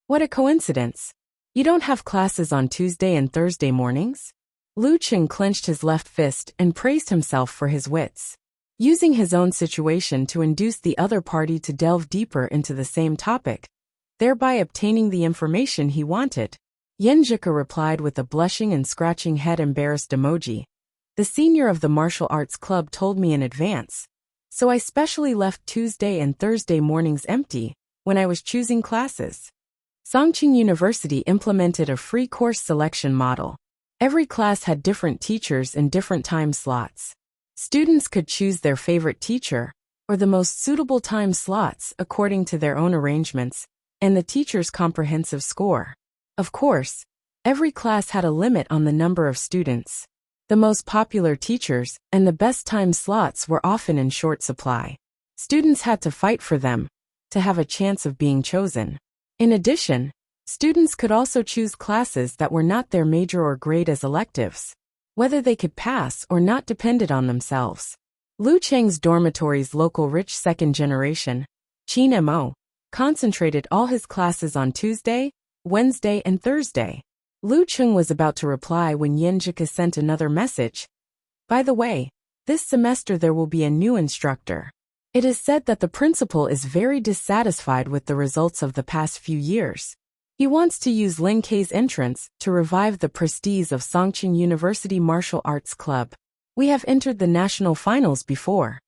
What a coincidence. You don't have classes on Tuesday and Thursday mornings? Lu Qing clenched his left fist and praised himself for his wits. Using his own situation to induce the other party to delve deeper into the same topic, thereby obtaining the information he wanted. Yin Zhika replied with a blushing and scratching head embarrassed emoji. The senior of the martial arts club told me in advance, so I specially left Tuesday and Thursday mornings empty when I was choosing classes. Songqing University implemented a free course selection model. Every class had different teachers and different time slots. Students could choose their favorite teacher, or the most suitable time slots according to their own arrangements, and the teacher's comprehensive score. Of course, every class had a limit on the number of students. The most popular teachers and the best time slots were often in short supply. Students had to fight for them to have a chance of being chosen. In addition, students could also choose classes that were not their major or grade as electives. Whether they could pass or not depended on themselves. Lu Cheng's dormitory's local rich second generation, Qin Mo, concentrated all his classes on Tuesday, Wednesday, and Thursday. Lu Cheng was about to reply when Yin Zhika sent another message. By the way, this semester there will be a new instructor. It is said that the principal is very dissatisfied with the results of the past few years. He wants to use Lin Kei's entrance to revive the prestige of Songqing University Martial Arts Club. We have entered the national finals before.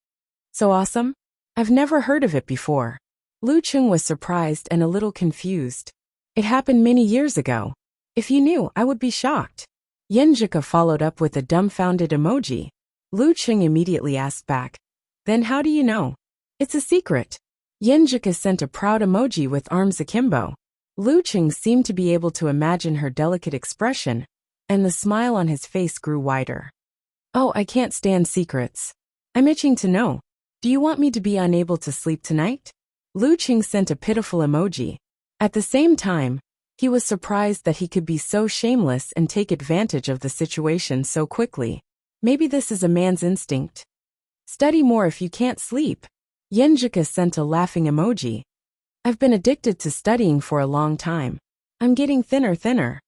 So awesome? I've never heard of it before. Lu Cheng was surprised and a little confused. It happened many years ago. If you knew, I would be shocked. Yin Zhika followed up with a dumbfounded emoji. Lu Cheng immediately asked back, then how do you know? It's a secret. Yin Zhika sent a proud emoji with arms akimbo. Lu Cheng seemed to be able to imagine her delicate expression, and the smile on his face grew wider. Oh, I can't stand secrets. I'm itching to know. Do you want me to be unable to sleep tonight? Lu Cheng sent a pitiful emoji. At the same time, he was surprised that he could be so shameless and take advantage of the situation so quickly. Maybe this is a man's instinct. Study more if you can't sleep. Yin Zhika sent a laughing emoji. I've been addicted to studying for a long time. I'm getting thinner.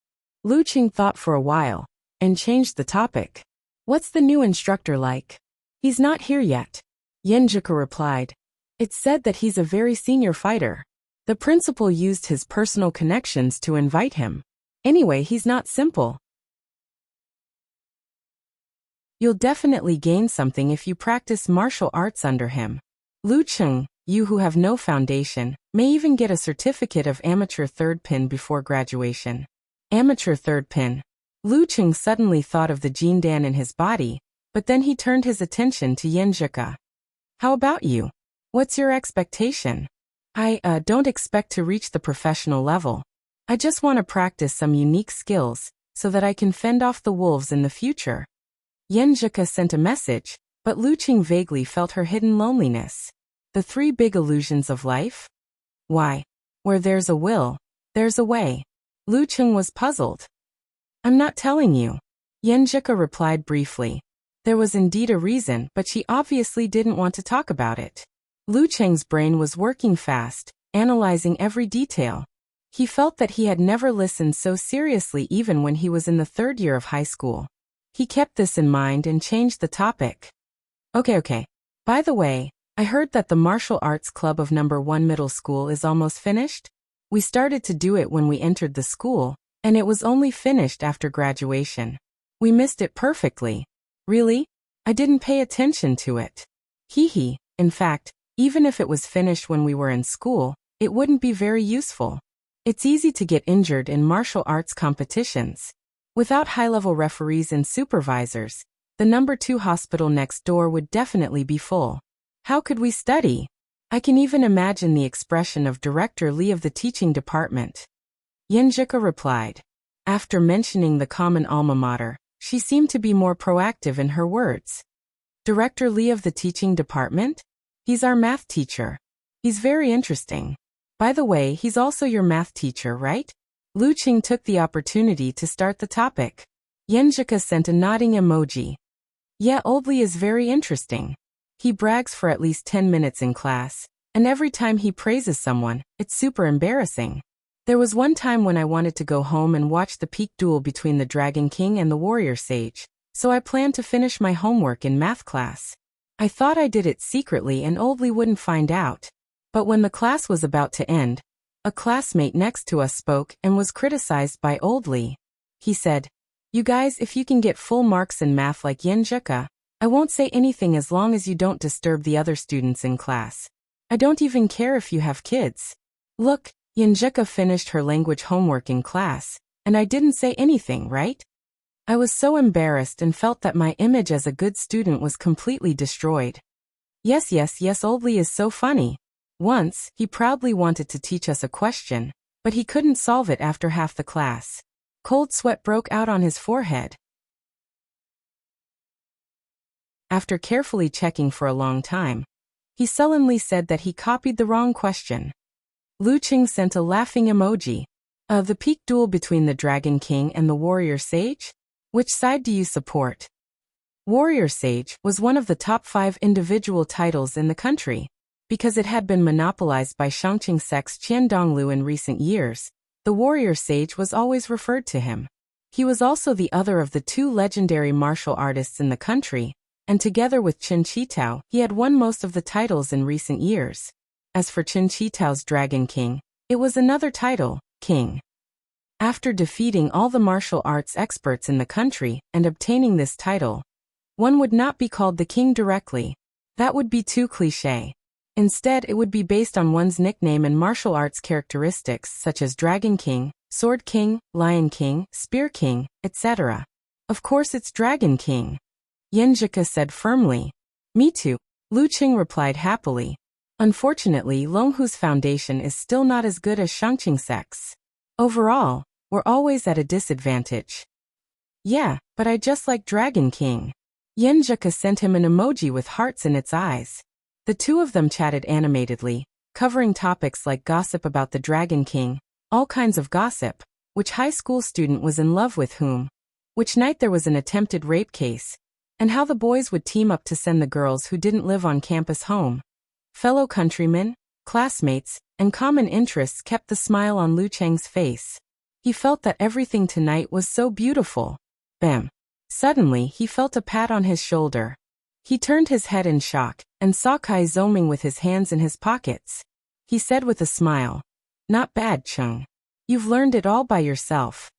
Lu Cheng thought for a while, and changed the topic. What's the new instructor like? He's not here yet. Yin Zhika replied. It's said that he's a very senior fighter. The principal used his personal connections to invite him. Anyway, he's not simple. You'll definitely gain something if you practice martial arts under him. Lu Cheng, you who have no foundation, may even get a certificate of amateur third pin before graduation. Amateur third pin. Lu Cheng suddenly thought of the jindan in his body, but then he turned his attention to Yin Zhika. How about you? What's your expectation? I don't expect to reach the professional level. I just want to practice some unique skills, so that I can fend off the wolves in the future. Yin Zhika sent a message, but Lu Cheng vaguely felt her hidden loneliness. The 3 big illusions of life? Why, where there's a will, there's a way. Lu Cheng was puzzled. I'm not telling you. Yin Zhika replied briefly. There was indeed a reason, but she obviously didn't want to talk about it. Lu Cheng's brain was working fast, analyzing every detail. He felt that he had never listened so seriously even when he was in the 3rd year of high school. He kept this in mind and changed the topic. Okay. By the way, I heard that the martial arts club of number 1 middle school is almost finished. We started to do it when we entered the school, and it was only finished after graduation. We missed it perfectly. Really? I didn't pay attention to it. Hee. In fact, even if it was finished when we were in school, it wouldn't be very useful. It's easy to get injured in martial arts competitions. Without high-level referees and supervisors, the number 2 hospital next door would definitely be full. How could we study? I can even imagine the expression of Director Li of the teaching department. Yin Zhika replied. After mentioning the common alma mater, she seemed to be more proactive in her words. Director Li of the teaching department? He's our math teacher. He's very interesting. By the way, he's also your math teacher, right? Lu Qing took the opportunity to start the topic. Yenjika sent a nodding emoji. Yeah, Oldly is very interesting. He brags for at least 10 minutes in class, and every time he praises someone, it's super embarrassing. There was one time when I wanted to go home and watch the peak duel between the Dragon King and the Warrior Sage, so I planned to finish my homework in math class. I thought I did it secretly and Oldly wouldn't find out. But when the class was about to end, a classmate next to us spoke and was criticized by Oldly. He said, "You guys, if you can get full marks in math like Yenjika, I won't say anything as long as you don't disturb the other students in class. I don't even care if you have kids." Look, Yenjika finished her language homework in class, and I didn't say anything, right? I was so embarrassed and felt that my image as a good student was completely destroyed. Yes, Oldly is so funny. Once, he proudly wanted to teach us a question, but he couldn't solve it after half the class. Cold sweat broke out on his forehead. After carefully checking for a long time, he sullenly said that he copied the wrong question. Lu Qing sent a laughing emoji. The peak duel between the Dragon King and the Warrior Sage? Which side do you support? Warrior Sage was one of the top 5 individual titles in the country. Because it had been monopolized by Shangqing sect's Qian Donglu in recent years, the Warrior Sage was always referred to him. He was also the other of the 2 legendary martial artists in the country, and together with Qin Qitao, he had won most of the titles in recent years. As for Qin Qitao's Dragon King, it was another title, King. After defeating all the martial arts experts in the country and obtaining this title, one would not be called the king directly. That would be too cliché. Instead, it would be based on one's nickname and martial arts characteristics such as Dragon King, Sword King, Lion King, Spear King, etc. Of course it's Dragon King. Yenjika said firmly. Me too. Lu Qing replied happily. Unfortunately, Longhu's foundation is still not as good as Shangqing sect's. Overall, we're always at a disadvantage. Yeah, but I just like Dragon King. Yenjika sent him an emoji with hearts in its eyes. The two of them chatted animatedly, covering topics like gossip about the Dragon King, all kinds of gossip, which high school student was in love with whom, which night there was an attempted rape case, and how the boys would team up to send the girls who didn't live on campus home. Fellow countrymen, classmates, and common interests kept the smile on Lu Cheng's face. He felt that everything tonight was so beautiful. Bam! Suddenly, he felt a pat on his shoulder. He turned his head in shock, and saw Kai Zoming with his hands in his pockets. He said with a smile, "Not bad, Cheng. You've learned it all by yourself."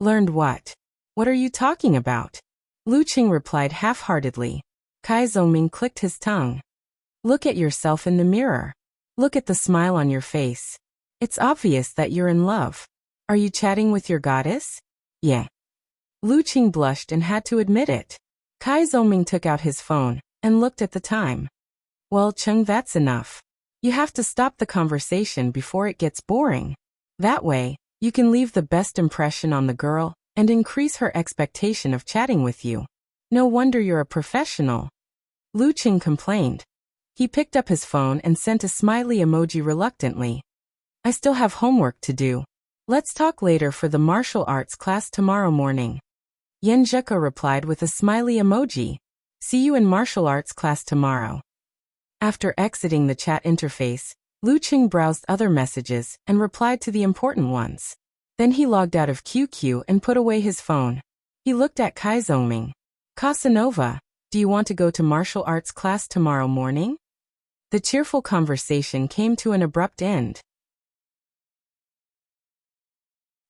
"Learned what? What are you talking about?" Lu Qing replied half-heartedly. Kai Zoming clicked his tongue. "Look at yourself in the mirror. Look at the smile on your face. It's obvious that you're in love. Are you chatting with your goddess?" "Yeah." Lu Qing blushed and had to admit it. Kai Zoming took out his phone and looked at the time. "Well, Cheng, that's enough. You have to stop the conversation before it gets boring. That way, you can leave the best impression on the girl and increase her expectation of chatting with you. No wonder you're a professional." Lu Qing complained. He picked up his phone and sent a smiley emoji reluctantly. "I still have homework to do. Let's talk later for the martial arts class tomorrow morning." Yenjika replied with a smiley emoji. "See you in martial arts class tomorrow." After exiting the chat interface, Lu Qing browsed other messages and replied to the important ones. Then he logged out of QQ and put away his phone. He looked at Kai Zoming. "Casanova, do you want to go to martial arts class tomorrow morning?" The cheerful conversation came to an abrupt end.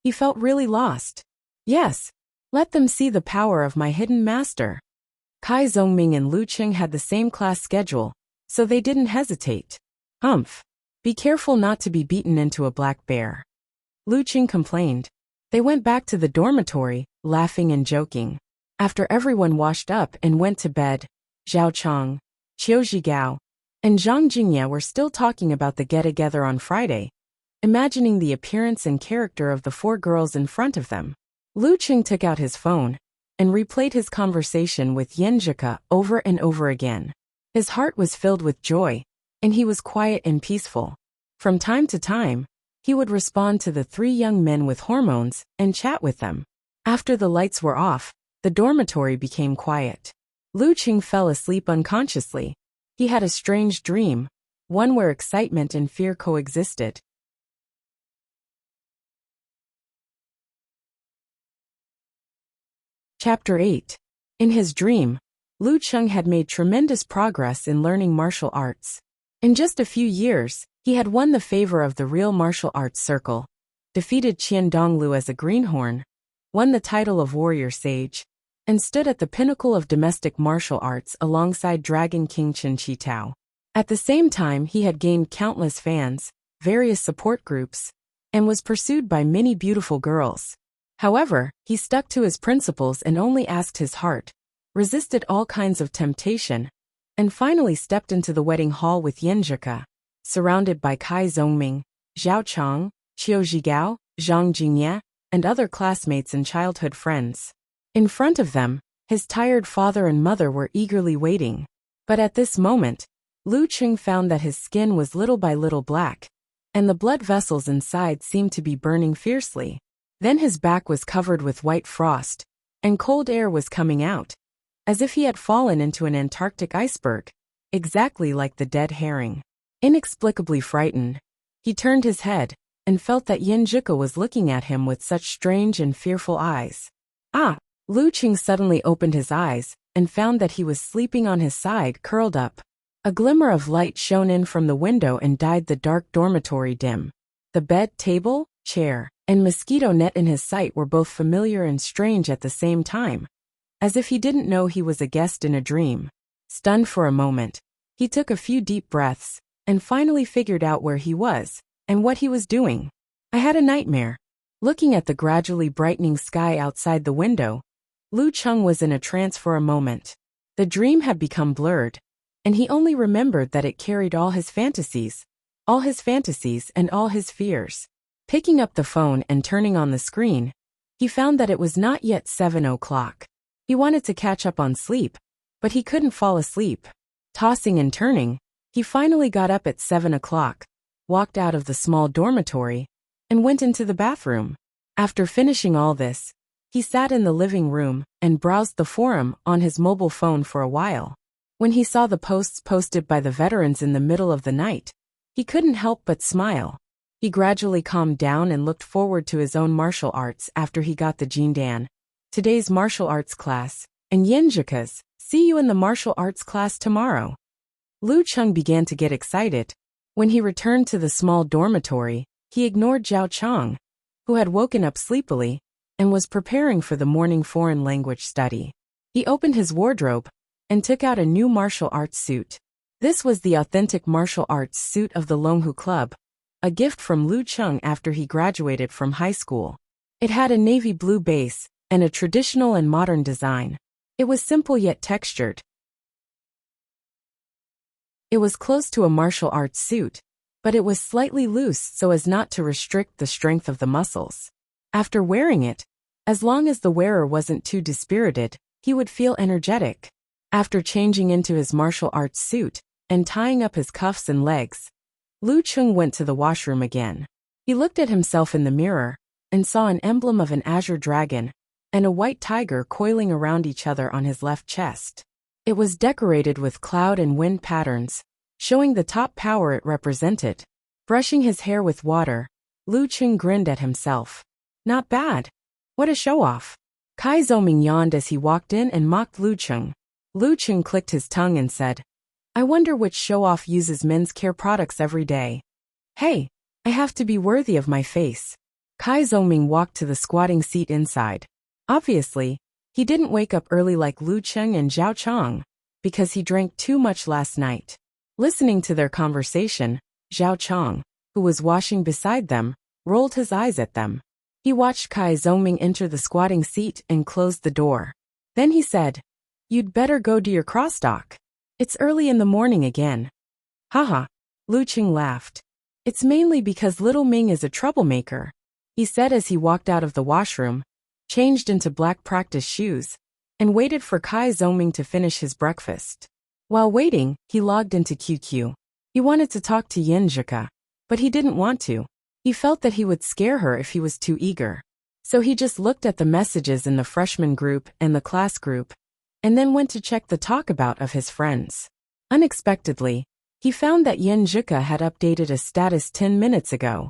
He felt really lost. Yes. Let them see the power of my hidden master. Kai Zongming and Lu Qing had the same class schedule, so they didn't hesitate. "Humph. Be careful not to be beaten into a black bear." Lu Qing complained. They went back to the dormitory, laughing and joking. After everyone washed up and went to bed, Zhao Chong, Qiu Zhigao, and Zhang Jingye were still talking about the get-together on Friday, imagining the appearance and character of the 4 girls in front of them. Lu Qing took out his phone and replayed his conversation with Yenjika over and over again. His heart was filled with joy, and he was quiet and peaceful. From time to time, he would respond to the three young men with hormones and chat with them. After the lights were off, the dormitory became quiet. Lu Qing fell asleep unconsciously. He had a strange dream, one where excitement and fear coexisted. Chapter 8. In his dream, Lu Qing had made tremendous progress in learning martial arts. In just a few years, he had won the favor of the real martial arts circle, defeated Qian Donglu as a greenhorn, won the title of warrior sage, and stood at the pinnacle of domestic martial arts alongside Dragon King Qin Shi Tao. At the same time, he had gained countless fans, various support groups, and was pursued by many beautiful girls. However, he stuck to his principles and only asked his heart, resisted all kinds of temptation, and finally stepped into the wedding hall with Yanzhika, surrounded by Kai Zongming, Zhao Chong, Qiu Zhigao, Zhang Jingye, and other classmates and childhood friends. In front of them, his tired father and mother were eagerly waiting. But at this moment, Lu Qing found that his skin was little by little black, and the blood vessels inside seemed to be burning fiercely. Then his back was covered with white frost, and cold air was coming out, as if he had fallen into an Antarctic iceberg, exactly like the dead herring. Inexplicably frightened, he turned his head, and felt that Yanzhika was looking at him with such strange and fearful eyes. Ah! Lu Qing suddenly opened his eyes, and found that he was sleeping on his side curled up. A glimmer of light shone in from the window and dyed the dark dormitory dim. The bed, table, chair, and mosquito net in his sight were both familiar and strange at the same time, as if he didn't know he was a guest in a dream. Stunned for a moment, he took a few deep breaths, and finally figured out where he was, and what he was doing. I had a nightmare. Looking at the gradually brightening sky outside the window, Lu Qing was in a trance for a moment. The dream had become blurred, and he only remembered that it carried all his fantasies and all his fears. Picking up the phone and turning on the screen, he found that it was not yet 7 o'clock. He wanted to catch up on sleep, but he couldn't fall asleep. Tossing and turning, he finally got up at 7 o'clock, walked out of the small dormitory, and went into the bathroom. After finishing all this, he sat in the living room and browsed the forum on his mobile phone for a while. When he saw the posts posted by the veterans in the middle of the night, he couldn't help but smile. He gradually calmed down and looked forward to his own martial arts after he got the Jindan, today's martial arts class, and Yanzhika's, see you in the martial arts class tomorrow. Lu Qing began to get excited. When he returned to the small dormitory, he ignored Zhao Chong, who had woken up sleepily, and was preparing for the morning foreign language study. He opened his wardrobe and took out a new martial arts suit. This was the authentic martial arts suit of the Longhu Club, a gift from Lu Qing after he graduated from high school. It had a navy blue base and a traditional and modern design. It was simple yet textured. It was close to a martial arts suit, but it was slightly loose so as not to restrict the strength of the muscles. After wearing it, as long as the wearer wasn't too dispirited, he would feel energetic. After changing into his martial arts suit and tying up his cuffs and legs, Lu Qing went to the washroom again. He looked at himself in the mirror and saw an emblem of an azure dragon and a white tiger coiling around each other on his left chest. It was decorated with cloud and wind patterns, showing the top power it represented. Brushing his hair with water, Lu Qing grinned at himself. Not bad. What a show-off. Kai Zoming yawned as he walked in and mocked Lu Qing. Lu Qing clicked his tongue and said, I wonder which show-off uses men's care products every day. Hey, I have to be worthy of my face. Kai Zoming walked to the squatting seat inside. Obviously, he didn't wake up early like Lu Qing and Zhao Chong, because he drank too much last night. Listening to their conversation, Zhao Chong, who was washing beside them, rolled his eyes at them. He watched Kai Zongming enter the squatting seat and closed the door. Then he said, You'd better go to your crosstalk. It's early in the morning again. Haha. Lu Qing laughed. It's mainly because little Ming is a troublemaker, he said as he walked out of the washroom, changed into black practice shoes, and waited for Kai Zongming to finish his breakfast. While waiting, he logged into QQ. He wanted to talk to Yanzhika. but he didn't want to. He felt that he would scare her if he was too eager. So he just looked at the messages in the freshman group and the class group, and then went to check the talkabout of his friends. Unexpectedly, he found that Yenjuka had updated a status 10 minutes ago.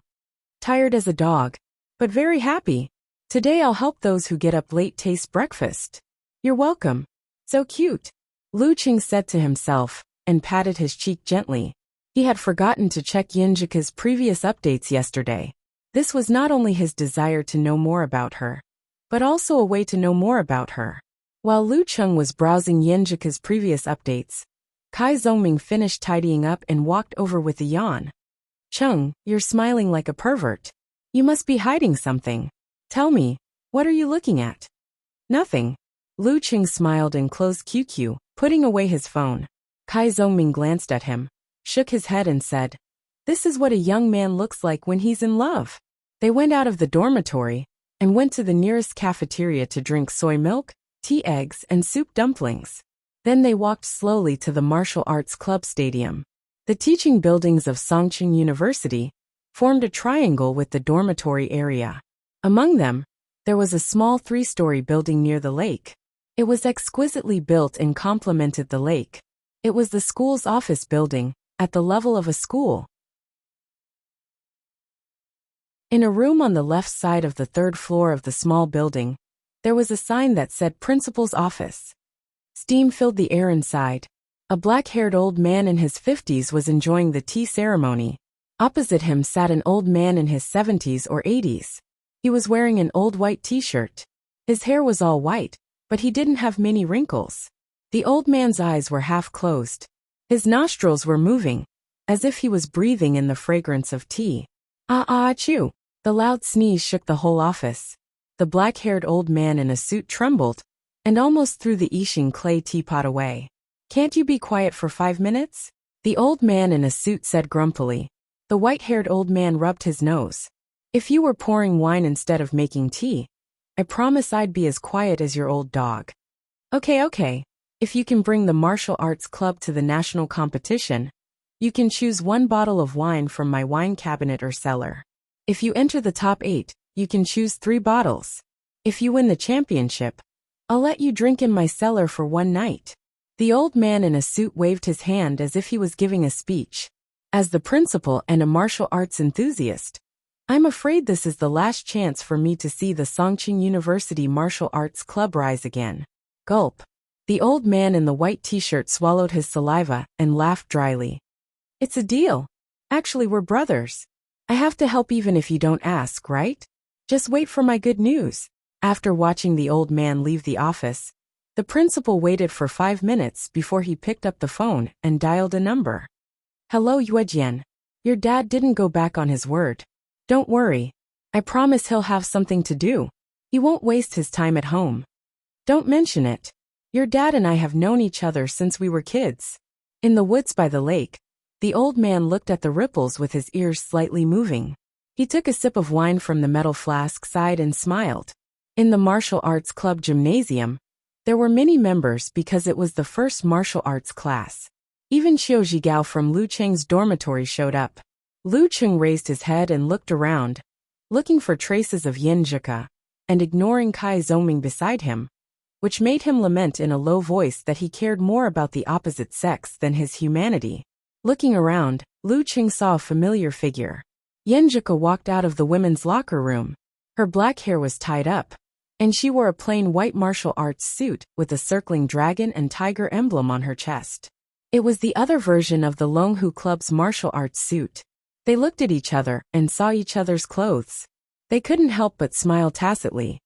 Tired as a dog, but very happy. Today I'll help those who get up late taste breakfast. You're welcome. So cute, Lu Qing said to himself, and patted his cheek gently. He had forgotten to check Yenjuka's previous updates yesterday. This was not only his desire to know more about her, but also a way to know more about her. While Lu Qing was browsing Yenjuka's previous updates, Kai Zongming finished tidying up and walked over with a yawn. Cheng, you're smiling like a pervert. You must be hiding something. Tell me, what are you looking at? Nothing. Lu Qing smiled and closed QQ, putting away his phone. Kai Zongming glanced at him, shook his head and said, "This is what a young man looks like when he's in love." They went out of the dormitory and went to the nearest cafeteria to drink soy milk, tea, eggs, and soup dumplings. Then they walked slowly to the martial arts club stadium. The teaching buildings of Songqing University formed a triangle with the dormitory area. Among them, there was a small 3-story building near the lake. It was exquisitely built and complemented the lake. It was the school's office building, at the level of a school. In a room on the left side of the 3rd floor of the small building, there was a sign that said Principal's Office. Steam filled the air inside. A black-haired old man in his 50s was enjoying the tea ceremony. Opposite him sat an old man in his 70s or 80s. He was wearing an old white t-shirt. His hair was all white, but he didn't have many wrinkles. The old man's eyes were half closed. His nostrils were moving, as if he was breathing in the fragrance of tea. Ah-ah-achoo! The loud sneeze shook the whole office. The black-haired old man in a suit trembled, and almost threw the Yixing clay teapot away. "Can't you be quiet for 5 minutes?" The old man in a suit said grumpily. The white-haired old man rubbed his nose. "If you were pouring wine instead of making tea, I promise I'd be as quiet as your old dog." Okay. If you can bring the martial arts club to the national competition, you can choose 1 bottle of wine from my wine cabinet or cellar. If you enter the top 8, you can choose 3 bottles. If you win the championship, I'll let you drink in my cellar for 1 night. The old man in a suit waved his hand as if he was giving a speech. As the principal and a martial arts enthusiast, I'm afraid this is the last chance for me to see the Songqing University Martial Arts Club rise again. Gulp. The old man in the white t-shirt swallowed his saliva and laughed dryly. It's a deal. Actually, we're brothers. I have to help even if you don't ask, right? Just wait for my good news. After watching the old man leave the office, the principal waited for 5 minutes before he picked up the phone and dialed a number. Hello, Yuejian. Your dad didn't go back on his word. Don't worry. I promise he'll have something to do. He won't waste his time at home. Don't mention it. Your dad and I have known each other since we were kids. In the woods by the lake, the old man looked at the ripples with his ears slightly moving. He took a sip of wine from the metal flask, sighed and smiled. In the martial arts club gymnasium, there were many members because it was the first martial arts class. Even Xiao Zhigao from Lu Qing's dormitory showed up. Lu Qing raised his head and looked around, looking for traces of Yenjuka, and ignoring Kai Zongming beside him, which made him lament in a low voice that he cared more about the opposite sex than his humanity. Looking around, Lu Qing saw a familiar figure. Yenjuka walked out of the women's locker room. Her black hair was tied up, and she wore a plain white martial arts suit with a circling dragon and tiger emblem on her chest. It was the other version of the Longhu Club's martial arts suit. They looked at each other and saw each other's clothes. They couldn't help but smile tacitly.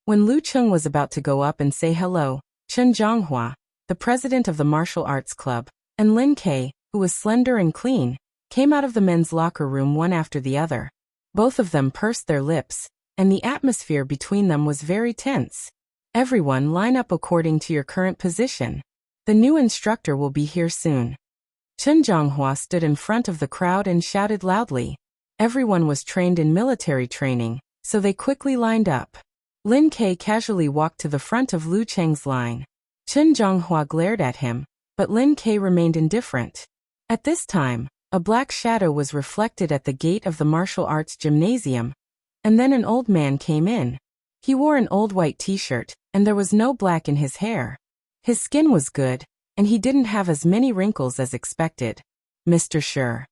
When Lu Qing was about to go up and say hello, Chen Zhonghua, the president of the martial arts club, and Lin Kei, who was slender and clean, came out of the men's locker room one after the other. Both of them pursed their lips, and the atmosphere between them was very tense. Everyone line up according to your current position. The new instructor will be here soon. Chen Zhonghua stood in front of the crowd and shouted loudly. Everyone was trained in military training, so they quickly lined up. Lin Kei casually walked to the front of Lu Cheng's line. Chen Zhonghua glared at him, but Lin Kei remained indifferent. At this time, a black shadow was reflected at the gate of the martial arts gymnasium, and then an old man came in. He wore an old white t-shirt, and there was no black in his hair. His skin was good, and he didn't have as many wrinkles as expected. Mr. Shi.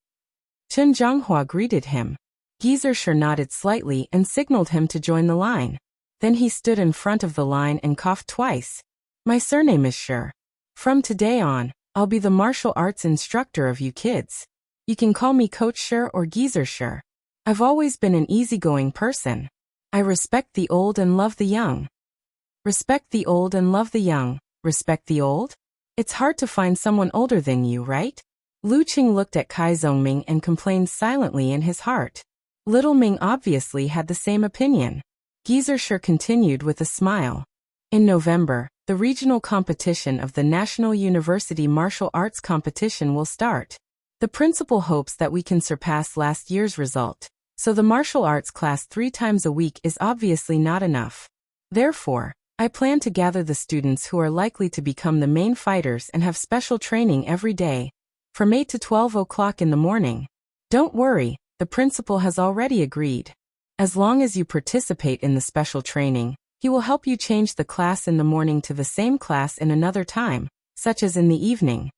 Chen Zhonghua greeted him. Geezer Shi nodded slightly and signaled him to join the line. Then he stood in front of the line and coughed twice. My surname is Shi. From today on, I'll be the martial arts instructor of you kids. You can call me Coach Shi or Geezer Shi. I've always been an easygoing person. I respect the old and love the young. Respect the old and love the young. Respect the old? It's hard to find someone older than you, right? Lu Qing looked at Kai Zongming and complained silently in his heart. Little Ming obviously had the same opinion. Geezer Shi continued with a smile. In November, the regional competition of the National University Martial Arts Competition will start. The principal hopes that we can surpass last year's result, so the martial arts class 3 times a week is obviously not enough. Therefore, I plan to gather the students who are likely to become the main fighters and have special training every day, from 8 to 12 o'clock in the morning. Don't worry, the principal has already agreed. As long as you participate in the special training, he will help you change the class in the morning to the same class in another time, such as in the evening.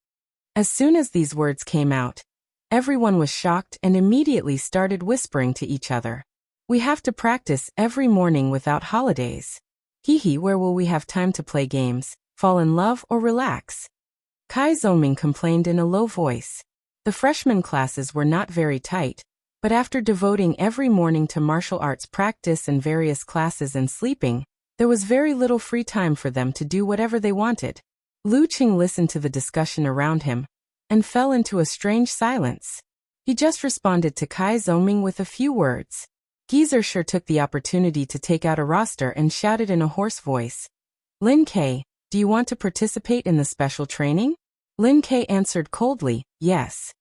As soon as these words came out, everyone was shocked and immediately started whispering to each other. We have to practice every morning without holidays. Hee, where will we have time to play games, fall in love, or relax? Kai Zongming complained in a low voice. The freshman classes were not very tight, but after devoting every morning to martial arts practice and various classes and sleeping, there was very little free time for them to do whatever they wanted. Lu Qing listened to the discussion around him and fell into a strange silence. He just responded to Kai Zongming with a few words. Geezer Shi took the opportunity to take out a roster and shouted in a hoarse voice, Lin K, do you want to participate in the special training? Lin K answered coldly, yes.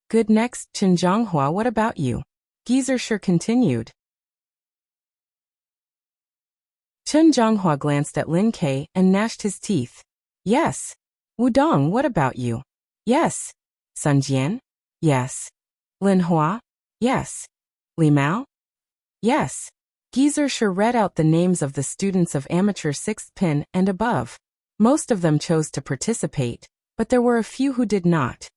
Good. Next, Chen Zhonghua, what about you? Geezer Shi continued. Chen Zhonghua glanced at Lin K and gnashed his teeth. Yes. Wudong, what about you? Yes. Sun Jian? Yes. Lin Hua? Yes. Li Mao? Yes. Geezer Shi read out the names of the students of amateur 6th pin and above. Most of them chose to participate, but there were a few who did not.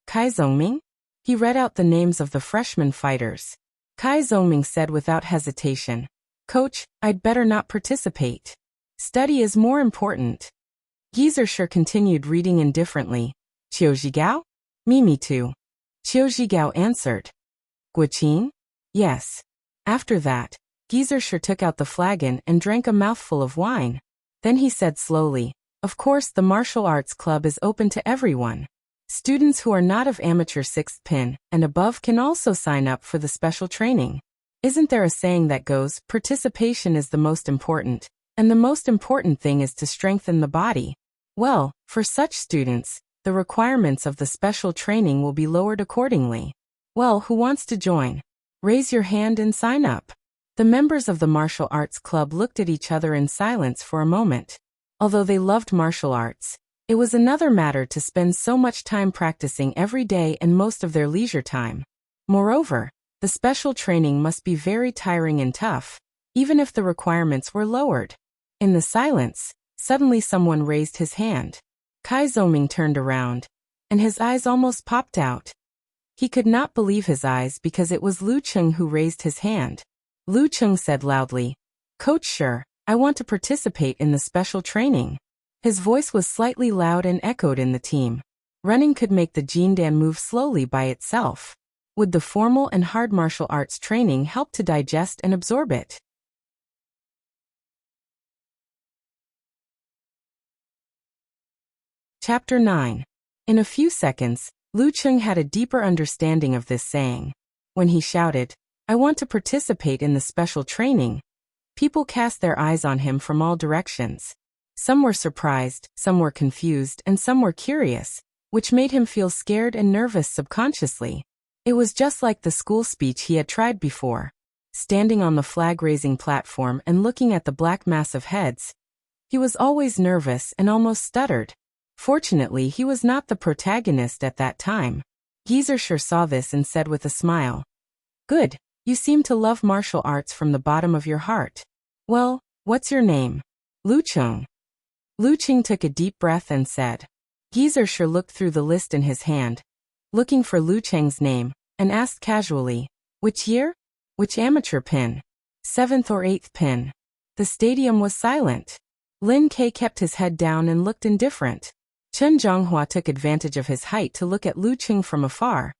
Kai Zongming? He read out the names of the freshman fighters. Kai Zongming said without hesitation, Coach, I'd better not participate. Study is more important. Geezer Shi continued reading indifferently. Qiu Zhigao? Me too. Qiu Zhigao answered. Guqin? Yes. After that, Geezer Shi took out the flagon and drank a mouthful of wine. Then he said slowly, of course the martial arts club is open to everyone. Students who are not of amateur 6th pin and above can also sign up for the special training. Isn't there a saying that goes, participation is the most important, and the most important thing is to strengthen the body? Well, for such students, the requirements of the special training will be lowered accordingly. Well, who wants to join? Raise your hand and sign up. The members of the martial arts club looked at each other in silence for a moment. Although they loved martial arts, it was another matter to spend so much time practicing every day and most of their leisure time. Moreover, the special training must be very tiring and tough, even if the requirements were lowered. In the silence, suddenly someone raised his hand. Kai Zongming turned around, and his eyes almost popped out. He could not believe his eyes because it was Lu Qing who raised his hand. Lu Qing said loudly, Coach Shi, I want to participate in the special training. His voice was slightly loud and echoed in the team. Running could make the Jindan move slowly by itself. Would the formal and hard martial arts training help to digest and absorb it? Chapter 9. In a few seconds, Lu Qing had a deeper understanding of this saying. When he shouted, I want to participate in the special training, people cast their eyes on him from all directions. Some were surprised, some were confused, and some were curious, which made him feel scared and nervous subconsciously. It was just like the school speech he had tried before. Standing on the flag-raising platform and looking at the black mass of heads, he was always nervous and almost stuttered. Fortunately, he was not the protagonist at that time. Gizershur saw this and said with a smile, "Good, you seem to love martial arts from the bottom of your heart. Well, what's your name?" "Lucheng." Lucheng took a deep breath and said. Gizershur looked through the list in his hand, looking for Lucheng's name, and asked casually, "Which year? Which amateur pin? 7th or 8th pin?" The stadium was silent. Lin Ke kept his head down and looked indifferent. Chen Zhonghua took advantage of his height to look at Lucheng from afar,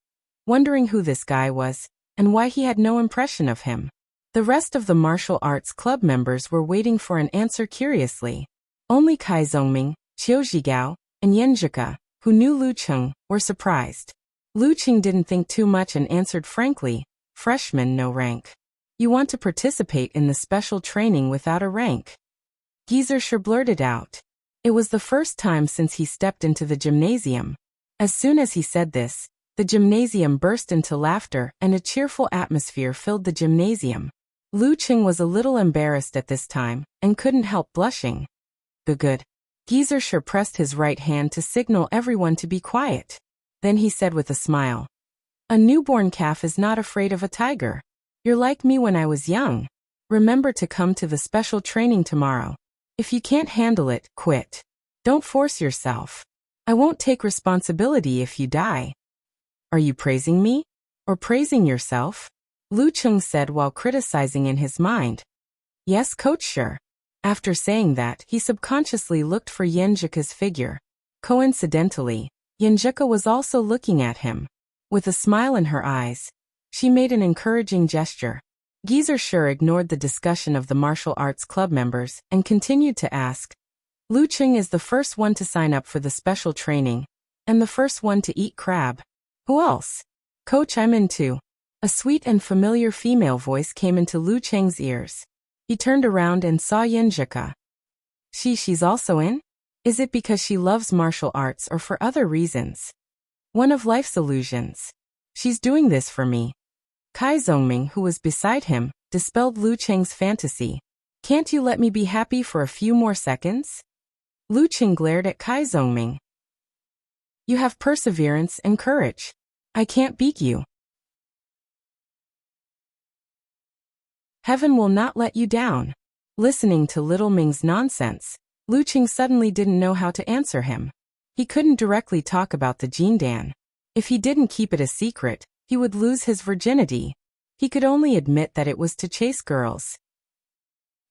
wondering who this guy was, and why he had no impression of him. The rest of the martial arts club members were waiting for an answer curiously. Only Kai Zongming, Qiu Zhigao, and Yanzhika, who knew Lucheng, were surprised. Lucheng didn't think too much and answered frankly, "Freshman, no rank." "You want to participate in the special training without a rank?" Gizershur blurted out. It was the first time since he stepped into the gymnasium. As soon as he said this, the gymnasium burst into laughter and a cheerful atmosphere filled the gymnasium. Lucheng was a little embarrassed at this time and couldn't help blushing. Good. Gizershur pressed his right hand to signal everyone to be quiet. Then he said with a smile, "A newborn calf is not afraid of a tiger. You're like me when I was young. Remember to come to the special training tomorrow. If you can't handle it, quit. Don't force yourself. I won't take responsibility if you die." "Are you praising me? Or praising yourself?" Lucheng said while criticizing in his mind. "Yes, coach, sure." After saying that, he subconsciously looked for Yanzhika's figure. Coincidentally, Yanzhika was also looking at him. With a smile in her eyes, she made an encouraging gesture. Gizershur ignored the discussion of the martial arts club members and continued to ask, "Lucheng is the first one to sign up for the special training, and the first one to eat crab. Who else?" "Coach, I'm in too." A sweet and familiar female voice came into Lucheng's ears. He turned around and saw Yanzhika. She's also in? Is it because she loves martial arts or for other reasons? One of life's illusions. She's doing this for me. Kai Zongming, who was beside him, dispelled Lucheng's fantasy. "Can't you let me be happy for a few more seconds?" Lucheng glared at Kai Zongming. "You have perseverance and courage. I can't beat you. Heaven will not let you down." Listening to Little Ming's nonsense, Lucheng suddenly didn't know how to answer him. He couldn't directly talk about the Jindan. If he didn't keep it a secret, he would lose his virginity. He could only admit that it was to chase girls.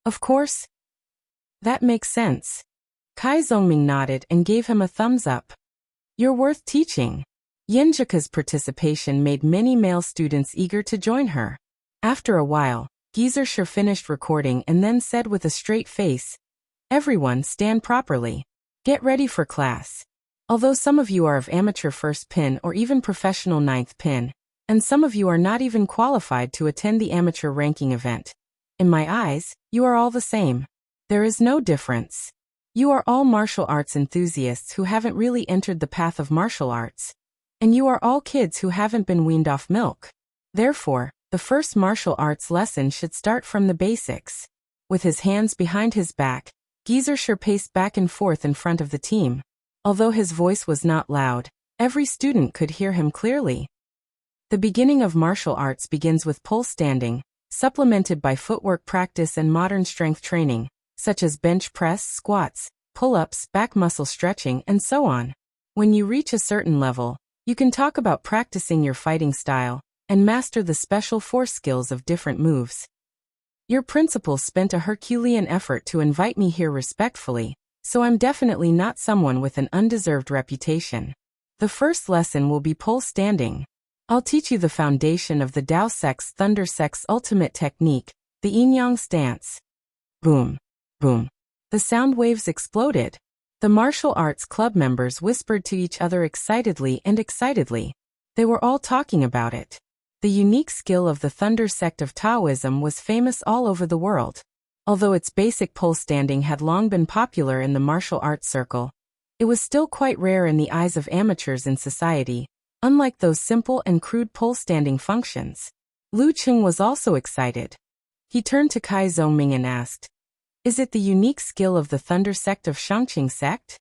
"Of course. That makes sense." Kai Zongming nodded and gave him a thumbs up. "You're worth teaching." Yanzhika's participation made many male students eager to join her. After a while, Gizershur finished recording and then said with a straight face, "Everyone stand properly. Get ready for class. Although some of you are of amateur first pin or even professional 9th pin, and some of you are not even qualified to attend the amateur ranking event, in my eyes, you are all the same. There is no difference. You are all martial arts enthusiasts who haven't really entered the path of martial arts. And you are all kids who haven't been weaned off milk. Therefore, the first martial arts lesson should start from the basics." With his hands behind his back, Gizershur paced back and forth in front of the team. Although his voice was not loud, every student could hear him clearly. The beginning of martial arts begins with pole standing, supplemented by footwork practice and modern strength training, such as bench press, squats, pull-ups, back muscle stretching, and so on. When you reach a certain level, you can talk about practicing your fighting style and master the special force skills of different moves. Your principal spent a Herculean effort to invite me here respectfully, so I'm definitely not someone with an undeserved reputation. The first lesson will be pole standing. I'll teach you the foundation of the Dao Sect's Thunder Sect's ultimate technique, the Yin-Yang stance. Boom. Boom. The sound waves exploded. The martial arts club members whispered to each other excitedly. They were all talking about it. The unique skill of the Thunder Sect of Taoism was famous all over the world. Although its basic pole standing had long been popular in the martial arts circle, it was still quite rare in the eyes of amateurs in society, unlike those simple and crude pole standing functions. Lucheng was also excited. He turned to Kai Zongming and asked, "Is it the unique skill of the Thunder Sect of Shangqing Sect?"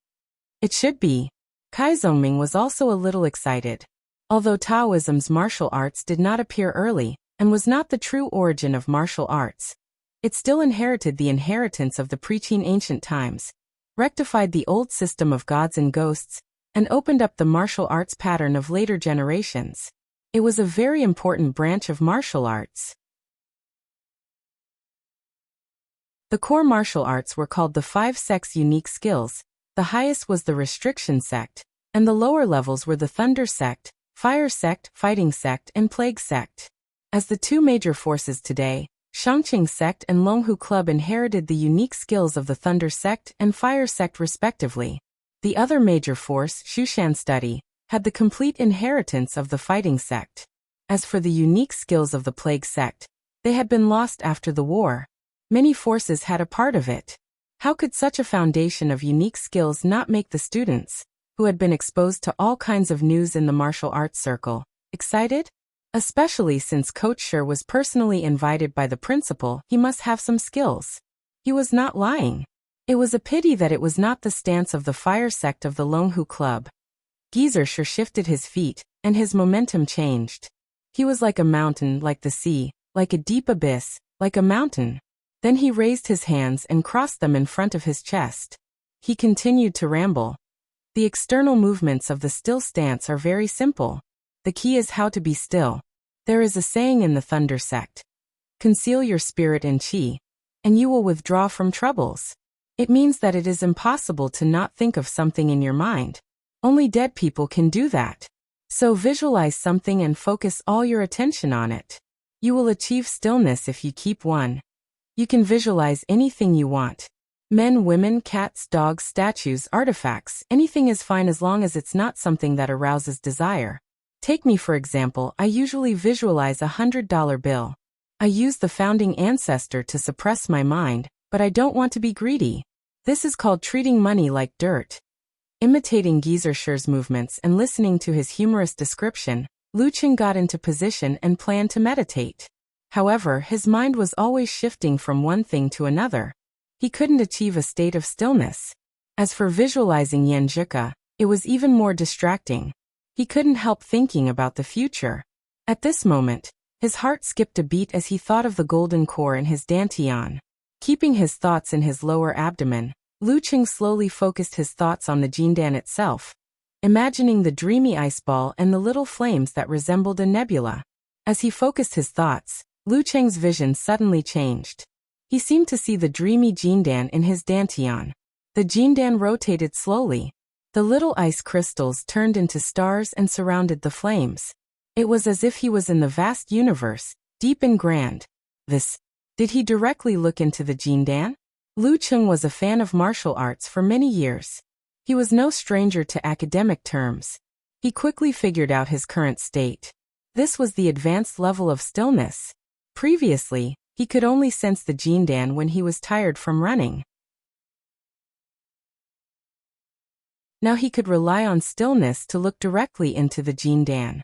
"It should be." Kai Zongming was also a little excited. Although Taoism's martial arts did not appear early, and was not the true origin of martial arts, it still inherited the inheritance of the preaching ancient times, rectified the old system of gods and ghosts, and opened up the martial arts pattern of later generations. It was a very important branch of martial arts. The core martial arts were called the 5 sects unique skills. The highest was the restriction sect, and the lower levels were the thunder sect, fire sect, fighting sect, and plague sect. As the 2 major forces today, Shangqing sect and Longhu club inherited the unique skills of the thunder sect and fire sect respectively. The other major force, Shushan study, had the complete inheritance of the fighting sect. As for the unique skills of the plague sect, they had been lost after the war. Many forces had a part of it. How could such a foundation of unique skills not make the students, who had been exposed to all kinds of news in the martial arts circle, excited? Especially since Coach Sher was personally invited by the principal, he must have some skills. He was not lying. It was a pity that it was not the stance of the fire sect of the Longhu club. Geezer Sher shifted his feet, and his momentum changed. He was like a mountain, like the sea, like a deep abyss, like a mountain. Then he raised his hands and crossed them in front of his chest. He continued to ramble. The external movements of the still stance are very simple. The key is how to be still. There is a saying in the thunder sect. Conceal your spirit in chi, and you will withdraw from troubles. It means that it is impossible to not think of something in your mind. Only dead people can do that. So visualize something and focus all your attention on it. You will achieve stillness if you keep one. You can visualize anything you want. Men, women, cats, dogs, statues, artifacts, anything is fine as long as it's not something that arouses desire. Take me for example, I usually visualize a $100 bill. I use the founding ancestor to suppress my mind, but I don't want to be greedy. This is called treating money like dirt. Imitating Geezer Sher's movements and listening to his humorous description, Lu Qing got into position and planned to meditate. However, his mind was always shifting from one thing to another. He couldn't achieve a state of stillness. As for visualizing Yanzhika, it was even more distracting. He couldn't help thinking about the future. At this moment, his heart skipped a beat as he thought of the golden core in his dantian. Keeping his thoughts in his lower abdomen, Lu Qing slowly focused his thoughts on the jindan itself, imagining the dreamy ice ball and the little flames that resembled a nebula. As he focused his thoughts, Lu Cheng's vision suddenly changed. He seemed to see the dreamy jindan in his dantian. The jindan rotated slowly. The little ice crystals turned into stars and surrounded the flames. It was as if he was in the vast universe, deep and grand. Did he directly look into the jindan? Lu Cheng was a fan of martial arts for many years. He was no stranger to academic terms. He quickly figured out his current state. This was the advanced level of stillness. Previously, he could only sense the jindan when he was tired from running. Now he could rely on stillness to look directly into the jindan.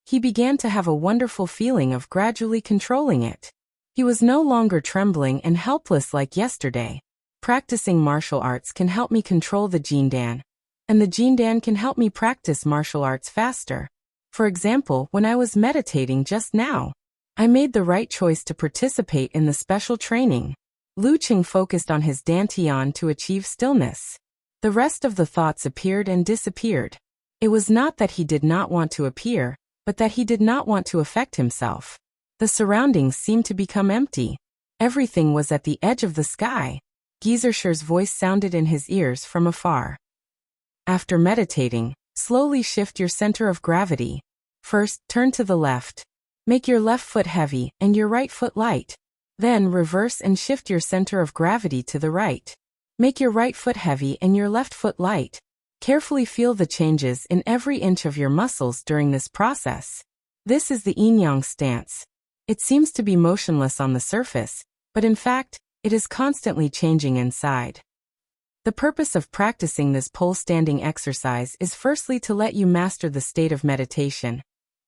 He began to have a wonderful feeling of gradually controlling it. He was no longer trembling and helpless like yesterday. Practicing martial arts can help me control the jindan, and the jindan can help me practice martial arts faster. For example, when I was meditating just now, I made the right choice to participate in the special training. Lu Qing focused on his dantian to achieve stillness. The rest of the thoughts appeared and disappeared. It was not that he did not want to appear, but that he did not want to affect himself. The surroundings seemed to become empty. Everything was at the edge of the sky. Geezer Sher's voice sounded in his ears from afar. After meditating, slowly shift your center of gravity. First, turn to the left. Make your left foot heavy and your right foot light. Then reverse and shift your center of gravity to the right. Make your right foot heavy and your left foot light. Carefully feel the changes in every inch of your muscles during this process. This is the yin-yang stance. It seems to be motionless on the surface, but in fact, it is constantly changing inside. The purpose of practicing this pole standing exercise is firstly to let you master the state of meditation,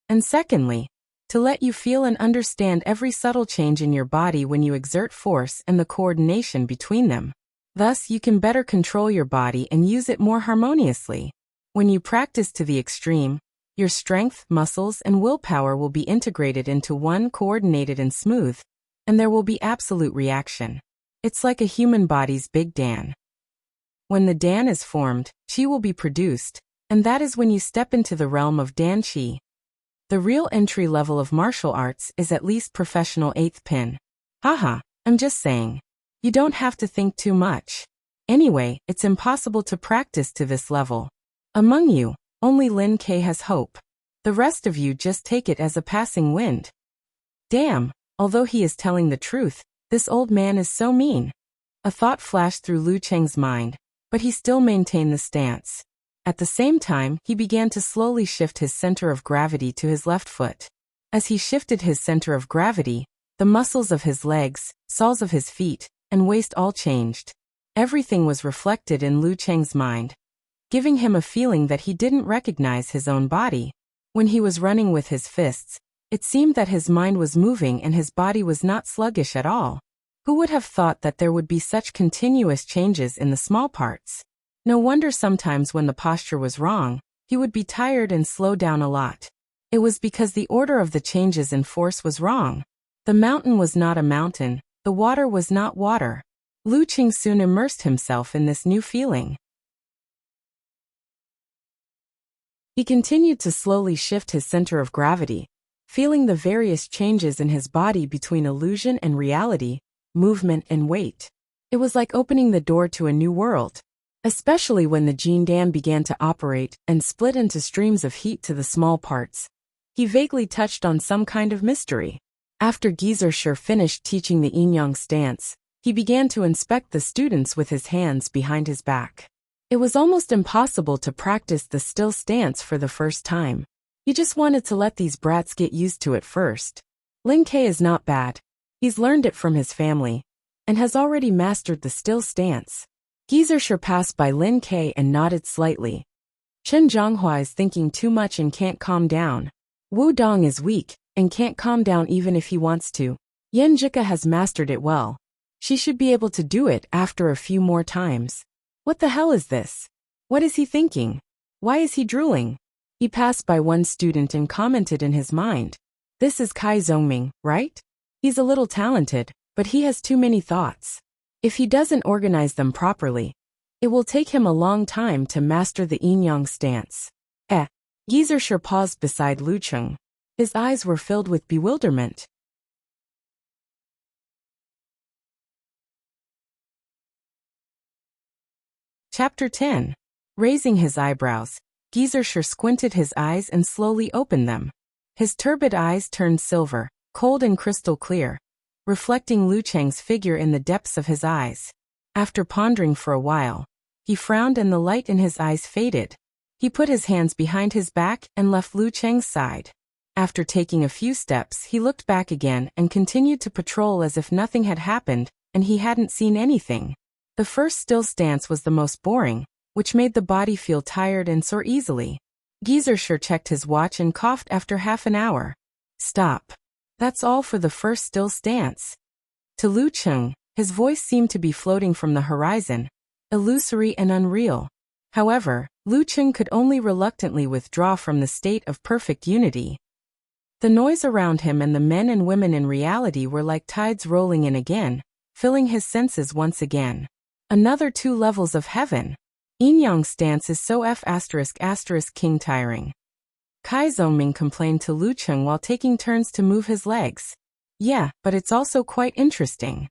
and secondly, to let you feel and understand every subtle change in your body when you exert force and the coordination between them. Thus, you can better control your body and use it more harmoniously. When you practice to the extreme, Your strength, muscles, and willpower will be integrated into one, coordinated and smooth, and there will be absolute reaction. It's like a human body's big Dan. When the Dan is formed, Qi will be produced, and that is when you step into the realm of Dan Qi. The real entry level of martial arts is at least professional 8th pin. Haha, I'm just saying. You don't have to think too much. Anyway, it's impossible to practice to this level. Among you, only Lin Ke has hope. The rest of you just take it as a passing wind. Damn, although he is telling the truth, this old man is so mean. A thought flashed through Lu Cheng's mind, but he still maintained the stance. At the same time, he began to slowly shift his center of gravity to his left foot. As he shifted his center of gravity, the muscles of his legs, soles of his feet, and waist all changed. Everything was reflected in Lu Cheng's mind, giving him a feeling that he didn't recognize his own body. When he was running with his fists, it seemed that his mind was moving and his body was not sluggish at all. Who would have thought that there would be such continuous changes in the small parts? No wonder sometimes when the posture was wrong, he would be tired and slow down a lot. It was because the order of the changes in force was wrong. The mountain was not a mountain, the water was not water. Lu Cheng soon immersed himself in this new feeling. He continued to slowly shift his center of gravity, feeling the various changes in his body between illusion and reality, movement and weight. It was like opening the door to a new world, especially when the Jin Dan began to operate and split into streams of heat to the small parts. He vaguely touched on some kind of mystery. After Gizershur finished teaching the yin-yang stance, he began to inspect the students with his hands behind his back. It was almost impossible to practice the still stance for the first time. He just wanted to let these brats get used to it first. Lin Ke is not bad. He's learned it from his family, and has already mastered the still stance. Gizershur passed by Lin Ke and nodded slightly. Chen Zhonghua is thinking too much and can't calm down. Wu Dong is weak, and can't calm down even if he wants to. Yan Jika has mastered it well. She should be able to do it after a few more times. What the hell is this? What is he thinking? Why is he drooling? He passed by one student and commented in his mind. This is Kai Zhongming, right? He's a little talented, but he has too many thoughts. If he doesn't organize them properly, it will take him a long time to master the yin-yang stance. Gizershur paused beside Lu Cheng. His eyes were filled with bewilderment. Chapter 10. Raising his eyebrows, Gizershur squinted his eyes and slowly opened them. His turbid eyes turned silver, cold and crystal clear, reflecting Lu Cheng's figure in the depths of his eyes. After pondering for a while, he frowned and the light in his eyes faded. He put his hands behind his back and left Lu Cheng's side. After taking a few steps, he looked back again and continued to patrol as if nothing had happened and he hadn't seen anything. The first still stance was the most boring, which made the body feel tired and sore easily. Gizershur checked his watch and coughed after half an hour. Stop. That's all for the first still stance. To Lu Cheng, his voice seemed to be floating from the horizon, illusory and unreal. However, Lu Cheng could only reluctantly withdraw from the state of perfect unity. The noise around him and the men and women in reality were like tides rolling in again, filling his senses once again. Another 2 levels of heaven. Yin-yang stance is so **** tiring. Kai Zhongming complained to Lu Cheng while taking turns to move his legs. Yeah, but it's also quite interesting.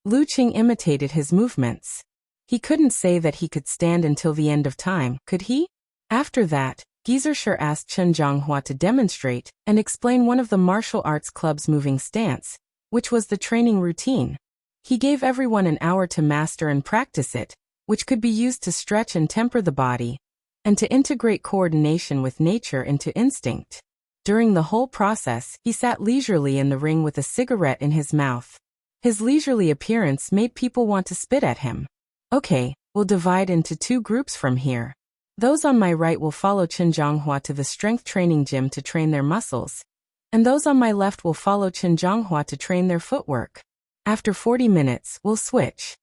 Lu Cheng imitated his movements. He couldn't say that he could stand until the end of time, could he? After that, Gizershur asked Chen Zhonghua to demonstrate and explain one of the martial arts club's moving stance, which was the training routine. He gave everyone an hour to master and practice it, which could be used to stretch and temper the body, and to integrate coordination with nature into instinct. During the whole process, he sat leisurely in the ring with a cigarette in his mouth. His leisurely appearance made people want to spit at him. Okay, we'll divide into 2 groups from here. Those on my right will follow Chen Zhonghua to the strength training gym to train their muscles, and those on my left will follow Chen Zhonghua to train their footwork. After 40 minutes, we'll switch.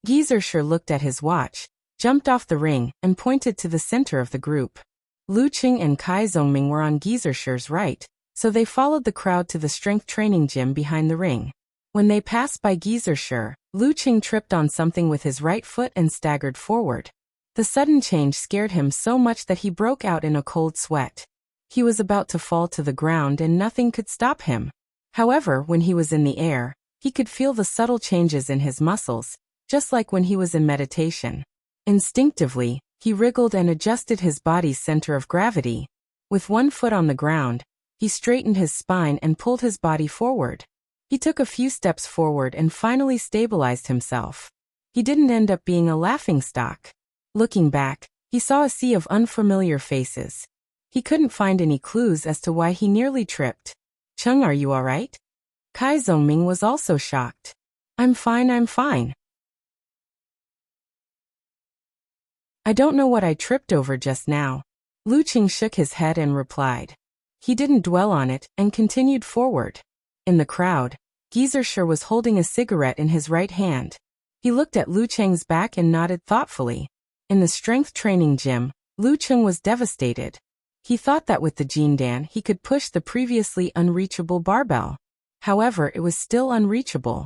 Gizershur looked at his watch, jumped off the ring, and pointed to the center of the group. Lu Qing and Kai Zongming were on Gizershir's right, so they followed the crowd to the strength training gym behind the ring. When they passed by Gizershir, Lu Qing tripped on something with his right foot and staggered forward. The sudden change scared him so much that he broke out in a cold sweat. He was about to fall to the ground and nothing could stop him. However, when he was in the air, he could feel the subtle changes in his muscles, just like when he was in meditation. Instinctively, he wriggled and adjusted his body's center of gravity. With one foot on the ground, he straightened his spine and pulled his body forward. He took a few steps forward and finally stabilized himself. He didn't end up being a laughingstock. Looking back, he saw a sea of unfamiliar faces. He couldn't find any clues as to why he nearly tripped. "Cheng, are you all right?" Kai Zongming was also shocked. I'm fine. I don't know what I tripped over just now." Lu Qing shook his head and replied. He didn't dwell on it and continued forward. In the crowd, Gizershir was holding a cigarette in his right hand. He looked at Lu Cheng's back and nodded thoughtfully. In the strength training gym, Lu Cheng was devastated. He thought that with the Jindan he could push the previously unreachable barbell. However, it was still unreachable.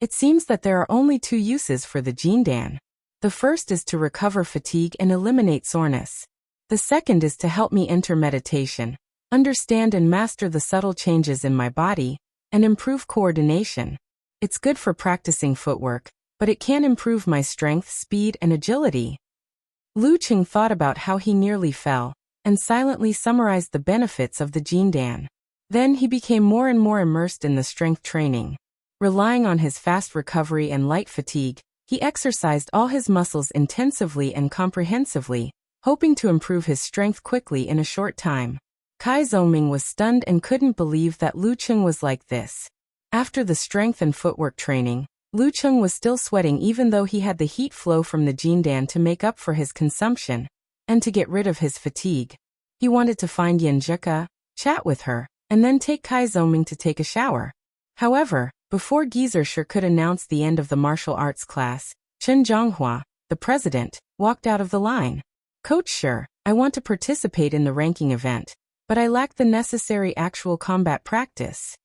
It seems that there are only two uses for the Jindan. The first is to recover fatigue and eliminate soreness. The second is to help me enter meditation, understand and master the subtle changes in my body, and improve coordination. It's good for practicing footwork, but it can improve my strength, speed, and agility. Lu Qing thought about how he nearly fell, and silently summarized the benefits of the Jindan. Then he became more and more immersed in the strength training. Relying on his fast recovery and light fatigue, he exercised all his muscles intensively and comprehensively, hoping to improve his strength quickly in a short time. Kai Zongming was stunned and couldn't believe that Lu Qing was like this. After the strength and footwork training, Lu Qing was still sweating even though he had the heat flow from the Jindan to make up for his consumption, and to get rid of his fatigue. He wanted to find Yanjika, chat with her, and then take Kai Zongming to take a shower. However, before Gizershir could announce the end of the martial arts class, Chen Zhonghua, the president, walked out of the line. "Coach Shir, I want to participate in the ranking event, but I lack the necessary actual combat practice."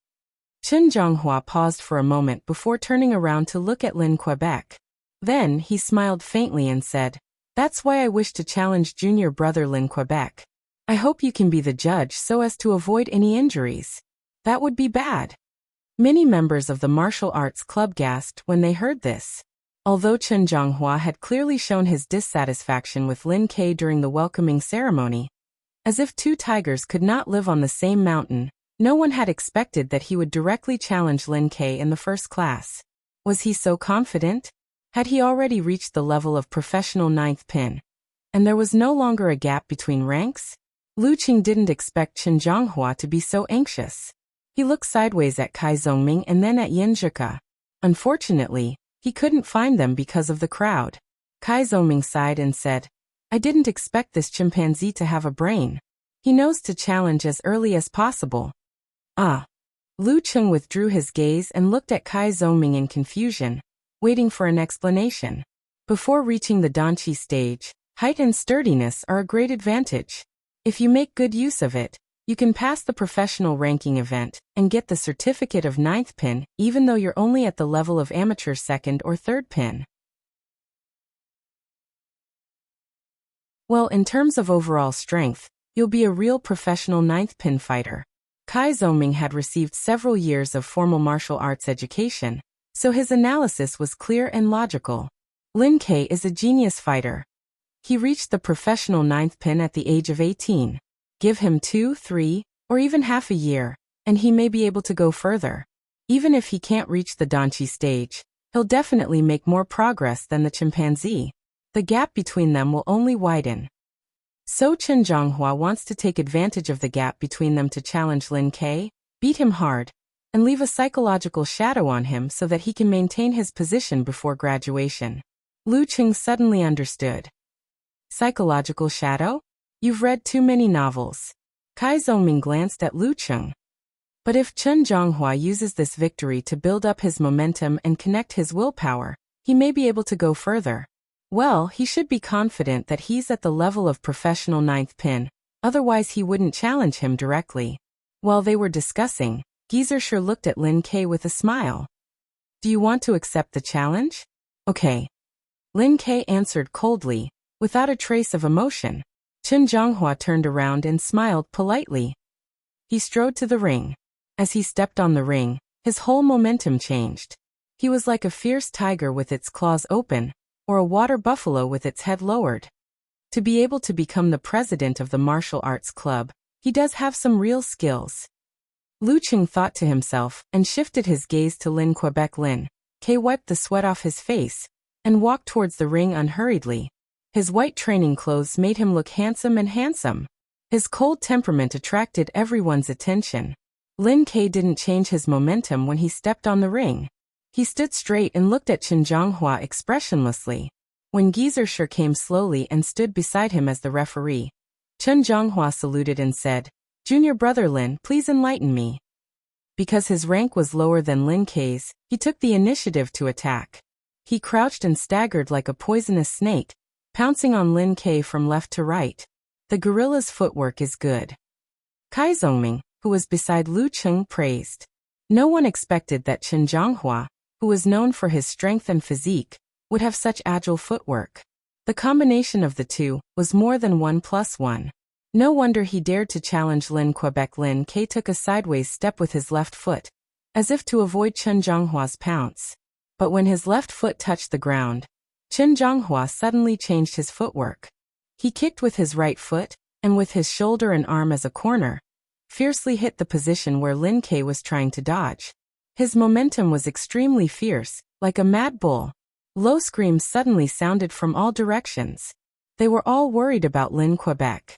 Chen Zhonghua paused for a moment before turning around to look at Lin Quebec. Then he smiled faintly and said, "That's why I wish to challenge junior brother Lin Quebec. I hope you can be the judge so as to avoid any injuries." "That would be bad." Many members of the martial arts club gasped when they heard this. Although Chen Zhonghua had clearly shown his dissatisfaction with Lin Ke during the welcoming ceremony, as if two tigers could not live on the same mountain, no one had expected that he would directly challenge Lin Ke in the first class. Was he so confident? Had he already reached the level of professional ninth pin? And there was no longer a gap between ranks? Lu Qing didn't expect Chen Zhonghua to be so anxious. He looked sideways at Kai Zongming and then at Yanjika. Unfortunately, he couldn't find them because of the crowd. Kai Zongming sighed and said, "I didn't expect this chimpanzee to have a brain. He knows to challenge as early as possible." "Ah." Lu Qing withdrew his gaze and looked at Kai Zongming in confusion, waiting for an explanation. Before reaching the Danqi stage, height and sturdiness are a great advantage. If you make good use of it, you can pass the professional ranking event and get the certificate of ninth pin even though you're only at the level of amateur second or third pin. Well, in terms of overall strength, you'll be a real professional ninth pin fighter. Kai Zongming had received several years of formal martial arts education, so his analysis was clear and logical. Lin Ke is a genius fighter. He reached the professional ninth pin at the age of 18. Give him 2, 3, or even half a year, and he may be able to go further. Even if he can't reach the Danqi stage, he'll definitely make more progress than the chimpanzee. The gap between them will only widen. So Chen Zhonghua wants to take advantage of the gap between them to challenge Lin Ke, beat him hard, and leave a psychological shadow on him so that he can maintain his position before graduation. Lu Qing suddenly understood. Psychological shadow? You've read too many novels. Kai Zongming glanced at Lu Qing. But if Chen Zhonghua uses this victory to build up his momentum and connect his willpower, he may be able to go further. Well, he should be confident that he's at the level of professional ninth pin, otherwise he wouldn't challenge him directly. While they were discussing, Geyser looked at Lin Ke with a smile. Do you want to accept the challenge? Okay. Lin Ke answered coldly, without a trace of emotion. Chen Zhonghua turned around and smiled politely. He strode to the ring. As he stepped on the ring, his whole momentum changed. He was like a fierce tiger with its claws open, or a water buffalo with its head lowered. To be able to become the president of the martial arts club, he does have some real skills. Lu Qing thought to himself and shifted his gaze to Lin Quebec. Lin Ke wiped the sweat off his face and walked towards the ring unhurriedly. His white training clothes made him look handsome. His cold temperament attracted everyone's attention. Lin Ke didn't change his momentum when he stepped on the ring. He stood straight and looked at Chen Zhonghua expressionlessly. When Geyser came slowly and stood beside him as the referee, Chen Zhonghua saluted and said, Junior brother Lin, please enlighten me. Because his rank was lower than Lin Ke's, he took the initiative to attack. He crouched and staggered like a poisonous snake, pouncing on Lin Ke from left to right. The gorilla's footwork is good. Kai Zongming, who was beside Lu Qing, praised. No one expected that Chen Zhonghua, who was known for his strength and physique, would have such agile footwork. The combination of the two was more than 1 + 1. No wonder he dared to challenge Lin Quebec. Lin Ke took a sideways step with his left foot, as if to avoid Chen Zhonghua's pounce. But when his left foot touched the ground, Chen Zhonghua suddenly changed his footwork. He kicked with his right foot, and with his shoulder and arm as a corner, fiercely hit the position where Lin Ke was trying to dodge. His momentum was extremely fierce, like a mad bull. Low screams suddenly sounded from all directions. They were all worried about Lin Quebec.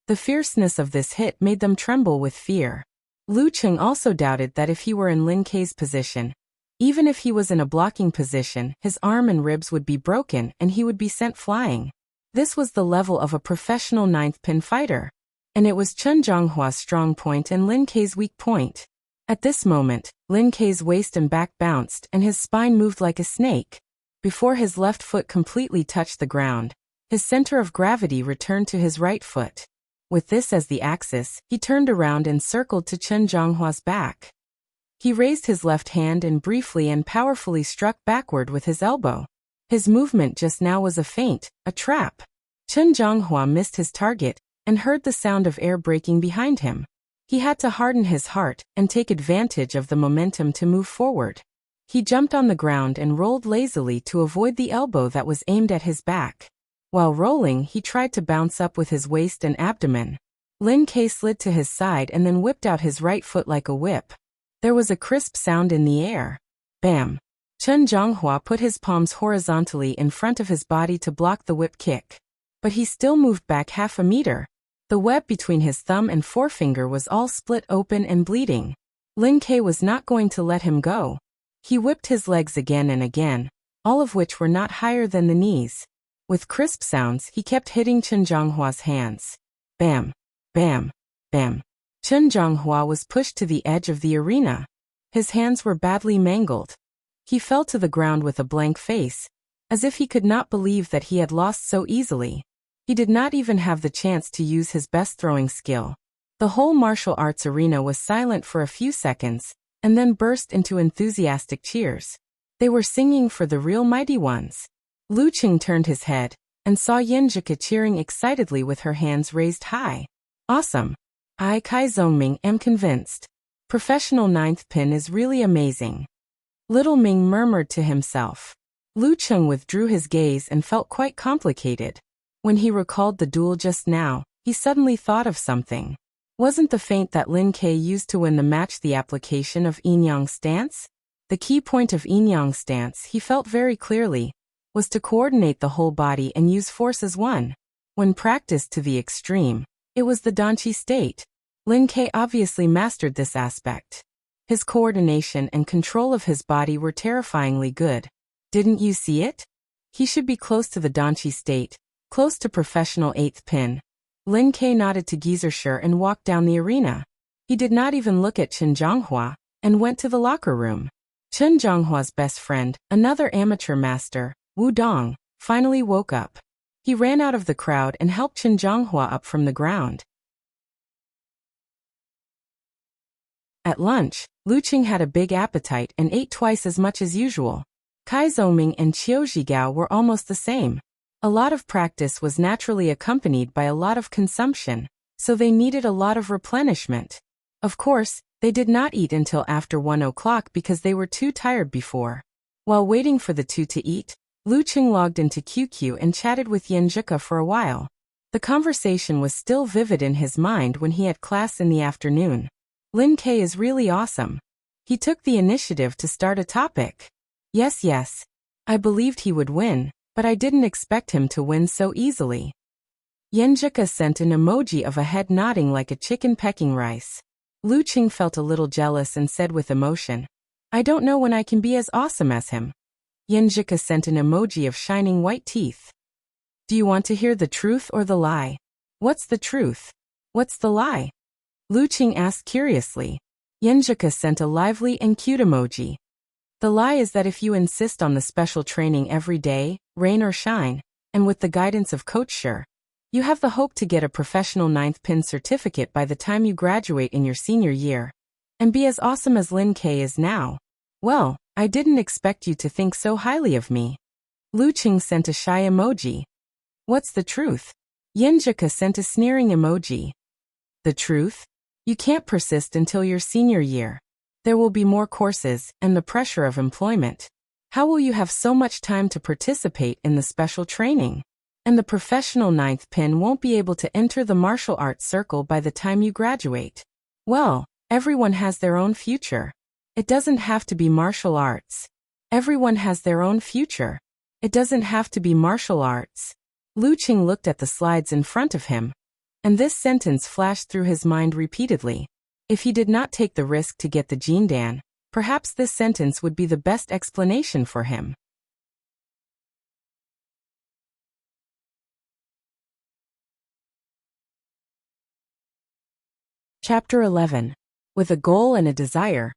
The fierceness of this hit made them tremble with fear. Lu Qing also doubted that if he were in Lin Ke's position, even if he was in a blocking position, his arm and ribs would be broken and he would be sent flying. This was the level of a professional ninth pin fighter. And it was Chen Zhonghua's strong point and Lin Ke's weak point. At this moment, Lin Ke's waist and back bounced and his spine moved like a snake. Before his left foot completely touched the ground, his center of gravity returned to his right foot. With this as the axis, he turned around and circled to Chen Zhonghua's back. He raised his left hand and briefly and powerfully struck backward with his elbow. His movement just now was a feint, a trap. Chen Zhonghua missed his target and heard the sound of air breaking behind him. He had to harden his heart and take advantage of the momentum to move forward. He jumped on the ground and rolled lazily to avoid the elbow that was aimed at his back. While rolling, he tried to bounce up with his waist and abdomen. Lin Ke slid to his side and then whipped out his right foot like a whip. There was a crisp sound in the air. Bam! Chen Zhonghua put his palms horizontally in front of his body to block the whip kick. But he still moved back half a meter. The web between his thumb and forefinger was all split open and bleeding. Lin Ke was not going to let him go. He whipped his legs again and again, all of which were not higher than the knees. With crisp sounds, he kept hitting Chen Zhonghua's hands. Bam! Bam! Bam! Chen Zhonghua was pushed to the edge of the arena. His hands were badly mangled. He fell to the ground with a blank face, as if he could not believe that he had lost so easily. He did not even have the chance to use his best throwing skill. The whole martial arts arena was silent for a few seconds, and then burst into enthusiastic cheers. They were singing for the real mighty ones. Lu Qing turned his head and saw Yin Zhika cheering excitedly with her hands raised high. Awesome! I, Kai Zongming, am convinced. Professional ninth pin is really amazing. Little Ming murmured to himself. Lu Qing withdrew his gaze and felt quite complicated. When he recalled the duel just now, he suddenly thought of something. Wasn't the feint that Lin Ke used to win the match the application of yin-yang stance? The key point of yin-yang stance, he felt very clearly, was to coordinate the whole body and use force as one. When practiced to the extreme, it was the danqi state. Lin Ke obviously mastered this aspect. His coordination and control of his body were terrifyingly good. Didn't you see it? He should be close to the danqi state, close to professional eighth pin. Lin Ke nodded to Geyser and walked down the arena. He did not even look at Chen Zhonghua, and went to the locker room. Chen Zhonghua's best friend, another amateur master, Wu Dong, finally woke up. He ran out of the crowd and helped Chen Zhonghua up from the ground. At lunch, Lu Qing had a big appetite and ate twice as much as usual. Cai Zongming and Qiu Zhigao were almost the same. A lot of practice was naturally accompanied by a lot of consumption, so they needed a lot of replenishment. Of course, they did not eat until after 1 o'clock because they were too tired before. While waiting for the two to eat, Lu Qing logged into QQ and chatted with Yan Zhika for a while. The conversation was still vivid in his mind when he had class in the afternoon. Lin Ke is really awesome. He took the initiative to start a topic. Yes. I believed he would win, but I didn't expect him to win so easily. Yan Zhika sent an emoji of a head nodding like a chicken pecking rice. Lu Qing felt a little jealous and said with emotion, I don't know when I can be as awesome as him. Yan Zhika sent an emoji of shining white teeth. Do you want to hear the truth or the lie? What's the truth? What's the lie? Lu Qing asked curiously. Yan Zhika sent a lively and cute emoji. The lie is that if you insist on the special training every day, rain or shine, and with the guidance of Coach Sure, you have the hope to get a professional 9th pin certificate by the time you graduate in your senior year, and be as awesome as Lin Ke is now. Well, I didn't expect you to think so highly of me. Lu Qing sent a shy emoji. What's the truth? Yan Zhika sent a sneering emoji. The truth? You can't persist until your senior year. There will be more courses and the pressure of employment. How will you have so much time to participate in the special training? And the professional 9th pin won't be able to enter the martial arts circle by the time you graduate. Well, everyone has their own future. It doesn't have to be martial arts. Everyone has their own future. It doesn't have to be martial arts. Lu Qing looked at the slides in front of him, and this sentence flashed through his mind repeatedly. If he did not take the risk to get the Jindan, perhaps this sentence would be the best explanation for him. Chapter 11. With a goal and a desire,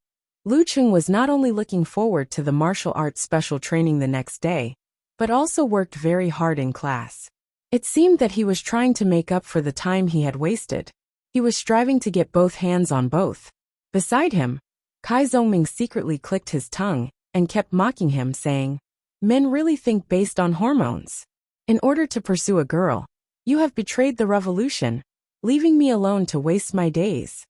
Lu Qing was not only looking forward to the martial arts special training the next day, but also worked very hard in class. It seemed that he was trying to make up for the time he had wasted. He was striving to get both hands on both. Beside him, Cai Zongming secretly clicked his tongue and kept mocking him, saying, Men really think based on hormones. In order to pursue a girl, you have betrayed the revolution, leaving me alone to waste my days.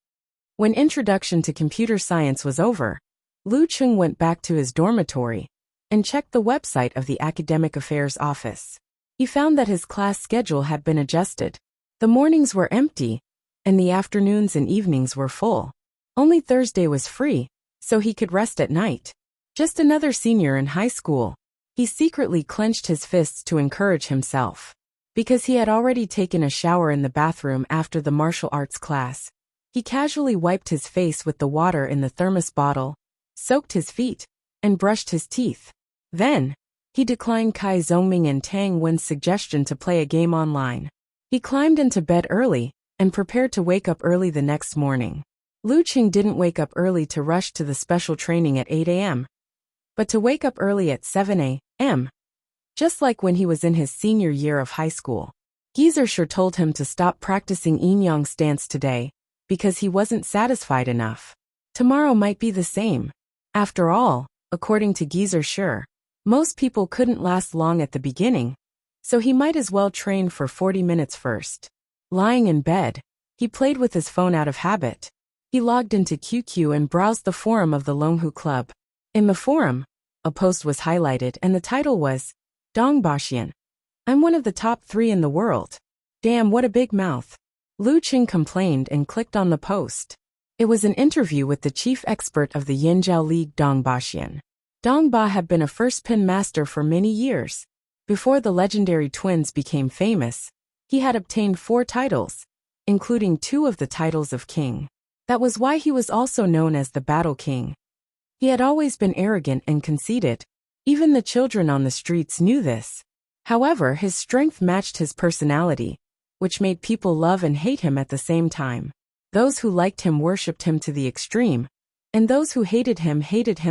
When introduction to computer science was over, Lu Qing went back to his dormitory and checked the website of the Academic Affairs Office. He found that his class schedule had been adjusted. The mornings were empty, and the afternoons and evenings were full. Only Thursday was free, so he could rest at night. Just another senior in high school. He secretly clenched his fists to encourage himself. Because he had already taken a shower in the bathroom after the martial arts class, he casually wiped his face with the water in the thermos bottle, soaked his feet, and brushed his teeth. Then, he declined Cai Zongming and Tang Wen's suggestion to play a game online. He climbed into bed early and prepared to wake up early the next morning. Lu Qing didn't wake up early to rush to the special training at 8 a.m., but to wake up early at 7 a.m., just like when he was in his senior year of high school. Geezer sure told him to stop practicing yin-yang stance today, because he wasn't satisfied enough. Tomorrow might be the same. After all, according to Geezer Sure, most people couldn't last long at the beginning, so he might as well train for 40 minutes first. Lying in bed, he played with his phone out of habit. He logged into QQ and browsed the forum of the Longhu Club. In the forum, a post was highlighted and the title was, Dongbaxian. I'm one of the top 3 in the world. Damn, what a big mouth. Lu Qing complained and clicked on the post. It was an interview with the chief expert of the Yinjiao League Dongbaxian. Dongba had been a first pin master for many years. Before the legendary twins became famous, he had obtained 4 titles, including 2 of the titles of king. That was why he was also known as the Battle King. He had always been arrogant and conceited. Even the children on the streets knew this. However, his strength matched his personality, which made people love and hate him at the same time. Those who liked him worshipped him to the extreme, and those who hated him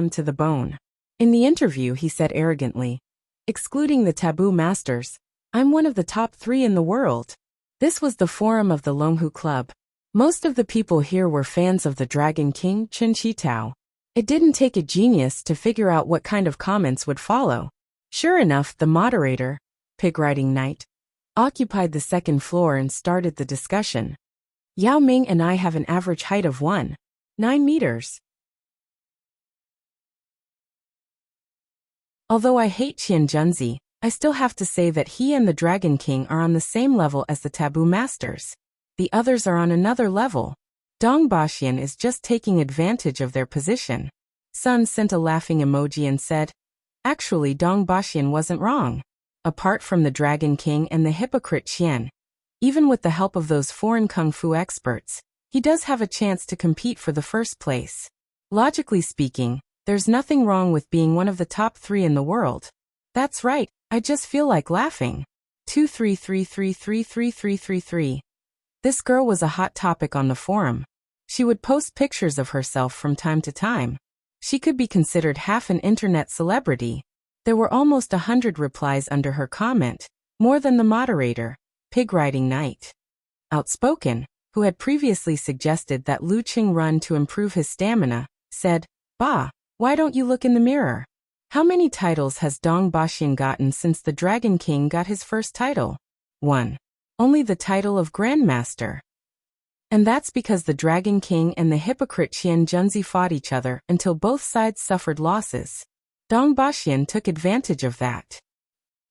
to the bone. In the interview he said arrogantly, excluding the taboo masters, I'm one of the top 3 in the world. This was the forum of the Longhu Club. Most of the people here were fans of the Dragon King, Chen Qitao. It didn't take a genius to figure out what kind of comments would follow. Sure enough, the moderator, Pig Riding Knight, occupied the second floor and started the discussion. Yao Ming and I have an average height of 1.9 meters. Although I hate Qian Junzi, I still have to say that he and the Dragon King are on the same level as the Taboo Masters. The others are on another level. Dong Baxian is just taking advantage of their position. Sun sent a laughing emoji and said, actually Dong Baxian wasn't wrong. Apart from the Dragon King and the hypocrite Qian, even with the help of those foreign kung fu experts, he does have a chance to compete for the first place. Logically speaking, there's nothing wrong with being one of the top 3 in the world. That's right, I just feel like laughing. 233333333. This girl was a hot topic on the forum. She would post pictures of herself from time to time. She could be considered half an internet celebrity. There were almost 100 replies under her comment, more than the moderator, Pig Riding Knight. Outspoken, who had previously suggested that Lu Qing run to improve his stamina, said, "Bah, why don't you look in the mirror? How many titles has Dong Baxian gotten since the Dragon King got his first title? 1. Only the title of Grandmaster. And that's because the Dragon King and the hypocrite Qian Junzi fought each other until both sides suffered losses. Dong Baxian took advantage of that."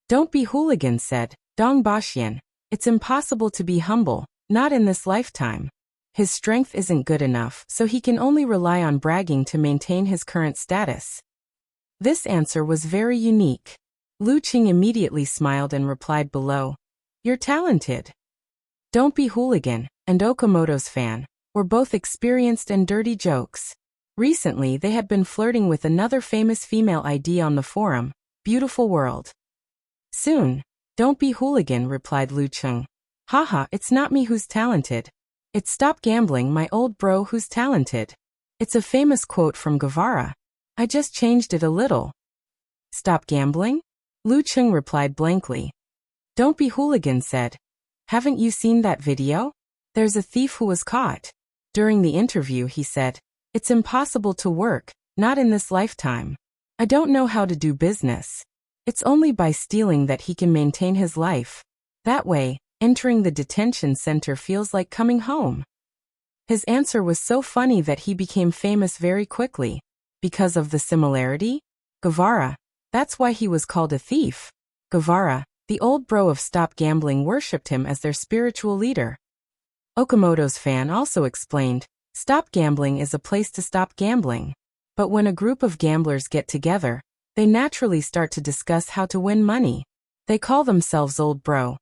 "Don't be hooligan," said Dong Baxian. "It's impossible to be humble, not in this lifetime. His strength isn't good enough, so he can only rely on bragging to maintain his current status." This answer was very unique. Lu Qing immediately smiled and replied below, "You're talented." Don't Be Hooligan and Okamoto's fan were both experienced and dirty jokes. Recently they had been flirting with another famous female ID on the forum, Beautiful World. Soon, Don't Be Hooligan replied Lu Qing. "Haha, it's not me who's talented. It's Stop Gambling, my old bro, who's talented. It's a famous quote from Guevara. I just changed it a little." "Stop gambling?" Lu Qing replied blankly. Don't Be Hooligan said, "Haven't you seen that video? There's a thief who was caught." During the interview he said, "It's impossible to work, not in this lifetime. I don't know how to do business. It's only by stealing that he can maintain his life. That way, entering the detention center feels like coming home." His answer was so funny that he became famous very quickly. Because of the similarity? Guevara. That's why he was called a thief. Guevara, the old bro of Stop Gambling, worshipped him as their spiritual leader. Okamoto's fan also explained, "Stop Gambling is a place to stop gambling. But when a group of gamblers get together, they naturally start to discuss how to win money. They call themselves old bro.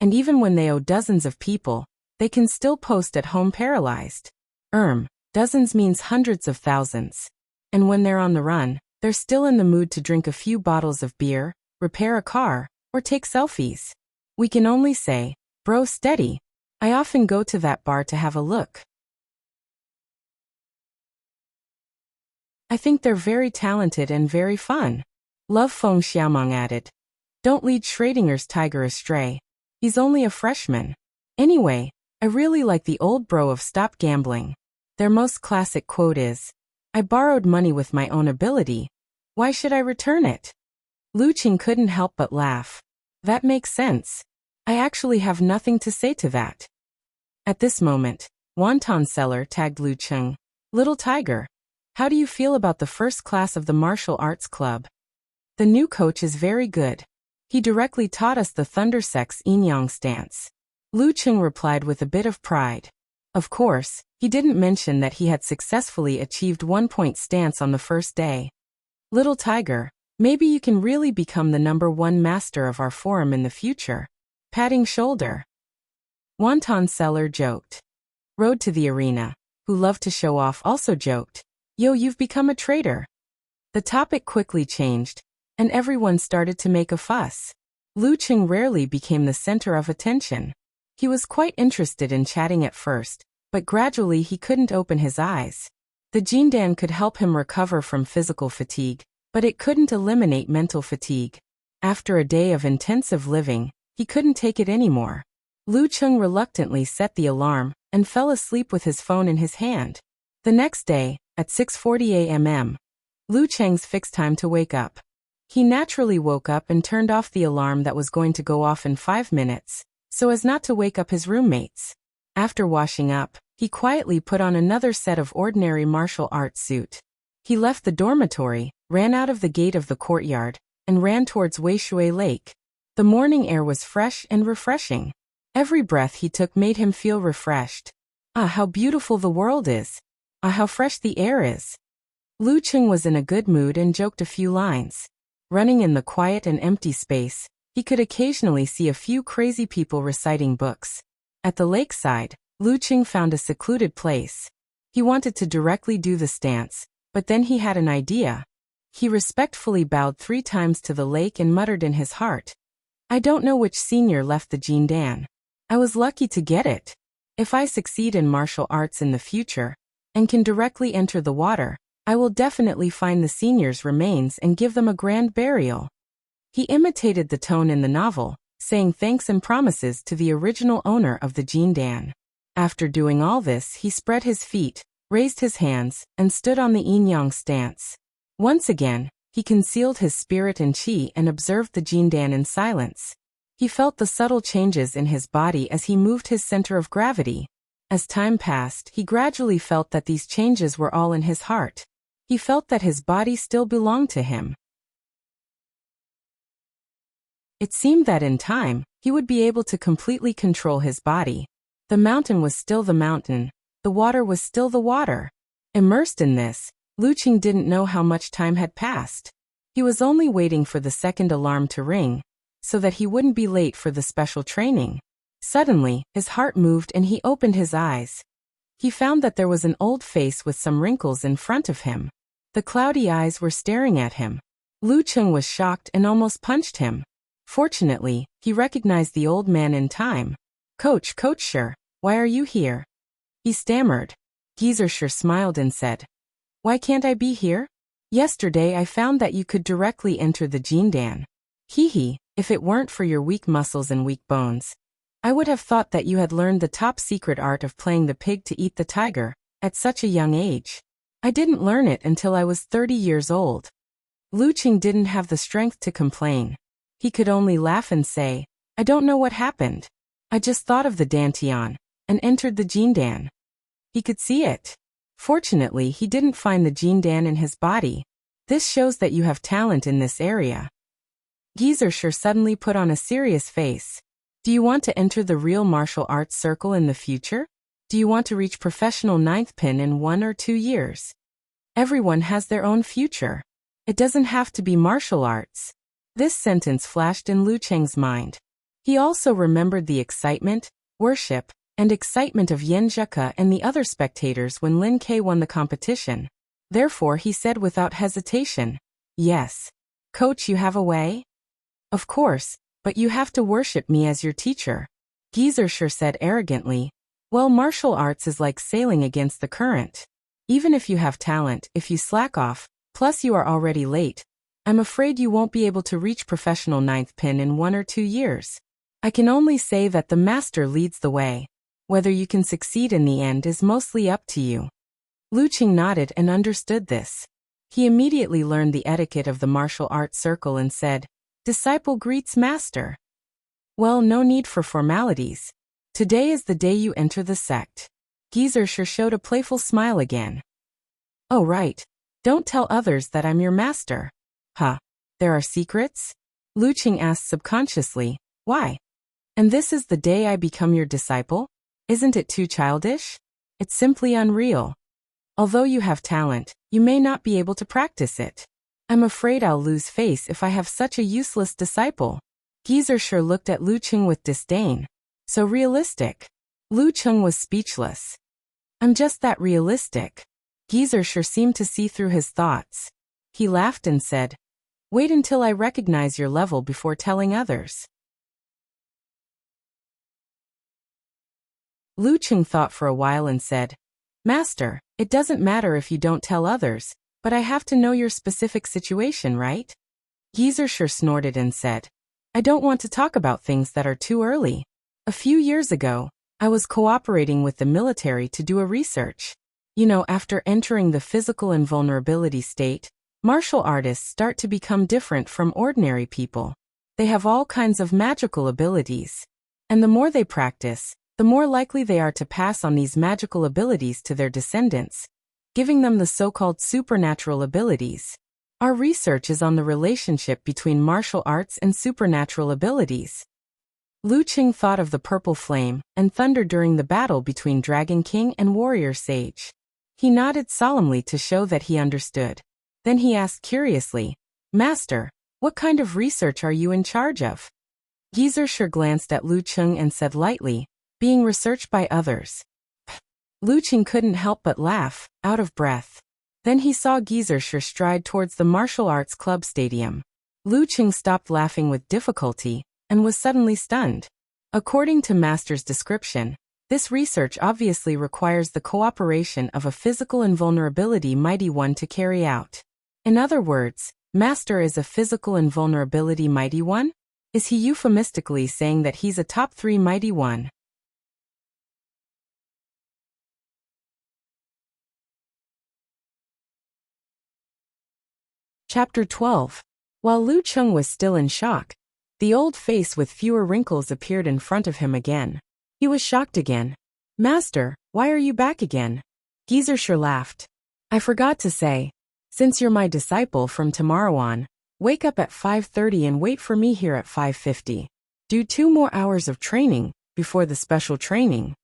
And even when they owe dozens of people, they can still post at home paralyzed. Dozens means hundreds of thousands. And when they're on the run, they're still in the mood to drink a few bottles of beer, repair a car, or take selfies. We can only say, bro, steady. I often go to that bar to have a look. I think they're very talented and very fun." Love Feng Xiaomong added, "Don't lead Schrodinger's tiger astray. He's only a freshman. Anyway, I really like the old bro of Stop Gambling. Their most classic quote is, 'I borrowed money with my own ability. Why should I return it?'" Lu Qing couldn't help but laugh. "That makes sense. I actually have nothing to say to that." At this moment, Wonton Seller tagged Lu Qing, "Little Tiger, how do you feel about the first class of the martial arts club? The new coach is very good. He directly taught us the Thunder Sex Yin-Yang stance." Lu Qing replied with a bit of pride. Of course, he didn't mention that he had successfully achieved 1-point stance on the first day. "Little Tiger, maybe you can really become the #1 master of our forum in the future." Patting shoulder. Wonton Seller joked. Road to the Arena, who loved to show off, also joked, "Yo, you've become a traitor." The topic quickly changed, and everyone started to make a fuss. Lu Qing rarely became the center of attention. He was quite interested in chatting at first, but gradually he couldn't open his eyes. The Jindan could help him recover from physical fatigue, but it couldn't eliminate mental fatigue. After a day of intensive living, He couldn't take it anymore. Lu Cheng reluctantly set the alarm and fell asleep with his phone in his hand. The next day, at 6:40 a.m., Lu Cheng's fixed time to wake up. He naturally woke up and turned off the alarm that was going to go off in 5 minutes, so as not to wake up his roommates. After washing up, he quietly put on another set of ordinary martial arts suit. He left the dormitory, ran out of the gate of the courtyard, and ran towards Weishui Lake. The morning air was fresh and refreshing. Every breath he took made him feel refreshed. Ah, how beautiful the world is! Ah, how fresh the air is! Lu Cheng was in a good mood and joked a few lines. Running in the quiet and empty space, he could occasionally see a few crazy people reciting books. At the lakeside, Lu Cheng found a secluded place. He wanted to directly do the stance, but then he had an idea. He respectfully bowed 3 times to the lake and muttered in his heart, "I don't know which senior left the Jindan. I was lucky to get it. If I succeed in martial arts in the future, and can directly enter the water, I will definitely find the senior's remains and give them a grand burial." He imitated the tone in the novel, saying thanks and promises to the original owner of the Jindan. After doing all this, he spread his feet, raised his hands, and stood on the yin-yang stance. Once again, he concealed his spirit and qi and observed the Jindan in silence. He felt the subtle changes in his body as he moved his center of gravity. As time passed, he gradually felt that these changes were all in his heart. He felt that his body still belonged to him. It seemed that in time, he would be able to completely control his body. The mountain was still the mountain. The water was still the water. Immersed in this, Lu Cheng didn't know how much time had passed. He was only waiting for the second alarm to ring, so that he wouldn't be late for the special training. Suddenly, his heart moved and he opened his eyes. He found that there was an old face with some wrinkles in front of him. The cloudy eyes were staring at him. Lu Cheng was shocked and almost punched him. Fortunately, he recognized the old man in time. Coach Sher, why are you here?" He stammered. Sher smiled and said, "Why can't I be here? Yesterday I found that you could directly enter the Jindan. Hee, if it weren't for your weak muscles and weak bones, I would have thought that you had learned the top secret art of playing the pig to eat the tiger, at such a young age. I didn't learn it until I was 30 years old." Lu Cheng didn't have the strength to complain. He could only laugh and say, "I don't know what happened. I just thought of the Dantian, and entered the Jindan." He could see it. Fortunately, he didn't find the Jindan in his body. This shows that you have talent in this area. Sher suddenly put on a serious face. "Do you want to enter the real martial arts circle in the future? Do you want to reach professional 9th pin in 1 or 2 years? Everyone has their own future. It doesn't have to be martial arts." This sentence flashed in Lu Cheng's mind. He also remembered the excitement, worship, and excitement of Yan Zheke and the other spectators when Lin Ke won the competition. Therefore he said without hesitation, "Yes. Coach, you have a way?" "Of course, but you have to worship me as your teacher." Sher said arrogantly, "Well, martial arts is like sailing against the current. Even if you have talent, if you slack off, plus you are already late, I'm afraid you won't be able to reach professional 9th pin in 1 or 2 years. I can only say that the master leads the way. Whether you can succeed in the end is mostly up to you." Lu Cheng nodded and understood this. He immediately learned the etiquette of the martial arts circle and said, "Disciple greets master." "Well, no need for formalities. Today is the day you enter the sect." Sher showed a playful smile again. "Oh right. Don't tell others that I'm your master." "Huh. There are secrets?" Lu Cheng asked subconsciously. "Why? And this is the day I become your disciple? Isn't it too childish? It's simply unreal. Although you have talent, you may not be able to practice it. I'm afraid I'll lose face if I have such a useless disciple." Sher looked at Lu Cheng with disdain. So realistic. Lu Cheng was speechless. "I'm just that realistic." Sher seemed to see through his thoughts. He laughed and said, "Wait until I recognize your level before telling others." Lu Cheng thought for a while and said, "Master, it doesn't matter if you don't tell others, but I have to know your specific situation, right?" Sher snorted and said, I don't want to talk about things that are too early. A few years ago, I was cooperating with the military to do a research. After entering the physical invulnerability state, martial artists start to become different from ordinary people. They have all kinds of magical abilities. And the more they practice, the more likely they are to pass on these magical abilities to their descendants, giving them the so-called supernatural abilities. Our research is on the relationship between martial arts and supernatural abilities. Lu Qing thought of the purple flame and thunder during the battle between Dragon King and Warrior Sage. He nodded solemnly to show that he understood. Then he asked curiously, "Master, what kind of research are you in charge of?" Gizershur glanced at Lu Qing and said lightly, "Being researched by others." Lu Qing couldn't help but laugh, out of breath. Then he saw Gizershur stride towards the martial arts club stadium. Lu Qing stopped laughing with difficulty and was suddenly stunned. According to Master's description, this research obviously requires the cooperation of a physical invulnerability mighty one to carry out. In other words, Master is a physical invulnerability mighty one? Is he euphemistically saying that he's a top 3 mighty one? Chapter 12. While Lu Qing was still in shock, the old face with fewer wrinkles appeared in front of him again. He was shocked again. "Master, why are you back again?" Gizershur laughed. "I forgot to say, since you're my disciple from tomorrow on, wake up at 5:30 and wait for me here at 5:50. Do 2 more hours of training before the special training."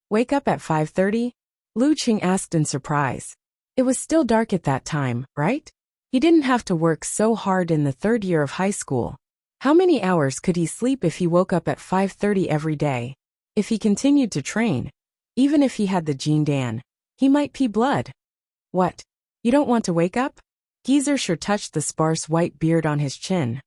"Wake up at 5:30? Lu Qing asked in surprise. It was still dark at that time, right? He didn't have to work so hard in the 3rd year of high school. How many hours could he sleep if he woke up at 5:30 every day? If he continued to train, even if he had the Jin Dan, he might pee blood. "What? You don't want to wake up?" Gizershur touched the sparse white beard on his chin.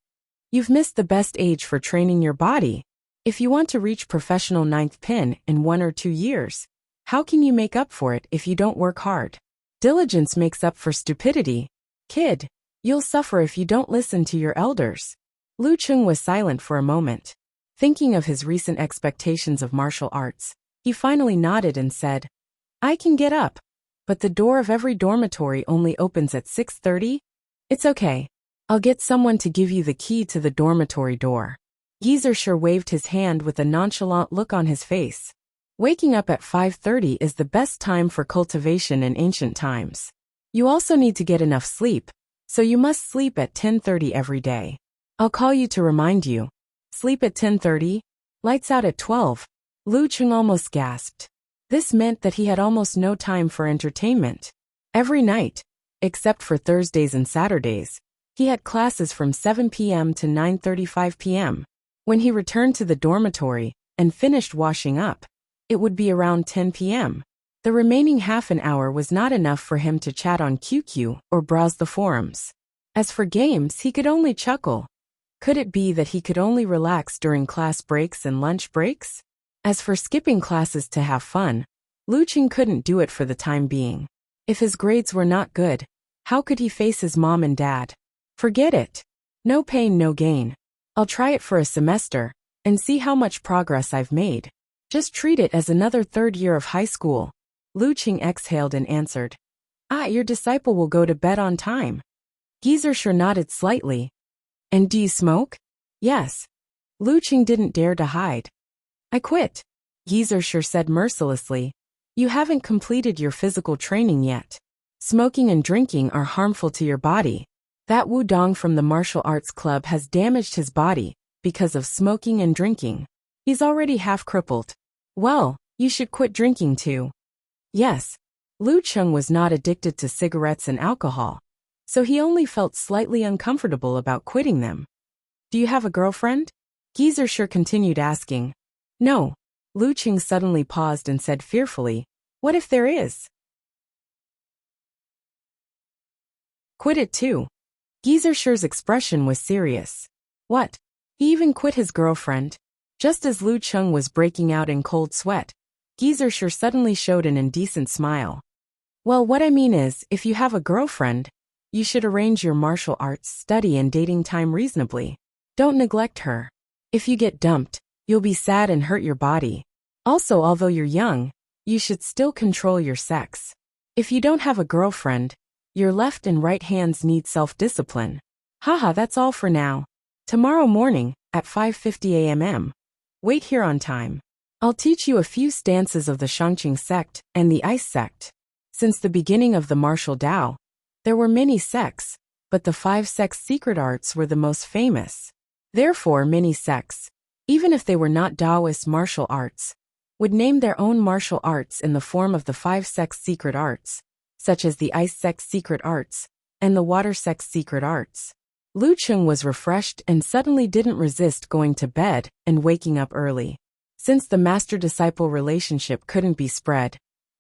"You've missed the best age for training your body. If you want to reach professional 9th pin in 1 or 2 years, how can you make up for it if you don't work hard? Diligence makes up for stupidity. Kid, you'll suffer if you don't listen to your elders." Lu Qing was silent for a moment. Thinking of his recent expectations of martial arts, he finally nodded and said, "I can get up. But the door of every dormitory only opens at 6:30? It's okay. I'll get someone to give you the key to the dormitory door." Gizershur waved his hand with a nonchalant look on his face. Waking up at 5:30 is the best time for cultivation in ancient times. You also need to get enough sleep, so you must sleep at 10:30 every day. I'll call you to remind you. Sleep at 10:30? Lights out at 12. Lu Qing almost gasped. This meant that he had almost no time for entertainment. Every night, except for Thursdays and Saturdays, he had classes from 7 p.m. to 9:35 p.m. When he returned to the dormitory and finished washing up, it would be around 10 p.m. The remaining half an hour was not enough for him to chat on QQ or browse the forums. As for games, he could only chuckle. Could it be that he could only relax during class breaks and lunch breaks? As for skipping classes to have fun, Lu Qing couldn't do it for the time being. If his grades were not good, how could he face his mom and dad? Forget it. No pain, no gain. I'll try it for a semester and see how much progress I've made. Just treat it as another 3rd year of high school. Lu Qing exhaled and answered, Your disciple will go to bed on time." Gizershur nodded slightly. "And do you smoke?" "Yes." Lu Qing didn't dare to hide. "I quit," Gizershur said mercilessly. "You haven't completed your physical training yet. Smoking and drinking are harmful to your body. That Wudong from the martial arts club has damaged his body because of smoking and drinking. He's already half crippled. Well, you should quit drinking too." Yes, Lu Qing was not addicted to cigarettes and alcohol, so he only felt slightly uncomfortable about quitting them. "Do you have a girlfriend?" Gizershur continued asking. "No." Lu Qing suddenly paused and said fearfully, "What if there is?" "Quit it too." Gizershur's expression was serious. "What? He even quit his girlfriend?" Just as Lu Qing was breaking out in cold sweat, Gizershur suddenly showed an indecent smile. "Well, what I mean is, if you have a girlfriend, you should arrange your martial arts study and dating time reasonably. Don't neglect her. If you get dumped, you'll be sad and hurt your body. Also, although you're young, you should still control your sex. If you don't have a girlfriend, your left and right hands need self-discipline. Haha, that's all for now. Tomorrow morning, at 5:50 a.m. Wait here on time. I'll teach you a few stances of the Shangqing sect and the Ice sect. Since the beginning of the martial Tao, there were many sects, but the 5 sects' secret arts were the most famous. Therefore, many sects, even if they were not Taoist martial arts, would name their own martial arts in the form of the 5 sects' secret arts, such as the Ice sect's secret arts and the Water sect's secret arts. Lu Cheng was refreshed and suddenly didn't resist going to bed and waking up early. Since the master-disciple relationship couldn't be spread,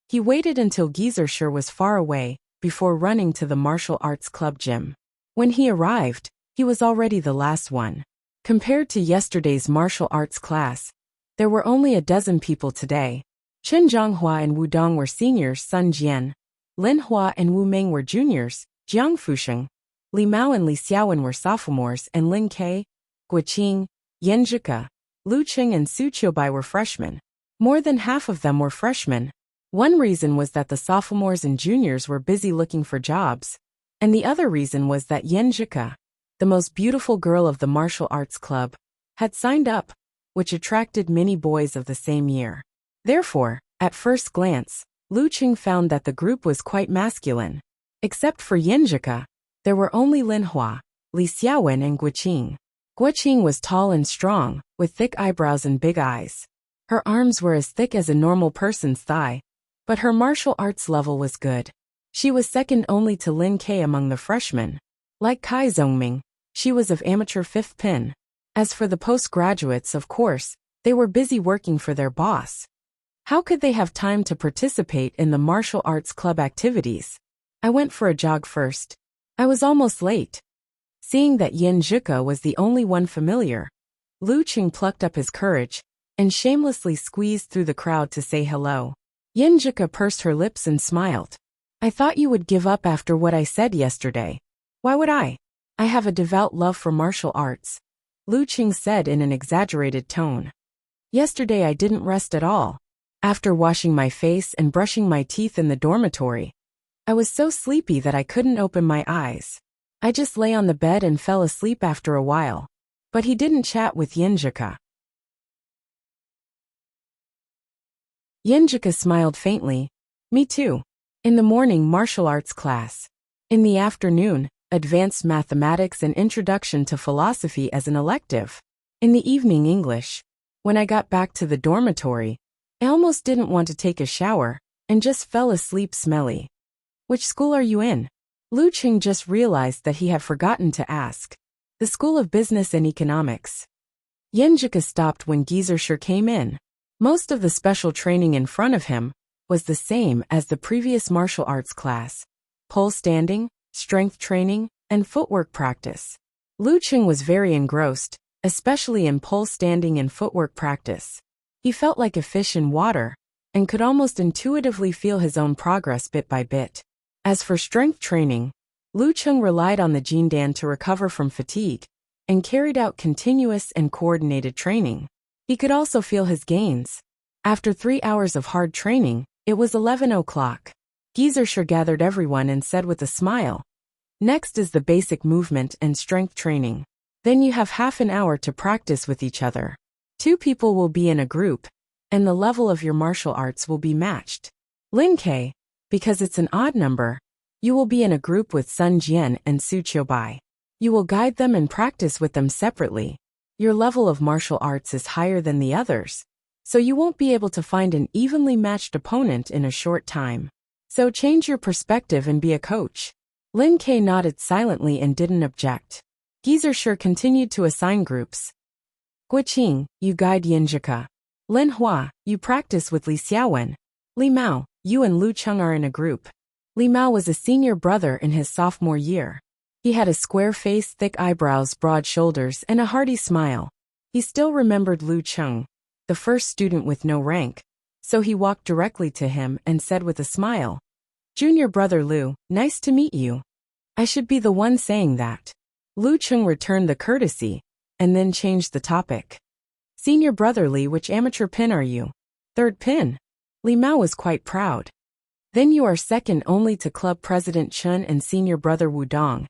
he waited until Geyser was far away before running to the martial arts club gym. When he arrived, he was already the last one. Compared to yesterday's martial arts class, there were only a dozen people today. Chen Zhonghua and Wu Dong were seniors, Sun Jian. Lin Hua and Wu Meng were juniors, Jiang Fusheng. Li Mao and Li Xiaowen were sophomores, and Lin Ke, Guoqing, Yan Zhika, Lu Qing and Su Qiubai were freshmen. More than half of them were freshmen. One reason was that the sophomores and juniors were busy looking for jobs, and the other reason was that Yan Zhika, the most beautiful girl of the martial arts club, had signed up, which attracted many boys of the same year. Therefore, at first glance, Lu Qing found that the group was quite masculine. Except for Yan Zhika, there were only Lin Hua, Li Xiaowen and Guoqing. Guoqing was tall and strong, with thick eyebrows and big eyes. Her arms were as thick as a normal person's thigh, but her martial arts level was good. She was second only to Lin Ke among the freshmen. Like Kai Zhongming, she was of amateur 5th pin. As for the postgraduates, of course, they were busy working for their boss. How could they have time to participate in the martial arts club activities? I went for a jog first. I was almost late. Seeing that Yan Zhika was the only one familiar, Lu Qing plucked up his courage and shamelessly squeezed through the crowd to say hello. Yan Zhika pursed her lips and smiled. I thought you would give up after what I said yesterday. Why would I? I have a devout love for martial arts, Lu Qing said in an exaggerated tone. Yesterday I didn't rest at all. After washing my face and brushing my teeth in the dormitory, I was so sleepy that I couldn't open my eyes. I just lay on the bed and fell asleep after a while. But he didn't chat with Yan Zhika. Yan Zhika smiled faintly. Me too. In the morning, martial arts class. In the afternoon, advanced mathematics and introduction to philosophy as an elective. In the evening, English. When I got back to the dormitory, I almost didn't want to take a shower and just fell asleep smelly. Which school are you in? Lu Qing just realized that he had forgotten to ask. The School of Business and Economics. Yan Zhika stopped when Geyser came in. Most of the special training in front of him was the same as the previous martial arts class. Pole standing, strength training, and footwork practice. Lu Qing was very engrossed, especially in pole standing and footwork practice. He felt like a fish in water and could almost intuitively feel his own progress bit by bit. As for strength training, Lu Qing relied on the Jindan to recover from fatigue and carried out continuous and coordinated training. He could also feel his gains. After 3 hours of hard training, it was 11 o'clock. Geyser gathered everyone and said with a smile, "Next is the basic movement and strength training. Then you have half an hour to practice with each other. 2 people will be in a group, and the level of your martial arts will be matched. Lin Ke, because it's an odd number, you will be in a group with Sun Jian and Su Qiubai. You will guide them and practice with them separately. Your level of martial arts is higher than the others, so you won't be able to find an evenly matched opponent in a short time. So change your perspective and be a coach." Lin Ke nodded silently and didn't object. Geyser continued to assign groups. Guoqing, you guide Yan Zhika. Lin Hua, you practice with Li Xiaowen. Li Mao, you and Lu Cheng are in a group. Li Mao was a senior brother in his sophomore year. He had a square face, thick eyebrows, broad shoulders, and a hearty smile. He still remembered Lu Cheng, the first student with no rank, so he walked directly to him and said with a smile, "Junior brother Lu, nice to meet you." I should be the one saying that. Lu Cheng returned the courtesy, and then changed the topic. Senior brother Li, which amateur pin are you? Third pin. Li Mao was quite proud. Then you are second only to club president Chen and senior brother Wu Dong.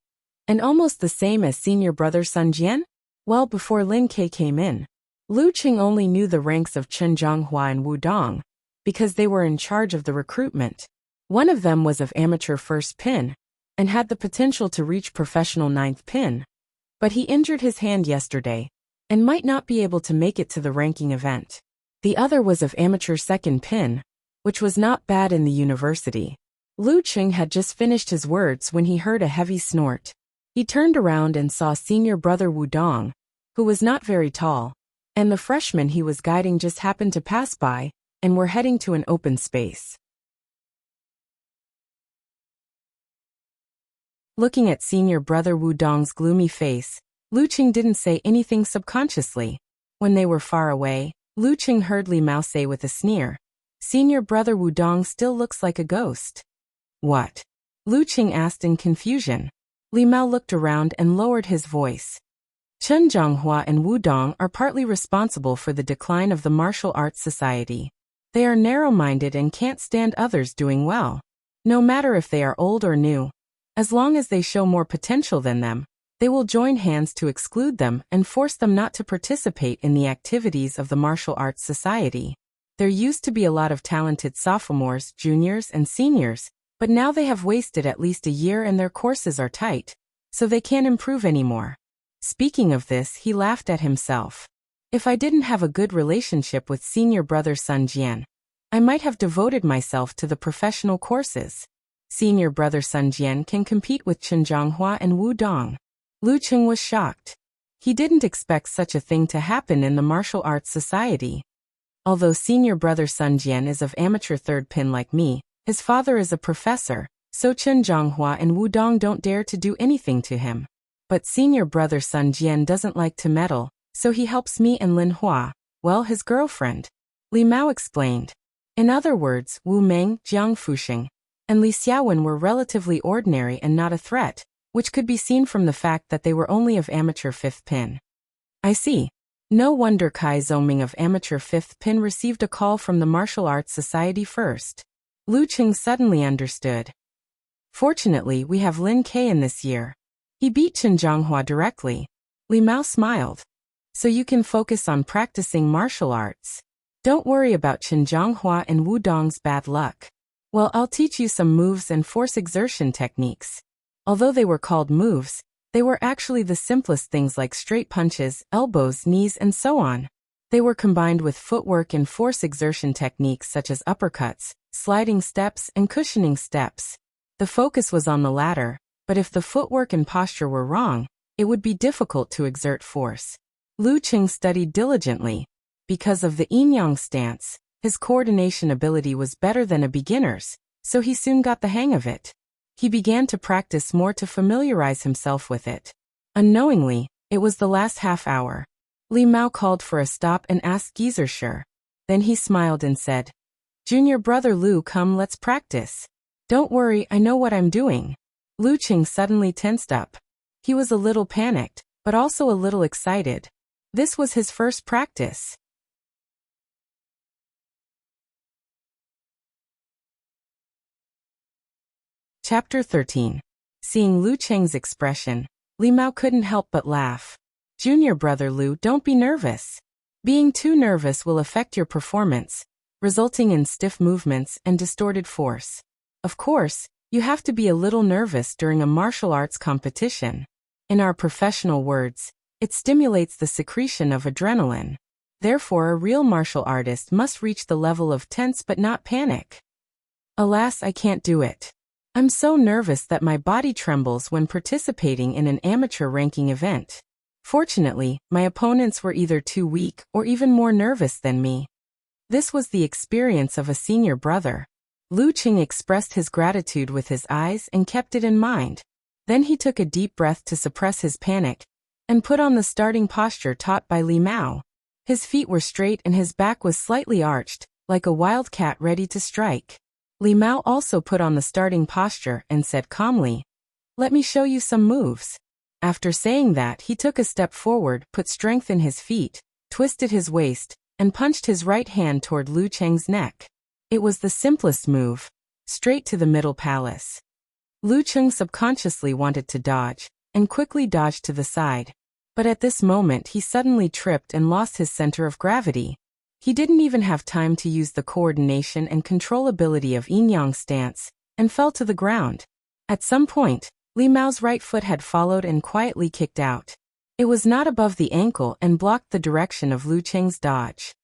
And almost the same as senior brother Sun Jian? Well, before Lin Ke came in, Lu Qing only knew the ranks of Chen Zhonghua and Wu Dong, because they were in charge of the recruitment. One of them was of amateur first pin, and had the potential to reach professional ninth pin. But he injured his hand yesterday, and might not be able to make it to the ranking event. The other was of amateur second pin, which was not bad in the university. Lu Qing had just finished his words when he heard a heavy snort. He turned around and saw senior brother Wu Dong, who was not very tall, and the freshman he was guiding just happened to pass by, and were heading to an open space. Looking at senior brother Wu Dong's gloomy face, Lu Qing didn't say anything subconsciously. When they were far away, Lu Qing heard Li Mao say with a sneer, "Senior brother Wu Dong still looks like a ghost." What? Lu Qing asked in confusion. Li Mao looked around and lowered his voice. Chen Zhonghua and Wu Dong are partly responsible for the decline of the martial arts society. They are narrow-minded and can't stand others doing well. No matter if they are old or new, as long as they show more potential than them, they will join hands to exclude them and force them not to participate in the activities of the martial arts society. There used to be a lot of talented sophomores, juniors, and seniors, but now they have wasted at least a year and their courses are tight, so they can't improve anymore. Speaking of this, he laughed at himself. If I didn't have a good relationship with senior brother Sun Jian, I might have devoted myself to the professional courses. Senior brother Sun Jian can compete with Chen Zhonghua and Wu Dong. Lu Qing was shocked. He didn't expect such a thing to happen in the martial arts society. Although senior brother Sun Jian is of amateur third pin like me, his father is a professor, so Chen Zhonghua and Wu Dong don't dare to do anything to him. But senior brother Sun Jian doesn't like to meddle, so he helps me and Lin Hua, well, his girlfriend. Li Mao explained. In other words, Wu Meng, Jiang Fuxing, and Li Xiaowen were relatively ordinary and not a threat, which could be seen from the fact that they were only of amateur fifth pin. I see. No wonder Kai Zhongming of amateur fifth pin received a call from the Martial Arts Society first. Lu Qing suddenly understood. Fortunately, we have Lin Ke in this year. He beat Chen Zhonghua directly. Li Mao smiled. So you can focus on practicing martial arts. Don't worry about Chen Zhonghua and Wu Dong's bad luck. Well, I'll teach you some moves and force exertion techniques. Although they were called moves, they were actually the simplest things like straight punches, elbows, knees, and so on. They were combined with footwork and force exertion techniques such as uppercuts, sliding steps, and cushioning steps. The focus was on the latter, but if the footwork and posture were wrong, it would be difficult to exert force. Lu Qing studied diligently. Because of the yin-yang stance, his coordination ability was better than a beginner's, so he soon got the hang of it. He began to practice more to familiarize himself with it. Unknowingly, it was the last half hour. Li Mao called for a stop and asked Geezer. Then he smiled and said, "Junior brother Lu, come, let's practice." "Don't worry, I know what I'm doing." Lu Qing suddenly tensed up. He was a little panicked, but also a little excited. This was his first practice. Chapter 13. Seeing Lu Qing's expression, Li Mao couldn't help but laugh. "Junior brother Lu, don't be nervous. Being too nervous will affect your performance, resulting in stiff movements and distorted force. Of course, you have to be a little nervous during a martial arts competition. In our professional words, it stimulates the secretion of adrenaline. Therefore, a real martial artist must reach the level of tense but not panic. Alas, I can't do it. I'm so nervous that my body trembles when participating in an amateur ranking event. Fortunately, my opponents were either too weak or even more nervous than me." This was the experience of a senior brother. Lu Qing expressed his gratitude with his eyes and kept it in mind. Then he took a deep breath to suppress his panic and put on the starting posture taught by Li Mao. His feet were straight and his back was slightly arched, like a wildcat ready to strike. Li Mao also put on the starting posture and said calmly, "Let me show you some moves." After saying that, he took a step forward, put strength in his feet, twisted his waist, and punched his right hand toward Lu Cheng's neck. It was the simplest move, straight to the middle palace. Lu Cheng subconsciously wanted to dodge, and quickly dodged to the side. But at this moment he suddenly tripped and lost his center of gravity. He didn't even have time to use the coordination and controllability of yin-yang stance, and fell to the ground. At some point, Li Mao's right foot had followed and quietly kicked out. It was not above the ankle and blocked the direction of Lu Cheng's dodge.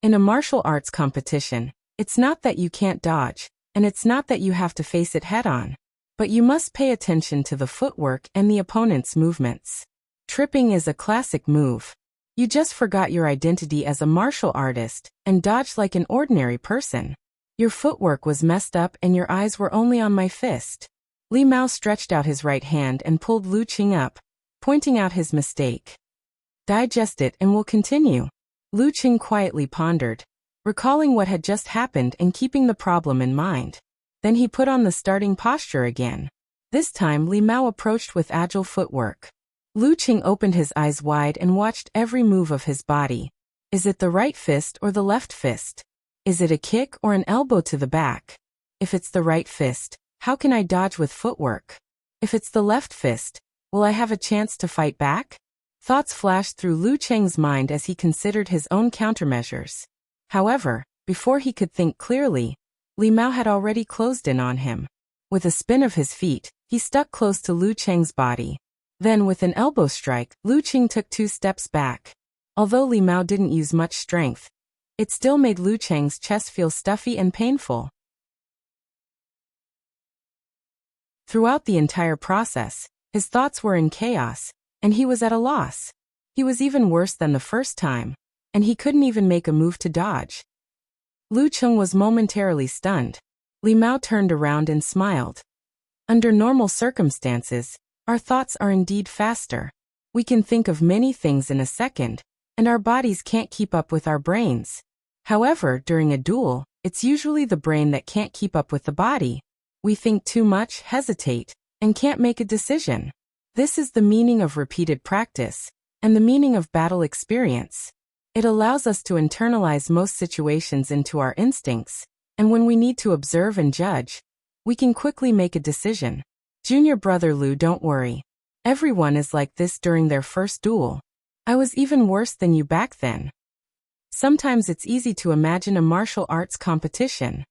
In a martial arts competition, it's not that you can't dodge, and it's not that you have to face it head-on. But you must pay attention to the footwork and the opponent's movements. Tripping is a classic move. You just forgot your identity as a martial artist and dodged like an ordinary person. Your footwork was messed up and your eyes were only on my fist. Li Mao stretched out his right hand and pulled Lu Cheng up, pointing out his mistake. Digest it and we'll continue. Lu Cheng quietly pondered, recalling what had just happened and keeping the problem in mind. Then he put on the starting posture again. This time Li Mao approached with agile footwork. Lu Cheng opened his eyes wide and watched every move of his body. Is it the right fist or the left fist? Is it a kick or an elbow to the back? If it's the right fist, how can I dodge with footwork? If it's the left fist, will I have a chance to fight back? Thoughts flashed through Lu Cheng's mind as he considered his own countermeasures. However, before he could think clearly, Li Mao had already closed in on him. With a spin of his feet, he stuck close to Lu Cheng's body. Then with an elbow strike, Lu Cheng took 2 steps back. Although Li Mao didn't use much strength, it still made Lu Cheng's chest feel stuffy and painful. Throughout the entire process, his thoughts were in chaos, and he was at a loss. He was even worse than the first time, and he couldn't even make a move to dodge. Lu Cheng was momentarily stunned. Li Mao turned around and smiled. Under normal circumstances, our thoughts are indeed faster. We can think of many things in a second, and our bodies can't keep up with our brains. However, during a duel, it's usually the brain that can't keep up with the body. We think too much, hesitate, and can't make a decision. This is the meaning of repeated practice, and the meaning of battle experience. It allows us to internalize most situations into our instincts, and when we need to observe and judge, we can quickly make a decision. Junior brother Lu, don't worry. Everyone is like this during their first duel. I was even worse than you back then. Sometimes it's easy to imagine a martial arts competition.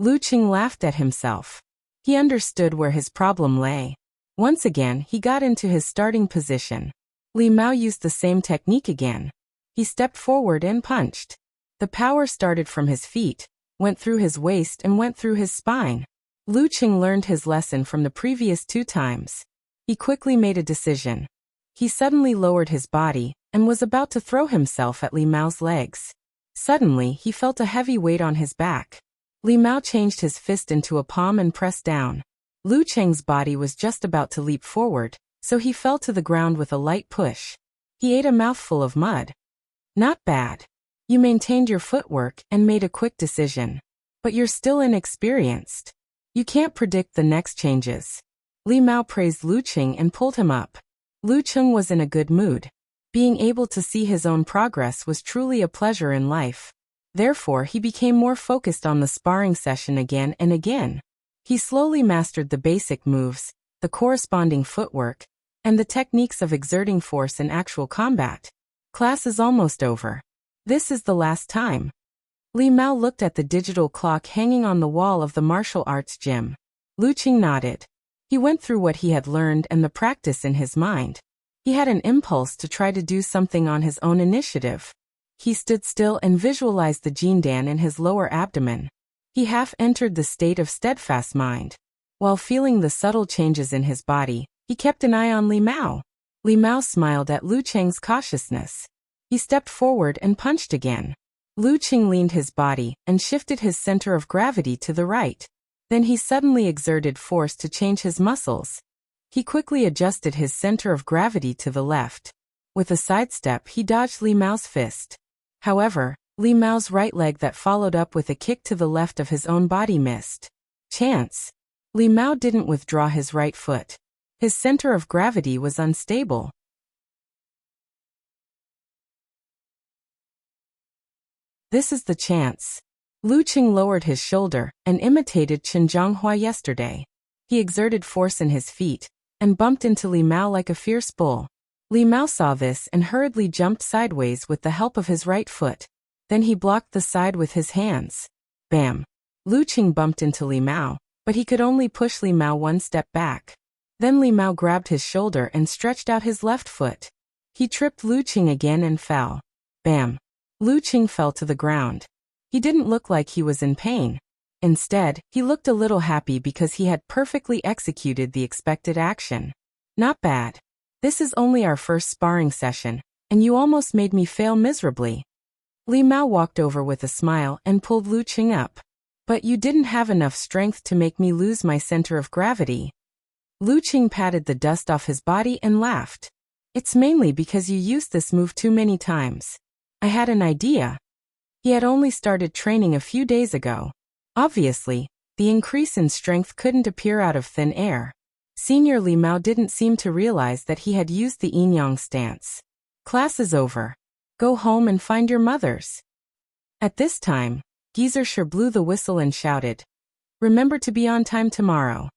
Lu Cheng laughed at himself. He understood where his problem lay. Once again, he got into his starting position. Li Mao used the same technique again. He stepped forward and punched. The power started from his feet, went through his waist and went through his spine. Lu Cheng learned his lesson from the previous 2 times. He quickly made a decision. He suddenly lowered his body and was about to throw himself at Li Mao's legs. Suddenly, he felt a heavy weight on his back. Li Mao changed his fist into a palm and pressed down. Lu Cheng's body was just about to leap forward, so he fell to the ground with a light push. He ate a mouthful of mud. Not bad. You maintained your footwork and made a quick decision. But you're still inexperienced. You can't predict the next changes. Li Mao praised Lu Cheng and pulled him up. Lu Cheng was in a good mood. Being able to see his own progress was truly a pleasure in life. Therefore, he became more focused on the sparring session again and again. He slowly mastered the basic moves, the corresponding footwork, and the techniques of exerting force in actual combat. Class is almost over. This is the last time. Li Mao looked at the digital clock hanging on the wall of the martial arts gym. Lu Cheng nodded. He went through what he had learned and the practice in his mind. He had an impulse to try to do something on his own initiative. He stood still and visualized the Jindan in his lower abdomen. He half entered the state of steadfast mind. While feeling the subtle changes in his body, he kept an eye on Li Mao. Li Mao smiled at Lu Cheng's cautiousness. He stepped forward and punched again. Lu Cheng leaned his body and shifted his center of gravity to the right. Then he suddenly exerted force to change his muscles. He quickly adjusted his center of gravity to the left. With a sidestep, he dodged Li Mao's fist. However, Li Mao's right leg that followed up with a kick to the left of his own body missed. Chance. Li Mao didn't withdraw his right foot. His center of gravity was unstable. This is the chance. Lu Qing lowered his shoulder and imitated Chen Zhonghua yesterday. He exerted force in his feet and bumped into Li Mao like a fierce bull. Li Mao saw this and hurriedly jumped sideways with the help of his right foot. Then he blocked the side with his hands. Bam! Lu Qing bumped into Li Mao, but he could only push Li Mao one step back. Then Li Mao grabbed his shoulder and stretched out his left foot. He tripped Lu Qing again and fell. Bam! Lu Qing fell to the ground. He didn't look like he was in pain. Instead, he looked a little happy because he had perfectly executed the expected action. Not bad. This is only our first sparring session, and you almost made me fail miserably. Li Mao walked over with a smile and pulled Lu Qing up. But you didn't have enough strength to make me lose my center of gravity. Lu Qing patted the dust off his body and laughed. It's mainly because you used this move too many times. I had an idea. He had only started training a few days ago. Obviously, the increase in strength couldn't appear out of thin air. Senior Li Mao didn't seem to realize that he had used the yin-yang stance. Class is over. Go home and find your mothers. At this time, Geezer sure blew the whistle and shouted, remember to be on time tomorrow.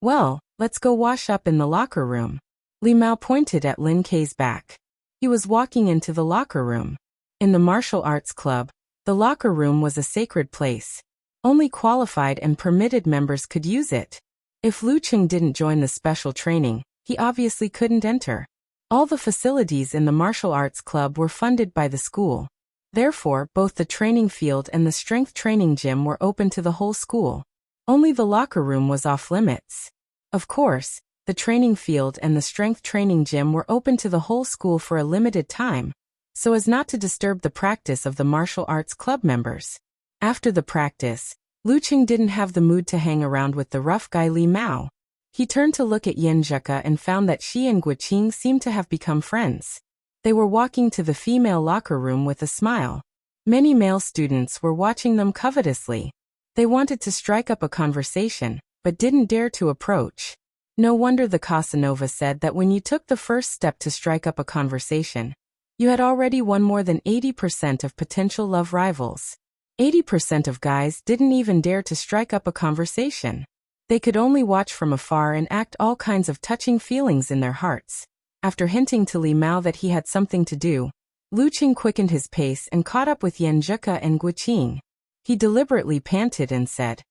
Well, let's go wash up in the locker room. Li Mao pointed at Lin Kei's back. He was walking into the locker room. In the martial arts club, the locker room was a sacred place. Only qualified and permitted members could use it. If Lu Qing didn't join the special training, he obviously couldn't enter. All the facilities in the martial arts club were funded by the school. Therefore, both the training field and the strength training gym were open to the whole school. Only the locker room was off limits. Of course, the training field and the strength training gym were open to the whole school for a limited time, so as not to disturb the practice of the martial arts club members. After the practice, Lu Qing didn't have the mood to hang around with the rough guy Li Mao. He turned to look at Yan Zheke and found that she and Guqing seemed to have become friends. They were walking to the female locker room with a smile. Many male students were watching them covetously. They wanted to strike up a conversation, but didn't dare to approach. No wonder the Casanova said that when you took the first step to strike up a conversation, you had already won more than 80% of potential love rivals. 80% of guys didn't even dare to strike up a conversation. They could only watch from afar and act all kinds of touching feelings in their hearts. After hinting to Li Mao that he had something to do, Lu Qing quickened his pace and caught up with Yan Zheke and Guqing. He deliberately panted and said,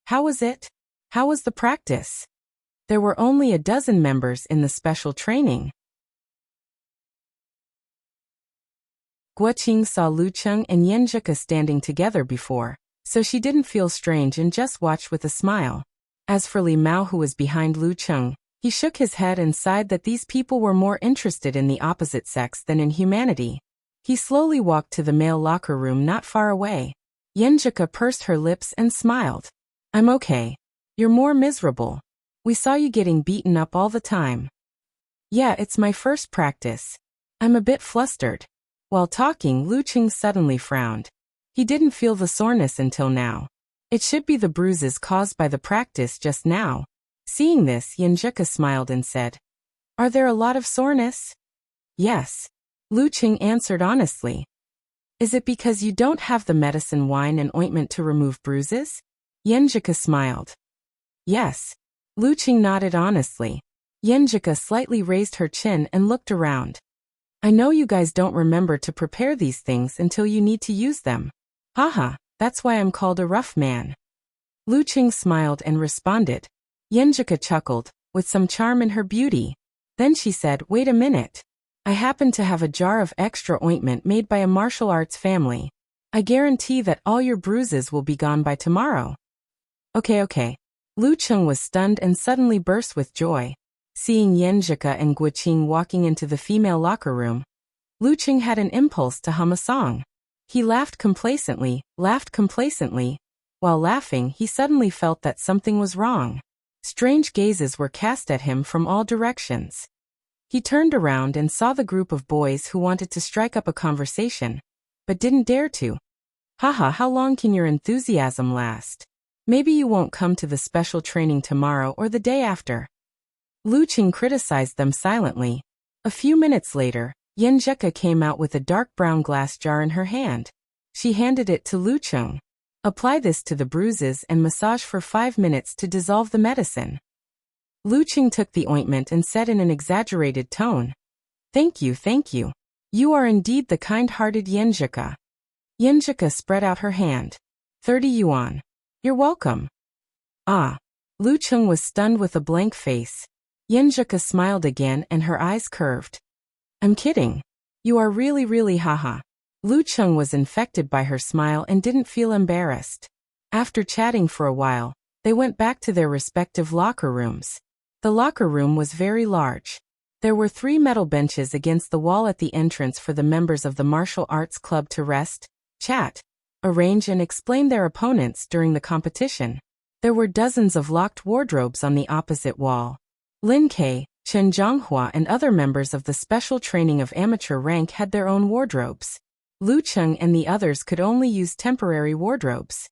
"How was it? How was the practice?" There were only a dozen members in the special training. Guqing saw Lu Qing and Yan Zheke standing together before, so she didn't feel strange and just watched with a smile. As for Li Mao, who was behind Lu Qing, he shook his head and sighed that these people were more interested in the opposite sex than in humanity. He slowly walked to the male locker room not far away. Yan Zheke pursed her lips and smiled. "I'm okay. You're more miserable. We saw you getting beaten up all the time." "Yeah, it's my first practice. I'm a bit flustered." While talking, Lu Qing suddenly frowned. He didn't feel the soreness until now. It should be the bruises caused by the practice just now. Seeing this, Yan Zheke smiled and said, "Are there a lot of soreness?" "Yes," Lu Qing answered honestly. "Is it because you don't have the medicine wine and ointment to remove bruises?" Yan Zheke smiled. "Yes." Lu Qing nodded honestly. Yan Zheke slightly raised her chin and looked around. "I know you guys don't remember to prepare these things until you need to use them. Haha, that's why I'm called a rough man." Lu Qing smiled and responded. Yan Zheke chuckled, with some charm in her beauty. Then she said, "Wait a minute. I happen to have a jar of extra ointment made by a martial arts family. I guarantee that all your bruises will be gone by tomorrow." Okay. Lu Qing was stunned and suddenly burst with joy. Seeing Yan Zheke and Guqing walking into the female locker room, Lu Qing had an impulse to hum a song. He laughed complacently. While laughing, he suddenly felt that something was wrong. Strange gazes were cast at him from all directions. He turned around and saw the group of boys who wanted to strike up a conversation, but didn't dare to. "Haha, how long can your enthusiasm last? Maybe you won't come to the special training tomorrow or the day after." Lu Qing criticized them silently. A few minutes later, Yan Zheke came out with a dark brown glass jar in her hand. She handed it to Lucheng. Apply this to the bruises and massage for 5 minutes to dissolve the medicine. Lucheng took the ointment and said in an exaggerated tone, Thank you, thank you. You are indeed the kind-hearted Yenjika. Yenjika spread out her hand. 30 yuan. You're welcome. Ah. Lucheng was stunned with a blank face. Yenjika smiled again and her eyes curved. I'm kidding. You are really haha. Lucheng was infected by her smile and didn't feel embarrassed. After chatting for a while, they went back to their respective locker rooms. The locker room was very large. There were 3 metal benches against the wall at the entrance for the members of the martial arts club to rest, chat, arrange and explain their opponents during the competition. There were dozens of locked wardrobes on the opposite wall. Lin Ke, Chen Zhonghua and other members of the special training of amateur rank had their own wardrobes. Lucheng and the others could only use temporary wardrobes.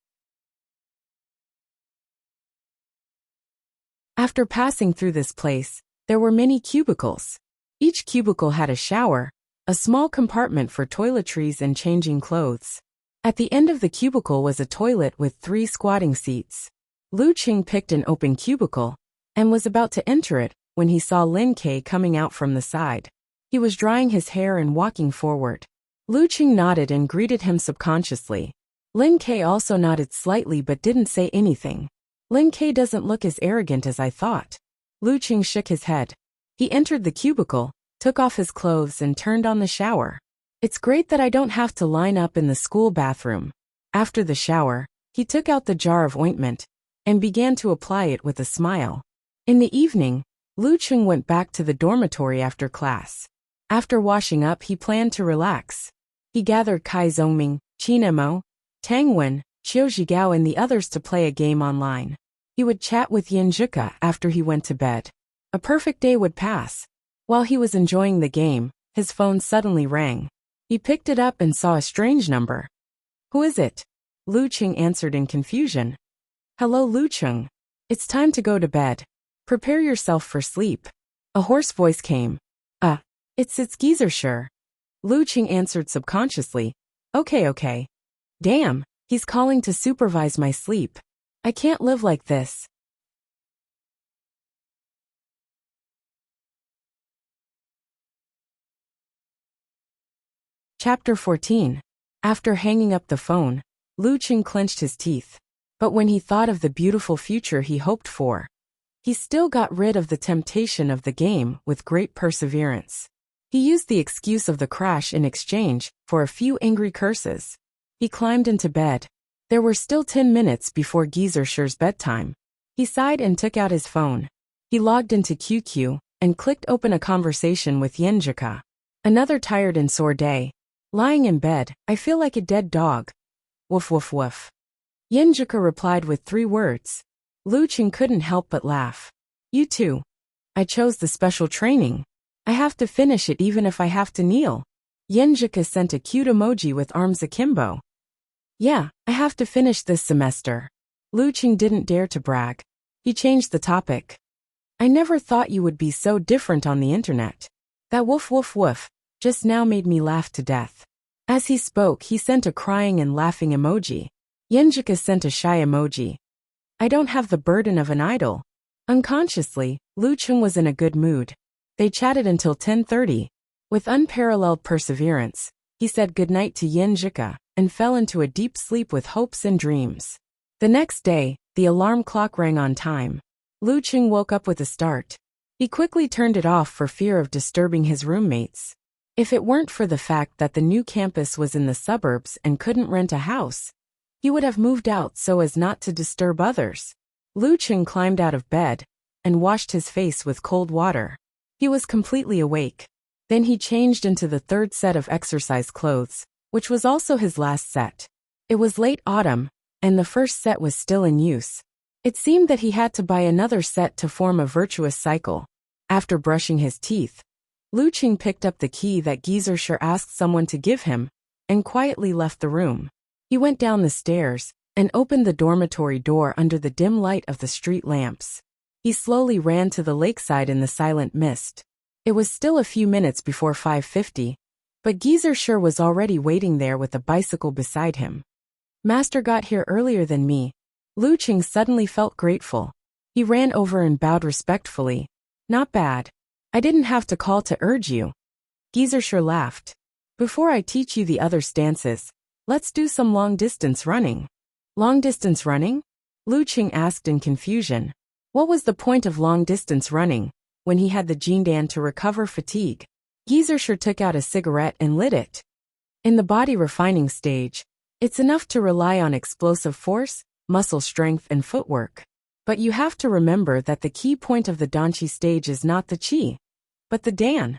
After passing through this place, there were many cubicles. Each cubicle had a shower, a small compartment for toiletries and changing clothes. At the end of the cubicle was a toilet with 3 squatting seats. Lucheng picked an open cubicle and was about to enter it when he saw Lin Ke coming out from the side. He was drying his hair and walking forward. Lucheng nodded and greeted him subconsciously. Lin Ke also nodded slightly but didn't say anything. Lin Ke doesn't look as arrogant as I thought. Lucheng shook his head. He entered the cubicle, took off his clothes and turned on the shower. It's great that I don't have to line up in the school bathroom. After the shower, he took out the jar of ointment and began to apply it with a smile. In the evening, Lucheng went back to the dormitory after class. After washing up, he planned to relax. He gathered Kai Zongming, Qin Mo, Tang Wen, Xiu Zhigao and the others to play a game online. He would chat with Yenjika after he went to bed. A perfect day would pass. While he was enjoying the game, his phone suddenly rang. He picked it up and saw a strange number. Who is it? Lucheng answered in confusion. Hello Lucheng. It's time to go to bed. Prepare yourself for sleep. A hoarse voice came. It's Geezer. Lucheng answered subconsciously. Okay. Damn, he's calling to supervise my sleep. I can't live like this. Chapter 14. After hanging up the phone, Lucheng clenched his teeth. But when he thought of the beautiful future he hoped for, he still got rid of the temptation of the game with great perseverance. He used the excuse of the crash in exchange for a few angry curses. He climbed into bed. There were still 10 minutes before Geezer's bedtime. He sighed and took out his phone. He logged into QQ and clicked open a conversation with Yenjika. Another tired and sore day. Lying in bed, I feel like a dead dog. Woof woof woof. Yenjika replied with 3 words. Lucheng couldn't help but laugh. You too. I chose the special training. I have to finish it even if I have to kneel. Yenjika sent a cute emoji with arms akimbo. Yeah, I have to finish this semester. Lucheng didn't dare to brag. He changed the topic. I never thought you would be so different on the internet. That woof woof woof just now made me laugh to death. As he spoke, he sent a crying and laughing emoji. Yenjika sent a shy emoji. I don't have the burden of an idol. Unconsciously, Lucheng was in a good mood. They chatted until 10:30. With unparalleled perseverance, he said goodnight to Yenjika and fell into a deep sleep with hopes and dreams. The next day, the alarm clock rang on time. Lucheng woke up with a start. He quickly turned it off for fear of disturbing his roommates. If it weren't for the fact that the new campus was in the suburbs and couldn't rent a house, he would have moved out so as not to disturb others. Lucheng climbed out of bed and washed his face with cold water. He was completely awake. Then he changed into the 3rd set of exercise clothes, which was also his last set. It was late autumn, and the first set was still in use. It seemed that he had to buy another set to form a virtuous cycle. After brushing his teeth, Lucheng picked up the key that Geezer asked someone to give him and quietly left the room. He went down the stairs and opened the dormitory door under the dim light of the street lamps. He slowly ran to the lakeside in the silent mist. It was still a few minutes before 5:50, But Geezer sure was already waiting there with a bicycle beside him. Master got here earlier than me. Lu Qing suddenly felt grateful. He ran over and bowed respectfully. Not bad. I didn't have to call to urge you. Geezer sure laughed. Before I teach you the other stances, let's do some long-distance running. Long-distance running? Lu Qing asked in confusion. What was the point of long-distance running, when he had the Jindan to recover fatigue? Geezer sure took out a cigarette and lit it. In the body refining stage, it's enough to rely on explosive force, muscle strength and footwork. But you have to remember that the key point of the Danqi stage is not the qi, but the dan.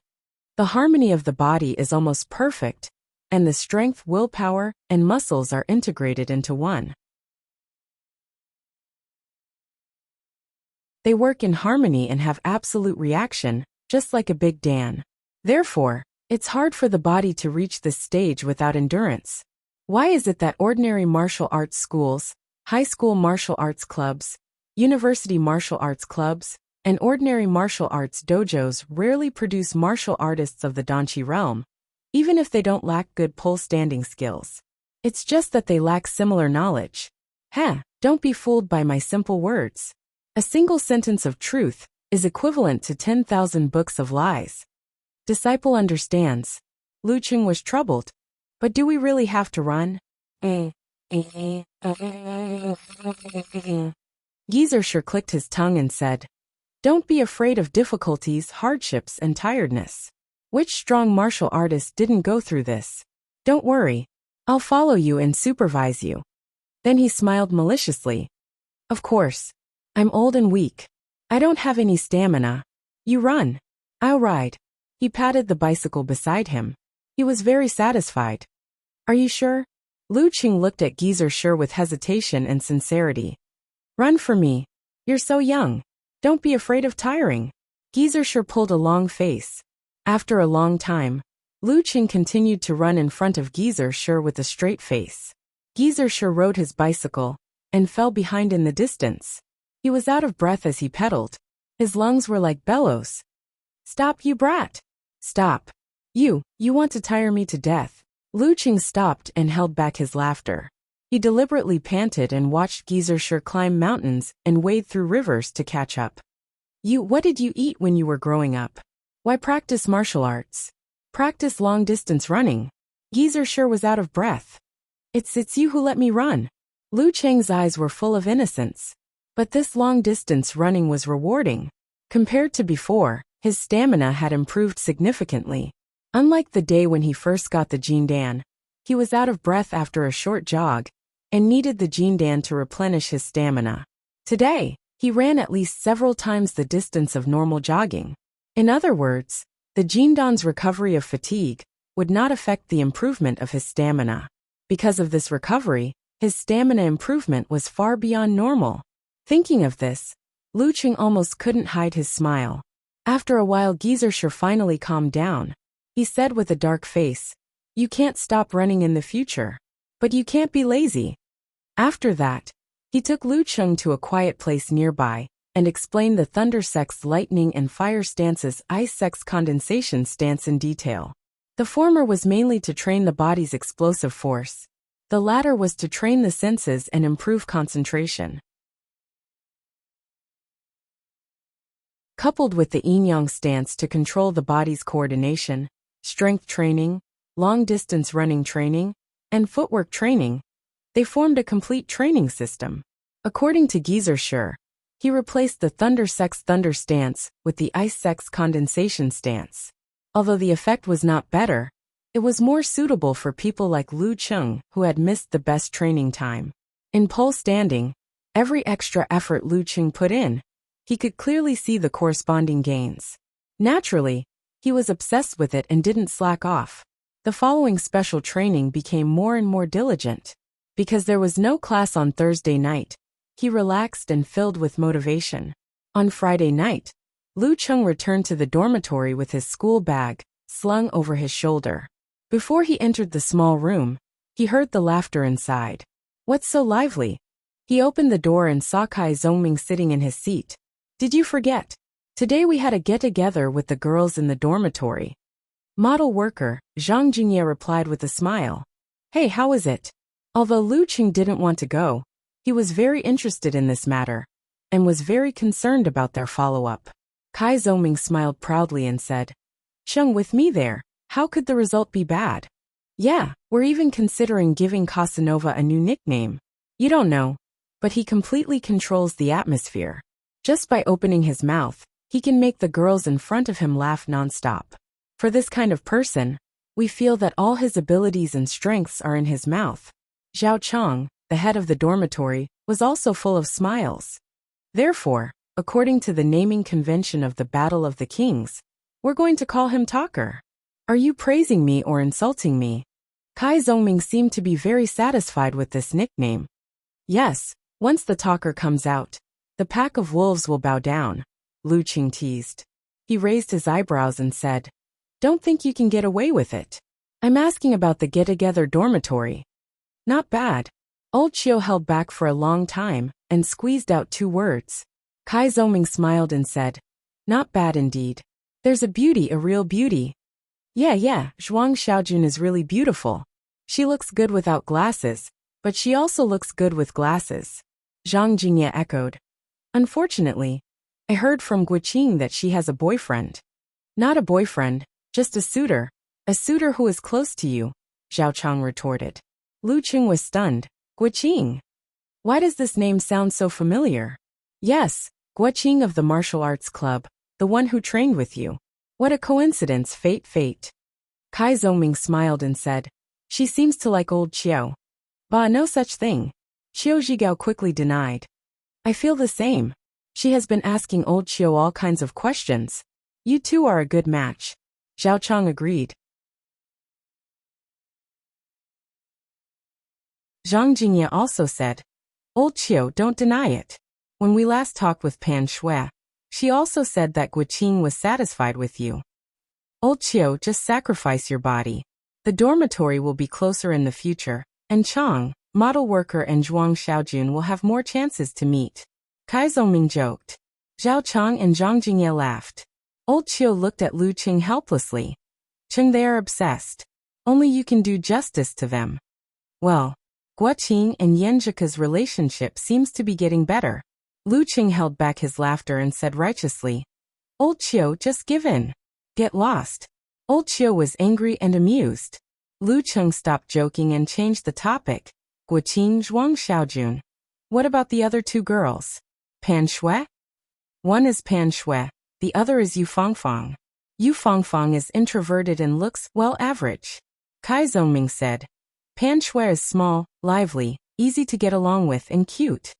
The harmony of the body is almost perfect, and the strength, willpower, and muscles are integrated into one. They work in harmony and have absolute reaction, just like a big dan. Therefore, it's hard for the body to reach this stage without endurance. Why is it that ordinary martial arts schools, high school martial arts clubs, university martial arts clubs, and ordinary martial arts dojos rarely produce martial artists of the Danqi realm, even if they don't lack good pole-standing skills? It's just that they lack similar knowledge. Don't be fooled by my simple words. A single sentence of truth is equivalent to 10,000 books of lies. Disciple understands. Lu Qing was troubled. But do we really have to run? Geezer sure clicked his tongue and said, Don't be afraid of difficulties, hardships, and tiredness. Which strong martial artist didn't go through this? Don't worry. I'll follow you and supervise you. Then he smiled maliciously. Of course. I'm old and weak. I don't have any stamina. You run. I'll ride. He patted the bicycle beside him. He was very satisfied. Are you sure? Lu Qing looked at Geezer sure with hesitation and sincerity. Run for me. You're so young. Don't be afraid of tiring. Geezer sure pulled a long face. After a long time, Lu Qing continued to run in front of Geezer sure with a straight face. Geezer sure rode his bicycle and fell behind in the distance. He was out of breath as he pedaled. His lungs were like bellows. Stop, you brat! Stop. You want to tire me to death. Lu Qing stopped and held back his laughter. He deliberately panted and watched Geezer sure climb mountains and wade through rivers to catch up. What did you eat when you were growing up? Why practice martial arts? Practice long-distance running. Geezer sure was out of breath. It's you who let me run. Lu Qing's eyes were full of innocence. But this long-distance running was rewarding. Compared to before, his stamina had improved significantly. Unlike the day when he first got the Jindan, he was out of breath after a short jog and needed the Jindan to replenish his stamina. Today, he ran at least several times the distance of normal jogging. In other words, the Jindan's recovery of fatigue would not affect the improvement of his stamina. Because of this recovery, his stamina improvement was far beyond normal. Thinking of this, Lu Qing almost couldn't hide his smile. After a while, Geezer sure finally calmed down. He said with a dark face, You can't stop running in the future. But you can't be lazy. After that, he took Lu Qing to a quiet place nearby and explained the Thunder Sex lightning and fire stance's Ice Sex condensation stance in detail. The former was mainly to train the body's explosive force. The latter was to train the senses and improve concentration. Coupled with the yin-yang stance to control the body's coordination, strength training, long-distance running training, and footwork training, they formed a complete training system. According to Geezer sure, he replaced the Thunder Sex Thunder stance with the Ice Sex condensation stance. Although the effect was not better, it was more suitable for people like Lu Qing who had missed the best training time. In pole standing, every extra effort Lu Qing put in, he could clearly see the corresponding gains. Naturally, he was obsessed with it and didn't slack off. The following special training became more and more diligent. Because there was no class on Thursday night, he relaxed and filled with motivation. On Friday night, Lu Qing returned to the dormitory with his school bag slung over his shoulder. Before he entered the small room, he heard the laughter inside. What's so lively? He opened the door and saw Kai Zhongming sitting in his seat. Did you forget? Today we had a get-together with the girls in the dormitory. Model worker, Zhang Jingye replied with a smile. Hey, how is it? Although Lu Qing didn't want to go, he was very interested in this matter, and was very concerned about their follow-up. Kai Zhongming smiled proudly and said, Sheng with me there, how could the result be bad? Yeah, we're even considering giving Casanova a new nickname. You don't know, but he completely controls the atmosphere. Just by opening his mouth, he can make the girls in front of him laugh non-stop. For this kind of person, we feel that all his abilities and strengths are in his mouth. Zhao Chang, the head of the dormitory, was also full of smiles. Therefore, according to the naming convention of the Battle of the Kings, we're going to call him Talker. Are you praising me or insulting me? Kai Zhongming seemed to be very satisfied with this nickname. Yes, once the Talker comes out, the pack of wolves will bow down, Lu Qing teased. He raised his eyebrows and said, Don't think you can get away with it. I'm asking about the get-together dormitory. Not bad. Old Chiu held back for a long time and squeezed out 2 words. Kai Zhongming smiled and said, Not bad indeed. There's a beauty, a real beauty. Yeah, Zhuang Xiaojun is really beautiful. She looks good without glasses, but she also looks good with glasses. Zhang Jingye echoed. Unfortunately, I heard from Guqing that she has a boyfriend. Not a boyfriend, just a suitor who is close to you, Zhao Chang retorted. Lu Qing was stunned. Guqing. Why does this name sound so familiar? Yes, Guqing of the martial arts club, the one who trained with you. What a coincidence, fate. Kai Zhongming smiled and said, She seems to like old Chiu. Bah, no such thing. Qiu Zhigao quickly denied. I feel the same. She has been asking old Chiu all kinds of questions. You two are a good match. Zhao Chang agreed. Zhang Jingye also said, Old Chiu, don't deny it. When we last talked with Pan Shui, she also said that Guqing was satisfied with you. Old Chiu, just sacrifice your body. The dormitory will be closer in the future, and Chang, model worker, and Zhuang Xiaojun will have more chances to meet. Kai Zhongming joked. Zhao Chang and Zhang Jingye laughed. Old Chiu looked at Lu Qing helplessly. Cheng, they are obsessed. Only you can do justice to them. Well, Guqing and Yanjika's relationship seems to be getting better. Lu Qing held back his laughter and said righteously, Old Chiu, just give in. Get lost. Old Chiu was angry and amused. Lu Qing stopped joking and changed the topic. Guqing, Zhuang Xiaojun. What about the other 2 girls? Pan Shui? One is Pan Shui, the other is Yu Fangfang. Yu Fangfang is introverted and looks, well, average. Kai Zhongming said. Pan Shui is small, lively, easy to get along with and cute.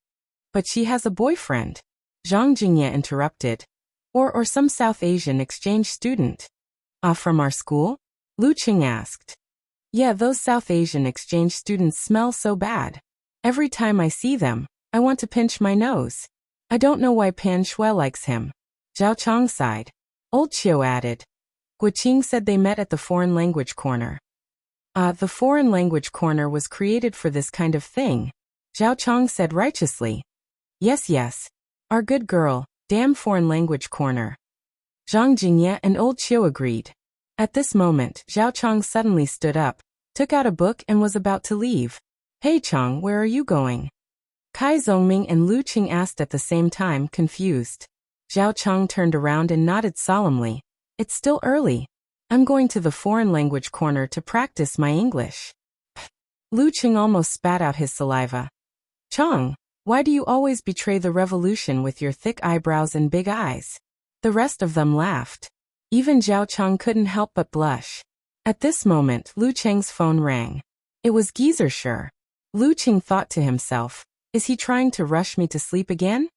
But she has a boyfriend. Zhang Jingye interrupted. Or some South Asian exchange student. From our school? Lu Qing asked. Yeah, those South Asian exchange students smell so bad. Every time I see them, I want to pinch my nose. I don't know why Pan Shui likes him. Zhao Chang sighed. Old Chiu added. Guqing said they met at the foreign language corner. The foreign language corner was created for this kind of thing. Zhao Chang said righteously. Yes. Our good girl, damn foreign language corner. Zhang Jingye and Old Chiu agreed. At this moment, Zhao Chang suddenly stood up, took out a book and was about to leave. Hey Chang, where are you going? Kai Zhongming and Lu Qing asked at the same time, confused. Zhao Chang turned around and nodded solemnly. It's still early. I'm going to the foreign language corner to practice my English. Lu Qing almost spat out his saliva. Chang, why do you always betray the revolution with your thick eyebrows and big eyes? The rest of them laughed. Even Zhao Chang couldn't help but blush. At this moment, Lu Cheng's phone rang. It was Geezer. Lu Qing thought to himself, is he trying to rush me to sleep again?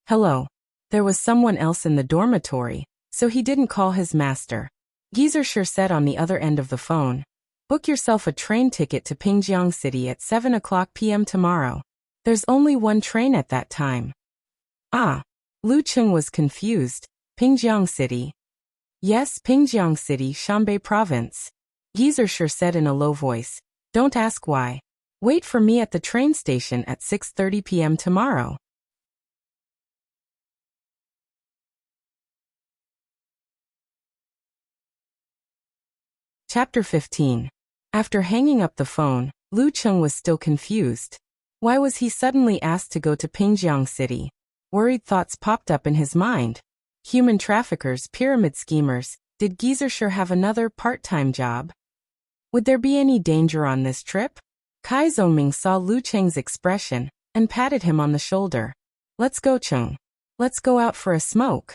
Hello. There was someone else in the dormitory, so he didn't call his master. Geezer said on the other end of the phone, book yourself a train ticket to Pingjiang City at 7 o'clock p.m. tomorrow. There's only one train at that time. Lu Qing was confused. Pingjiang City. Yes, Pingjiang City, Shanbei Province. Geezer said in a low voice. Don't ask why. Wait for me at the train station at 6:30 p.m. tomorrow. Chapter 15. After hanging up the phone, Lu Cheng was still confused. Why was he suddenly asked to go to Pingjiang City? Worried thoughts popped up in his mind. Human traffickers, pyramid schemers, did Geyser have another part-time job? Would there be any danger on this trip? Kai Zongming saw Lu Cheng's expression and patted him on the shoulder. Let's go, Cheng. Let's go out for a smoke.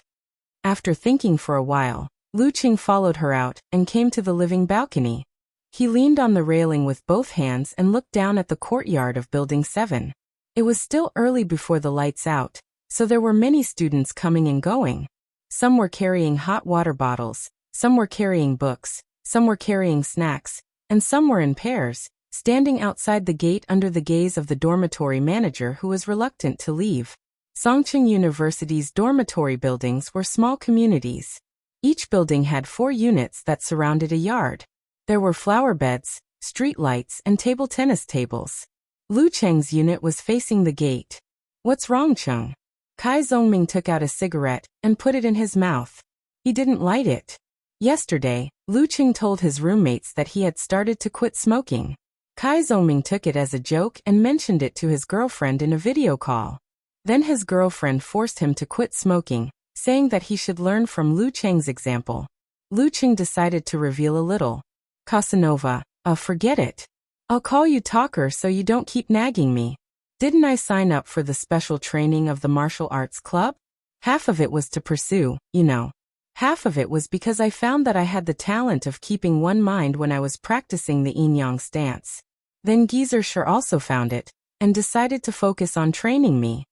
After thinking for a while, Lu Cheng followed her out and came to the living balcony. He leaned on the railing with both hands and looked down at the courtyard of Building 7. It was still early before the lights out, so there were many students coming and going. Some were carrying hot water bottles, some were carrying books, some were carrying snacks, and some were in pairs, standing outside the gate under the gaze of the dormitory manager who was reluctant to leave. Songcheng University's dormitory buildings were small communities. Each building had 4 units that surrounded a yard. There were flower beds, street lights, and table tennis tables. Lu Cheng's unit was facing the gate. What's wrong, Cheng? Kai Zongming took out a cigarette and put it in his mouth. He didn't light it. Yesterday, Lu Cheng told his roommates that he had started to quit smoking. Kai Zongming took it as a joke and mentioned it to his girlfriend in a video call. Then his girlfriend forced him to quit smoking, saying that he should learn from Lu Cheng's example. Lu Cheng decided to reveal a little. Casanova, forget it. I'll call you Talker so you don't keep nagging me. Didn't I sign up for the special training of the martial arts club? Half of it was to pursue, you know. Half of it was because I found that I had the talent of keeping one mind when I was practicing the yin-yang stance. Then Geyser also found it, and decided to focus on training me.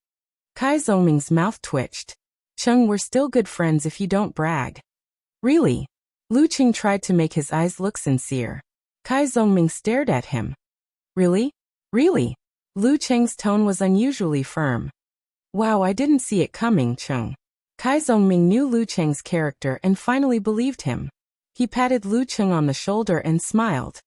Kai Zongming's mouth twitched. Cheng, we're still good friends if you don't brag. Really? Lu Cheng tried to make his eyes look sincere. Kai Zongming stared at him. Really? Really? Lu Cheng's tone was unusually firm. Wow, I didn't see it coming, Cheng. Kai Zongming knew Lu Cheng's character and finally believed him. He patted Lu Cheng on the shoulder and smiled.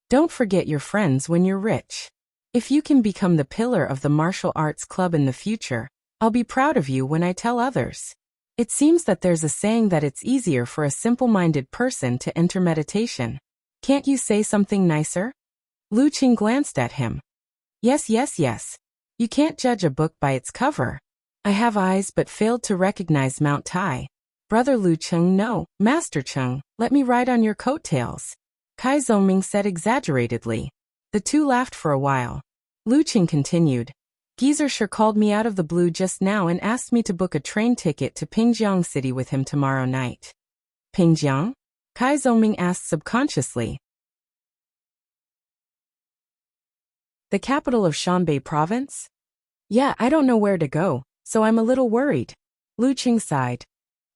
Don't forget your friends when you're rich. If you can become the pillar of the martial arts club in the future, I'll be proud of you when I tell others. It seems that there's a saying that it's easier for a simple-minded person to enter meditation. Can't you say something nicer? Lu Cheng glanced at him. Yes. You can't judge a book by its cover. I have eyes but failed to recognize Mount Tai. Brother Lu Cheng, no, Master Cheng, let me ride on your coattails. Kai Zongming said exaggeratedly. The two laughed for a while. Lu Cheng continued. Geyser called me out of the blue just now and asked me to book a train ticket to Pingjiang City with him tomorrow night. Pingjiang? Kai Zongming asked subconsciously. The capital of Shanbei province? Yeah, I don't know where to go, so I'm a little worried. Lu Cheng sighed.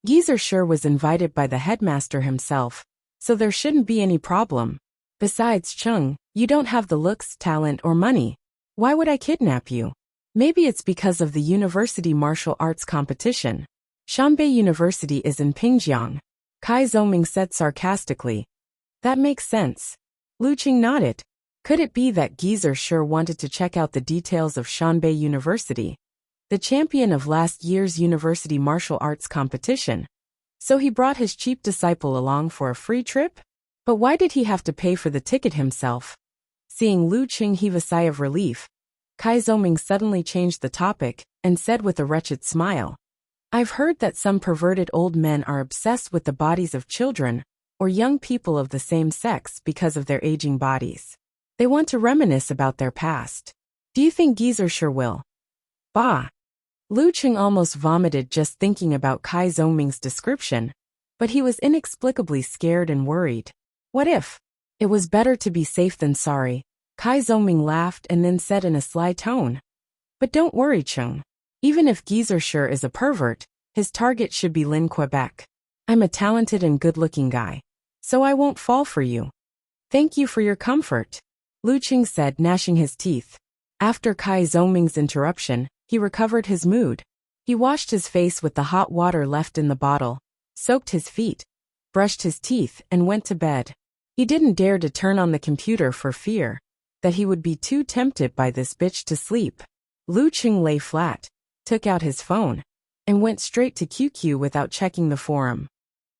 Geyser was invited by the headmaster himself, so there shouldn't be any problem. Besides, Cheng, you don't have the looks, talent, or money. Why would I kidnap you? Maybe it's because of the university martial arts competition. Shanbei University is in Pingjiang. Kai Zongming said sarcastically. That makes sense. Lu Cheng nodded. Could it be that Geyser wanted to check out the details of Shanbei University, the champion of last year's university martial arts competition? So he brought his cheap disciple along for a free trip? But why did he have to pay for the ticket himself? Seeing Lu Cheng heave a sigh of relief, Kai Zongming suddenly changed the topic and said with a wretched smile. I've heard that some perverted old men are obsessed with the bodies of children or young people of the same sex because of their aging bodies. They want to reminisce about their past. Do you think Geyser will? Bah! Lu Cheng almost vomited just thinking about Kai Zongming's description, but he was inexplicably scared and worried. What if? It was better to be safe than sorry. Kai Zongming laughed and then said in a sly tone. But don't worry, Cheng. Even if Geyser is a pervert, his target should be Lin Quebec. I'm a talented and good-looking guy, so I won't fall for you. Thank you for your comfort, Lu Cheng said, gnashing his teeth. After Kai Zongming's interruption, he recovered his mood. He washed his face with the hot water left in the bottle, soaked his feet, brushed his teeth, and went to bed. He didn't dare to turn on the computer for fear that he would be too tempted by this bitch to sleep. Lu Cheng lay flat, took out his phone, and went straight to QQ without checking the forum.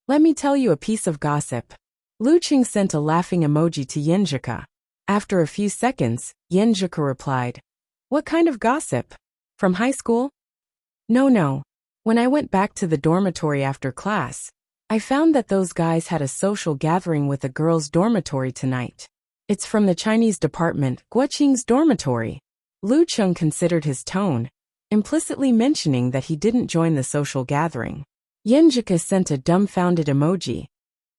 Let me tell you a piece of gossip. Lu Qing sent a laughing emoji to Yenjika. After a few seconds, Yenjika replied, "What kind of gossip? From high school?" No. When I went back to the dormitory after class, I found that those guys had a social gathering with a girls' dormitory tonight. It's from the Chinese department, Guoqing's dormitory. Lu Qing considered his tone, implicitly mentioning that he didn't join the social gathering. Yenjika sent a dumbfounded emoji.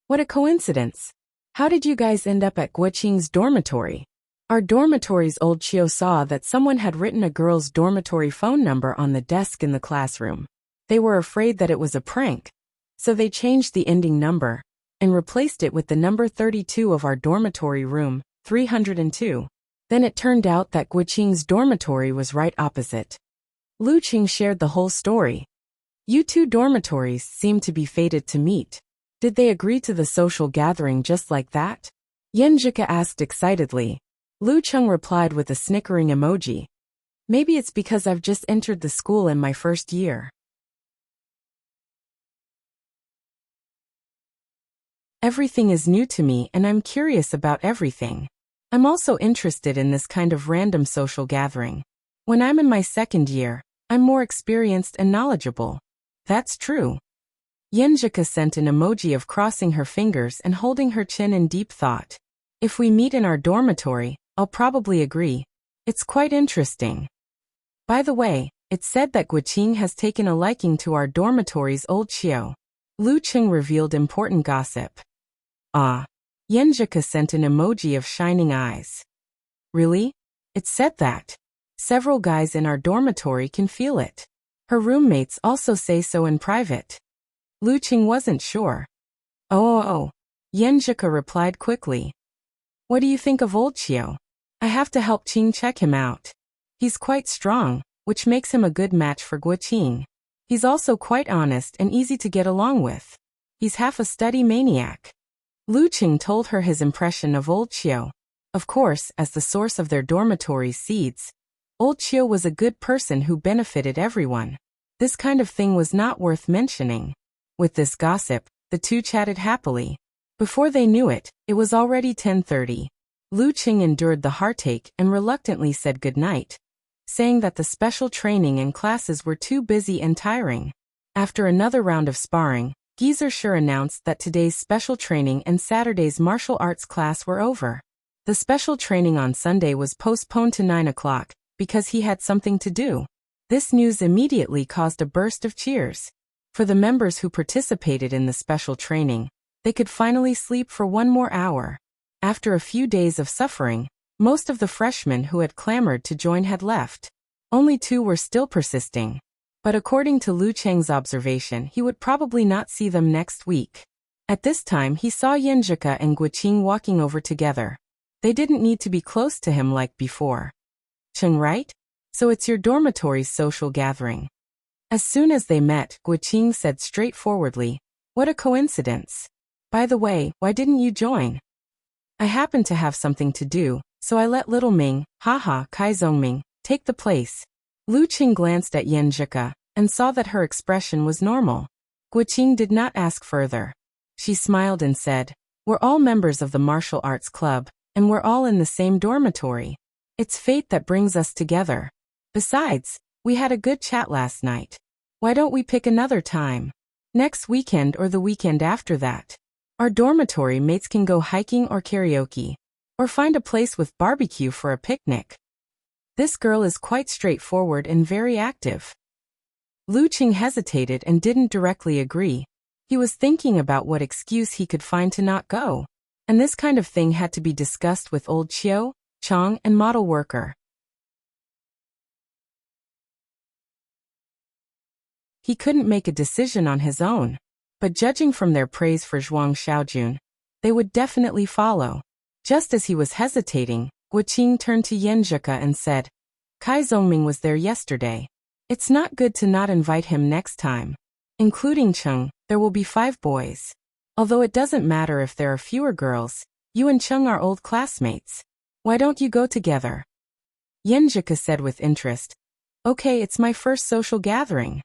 What a coincidence. How did you guys end up at Guoqing's dormitory? Our dormitory's old Chio saw that someone had written a girl's dormitory phone number on the desk in the classroom. They were afraid that it was a prank, so they changed the ending number and replaced it with the number 32 of our dormitory room, 302. Then it turned out that Guoqing's dormitory was right opposite. Lu Qing shared the whole story. You two dormitories seemed to be fated to meet. Did they agree to the social gathering just like that? Yenjika asked excitedly. Lu Qing replied with a snickering emoji. Maybe it's because I've just entered the school in my first year. Everything is new to me and I'm curious about everything. I'm also interested in this kind of random social gathering. When I'm in my second year, I'm more experienced and knowledgeable. That's true. Yenjika sent an emoji of crossing her fingers and holding her chin in deep thought. If we meet in our dormitory, I'll probably agree. It's quite interesting. By the way, it's said that Guoqing has taken a liking to our dormitory's old Chio. Lu Qing revealed important gossip. Ah. Yenjika sent an emoji of shining eyes. Really? It said that. Several guys in our dormitory can feel it. Her roommates also say so in private. Lu Qing wasn't sure. Oh. Yenjika replied quickly. What do you think of old Chio? I have to help Qing check him out. He's quite strong, which makes him a good match for Guoqing. He's also quite honest and easy to get along with. He's half a study maniac. Lu Qing told her his impression of old Chio. Of course, as the source of their dormitory's seeds, old Chio was a good person who benefited everyone. This kind of thing was not worth mentioning. With this gossip, the two chatted happily. Before they knew it, it was already 10:30. Lu Qing endured the heartache and reluctantly said goodnight, saying that the special training and classes were too busy and tiring. After another round of sparring, Geezer announced that today's special training and Saturday's martial arts class were over. The special training on Sunday was postponed to 9 o'clock because he had something to do. This news immediately caused a burst of cheers. For the members who participated in the special training, they could finally sleep for one more hour. After a few days of suffering, most of the freshmen who had clamored to join had left. Only 2 were still persisting. But according to Lu Qing's observation, he would probably not see them next week. At this time he saw Yenjika and Guoqing walking over together. They didn't need to be close to him like before. Qing, right? So it's your dormitory's social gathering. As soon as they met, Guoqing said straightforwardly, "What a coincidence. By the way, why didn't you join?" "I happened to have something to do, so I let little Ming, Kai Zongming, take the place." Lu Qing glanced at Yenjika and saw that her expression was normal. Guoqing did not ask further. She smiled and said, "We're all members of the martial arts club, and we're all in the same dormitory. It's fate that brings us together. Besides, we had a good chat last night. Why don't we pick another time? Next weekend or the weekend after that. Our dormitory mates can go hiking or karaoke, or find a place with barbecue for a picnic." This girl is quite straightforward and very active. Lu Qing hesitated and didn't directly agree. He was thinking about what excuse he could find to not go. And this kind of thing had to be discussed with old Chio, Chang, and model worker. He couldn't make a decision on his own. But judging from their praise for Zhuang Xiaojun, they would definitely follow. Just as he was hesitating, Guoqing turned to Yenjika and said, "Kai Zongming was there yesterday. It's not good to not invite him next time. Including Cheng, there will be 5 boys. Although it doesn't matter if there are fewer girls, you and Cheng are old classmates. Why don't you go together?" Yenjika said with interest, "Okay, it's my first social gathering."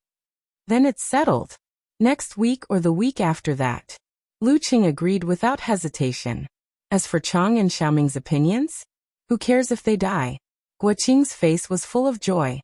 "Then it's settled. Next week or the week after that." Lu Qing agreed without hesitation. As for Chang and Xiaoming's opinions? Who cares if they die? Guo Qing's face was full of joy.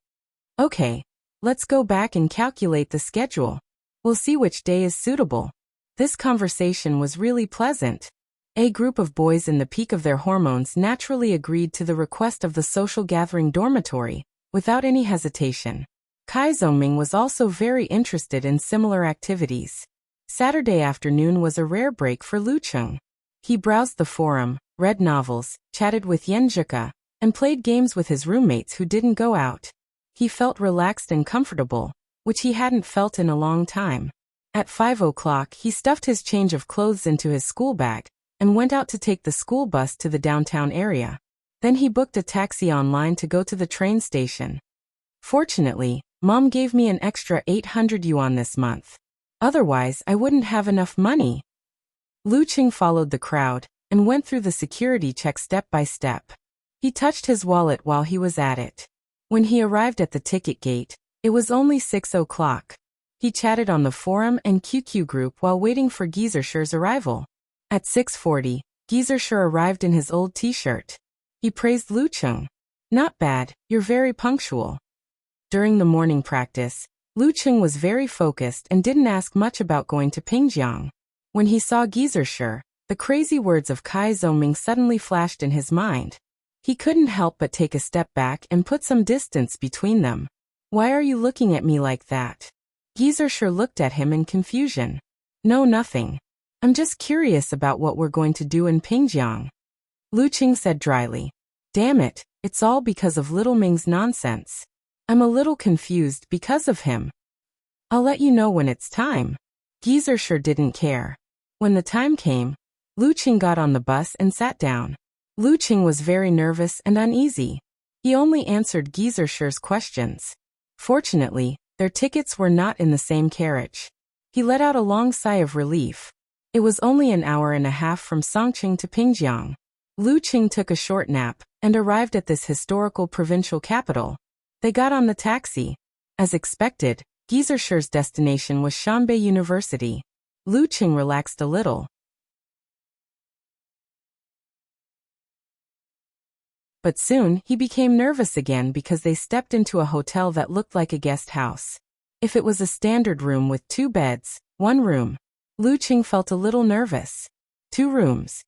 Okay, let's go back and calculate the schedule. We'll see which day is suitable. This conversation was really pleasant. A group of boys in the peak of their hormones naturally agreed to the request of the social gathering dormitory, without any hesitation. Kai Zhongming was also very interested in similar activities. Saturday afternoon was a rare break for Lu Qing. He browsed the forum, read novels, chatted with Yan Zhika, and played games with his roommates who didn't go out. He felt relaxed and comfortable, which he hadn't felt in a long time. At 5 o'clock, he stuffed his change of clothes into his school bag and went out to take the school bus to the downtown area. Then he booked a taxi online to go to the train station. Fortunately, Mom gave me an extra 800 yuan this month. Otherwise, I wouldn't have enough money. Lu Qing followed the crowd and went through the security check step by step. He touched his wallet while he was at it. When he arrived at the ticket gate, it was only 6 o'clock. He chatted on the forum and QQ group while waiting for Gizershur's arrival. At 6:40, Gizershur arrived in his old t-shirt. He praised Lu Qing. Not bad, you're very punctual. During the morning practice, Lu Qing was very focused and didn't ask much about going to Pingjiang. When he saw Gizershur, the crazy words of Kai Zhongming suddenly flashed in his mind. He couldn't help but take a step back and put some distance between them. Why are you looking at me like that? Gizershur looked at him in confusion. No, nothing. I'm just curious about what we're going to do in Pingjiang. Lu Qing said dryly. Damn it, it's all because of Little Ming's nonsense. I'm a little confused because of him. I'll let you know when it's time. Gizershur didn't care. When the time came, Lu Qing got on the bus and sat down. Lu Qing was very nervous and uneasy. He only answered Gizershur's questions. Fortunately, their tickets were not in the same carriage. He let out a long sigh of relief. It was only an hour and a half from Songqing to Pingjiang. Lu Qing took a short nap and arrived at this historical provincial capital. They got on the taxi. As expected, Gizershur's destination was Shanbei University. Lu Qing relaxed a little. But soon, he became nervous again because they stepped into a hotel that looked like a guest house. If it was a standard room with 2 beds, 1 room, Lu Qing felt a little nervous. 2 rooms.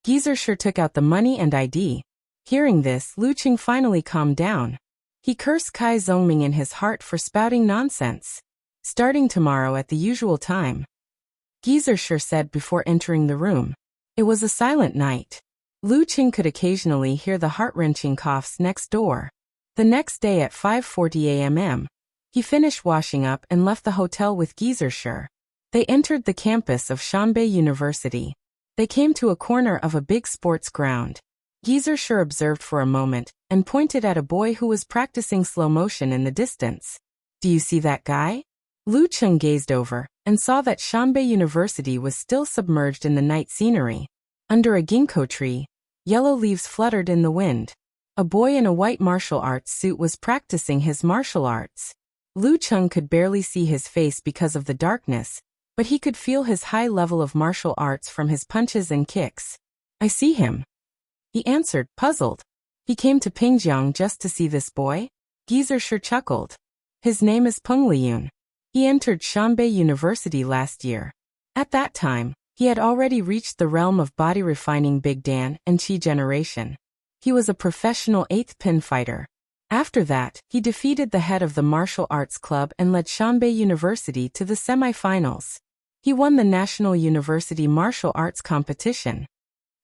Gizershur took out the money and ID. Hearing this, Lu Qing finally calmed down. He cursed Kai Zhongming in his heart for spouting nonsense. Starting tomorrow at the usual time. Gizershur said before entering the room. It was a silent night. Lu Qing could occasionally hear the heart-wrenching coughs next door. The next day at 5:40 a.m., he finished washing up and left the hotel with Gizershur. They entered the campus of Shanbei University. They came to a corner of a big sports ground. Gizershur observed for a moment and pointed at a boy who was practicing slow motion in the distance. Do you see that guy? Lu Qing gazed over and saw that Shanbei University was still submerged in the night scenery. Under a ginkgo tree, yellow leaves fluttered in the wind. A boy in a white martial arts suit was practicing his martial arts. Lu Qing could barely see his face because of the darkness, but he could feel his high level of martial arts from his punches and kicks. I see him. He answered, puzzled. He came to Pingjiang just to see this boy? Gizershur chuckled. His name is Peng Liyun. He entered Shanbei University last year. At that time, he had already reached the realm of body refining Big Dan and Qi generation. He was a professional 8th pin fighter. After that, he defeated the head of the martial arts club and led Shanbei University to the semi-finals. He won the National University Martial Arts competition.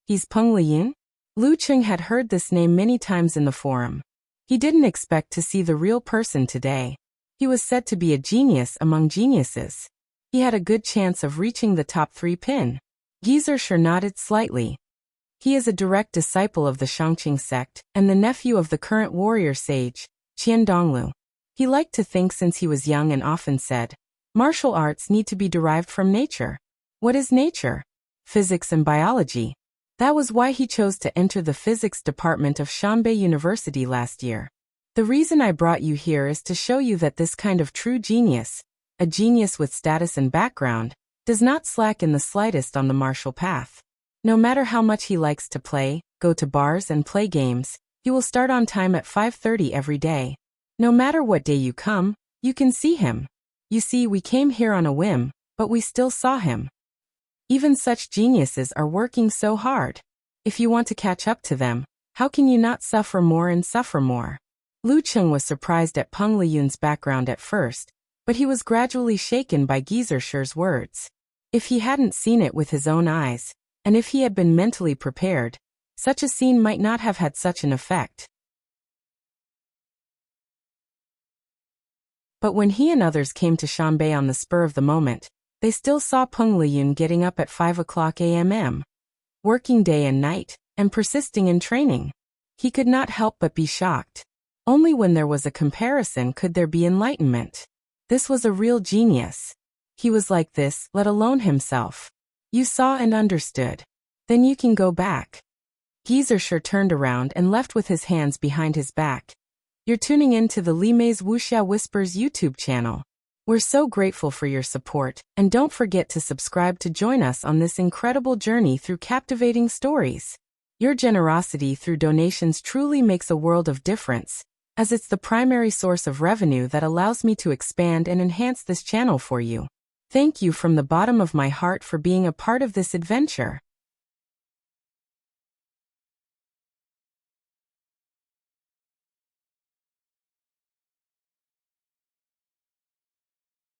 He's Peng Liyun? Lu Qing had heard this name many times in the forum. He didn't expect to see the real person today. He was said to be a genius among geniuses. He had a good chance of reaching the top 3 pin. Gizershur nodded slightly. He is a direct disciple of the Shangqing sect and the nephew of the current warrior sage, Qian Donglu. He liked to think since he was young and often said, martial arts need to be derived from nature. What is nature? Physics and biology. That was why he chose to enter the physics department of Shanbei University last year. The reason I brought you here is to show you that this kind of true genius, a genius with status and background, does not slack in the slightest on the martial path. No matter how much he likes to play, go to bars and play games, he will start on time at 5:30 every day. No matter what day you come, you can see him. You see, we came here on a whim, but we still saw him. Even such geniuses are working so hard. If you want to catch up to them, how can you not suffer more and suffer more? Lu Cheng was surprised at Peng Liyun's background at first, but he was gradually shaken by Gizershur's words. If he hadn't seen it with his own eyes, and if he had been mentally prepared, such a scene might not have had such an effect. But when he and others came to Shanbei on the spur of the moment, they still saw Peng Liyun getting up at 5 o'clock a.m., working day and night, and persisting in training. He could not help but be shocked. Only when there was a comparison could there be enlightenment. This was a real genius. He was like this, let alone himself. You saw and understood. Then you can go back. Gizershur turned around and left with his hands behind his back. You're tuning in to the Li Mei's Wuxia Whispers YouTube channel. We're so grateful for your support, and don't forget to subscribe to join us on this incredible journey through captivating stories. Your generosity through donations truly makes a world of difference, as it's the primary source of revenue that allows me to expand and enhance this channel for you. Thank you from the bottom of my heart for being a part of this adventure.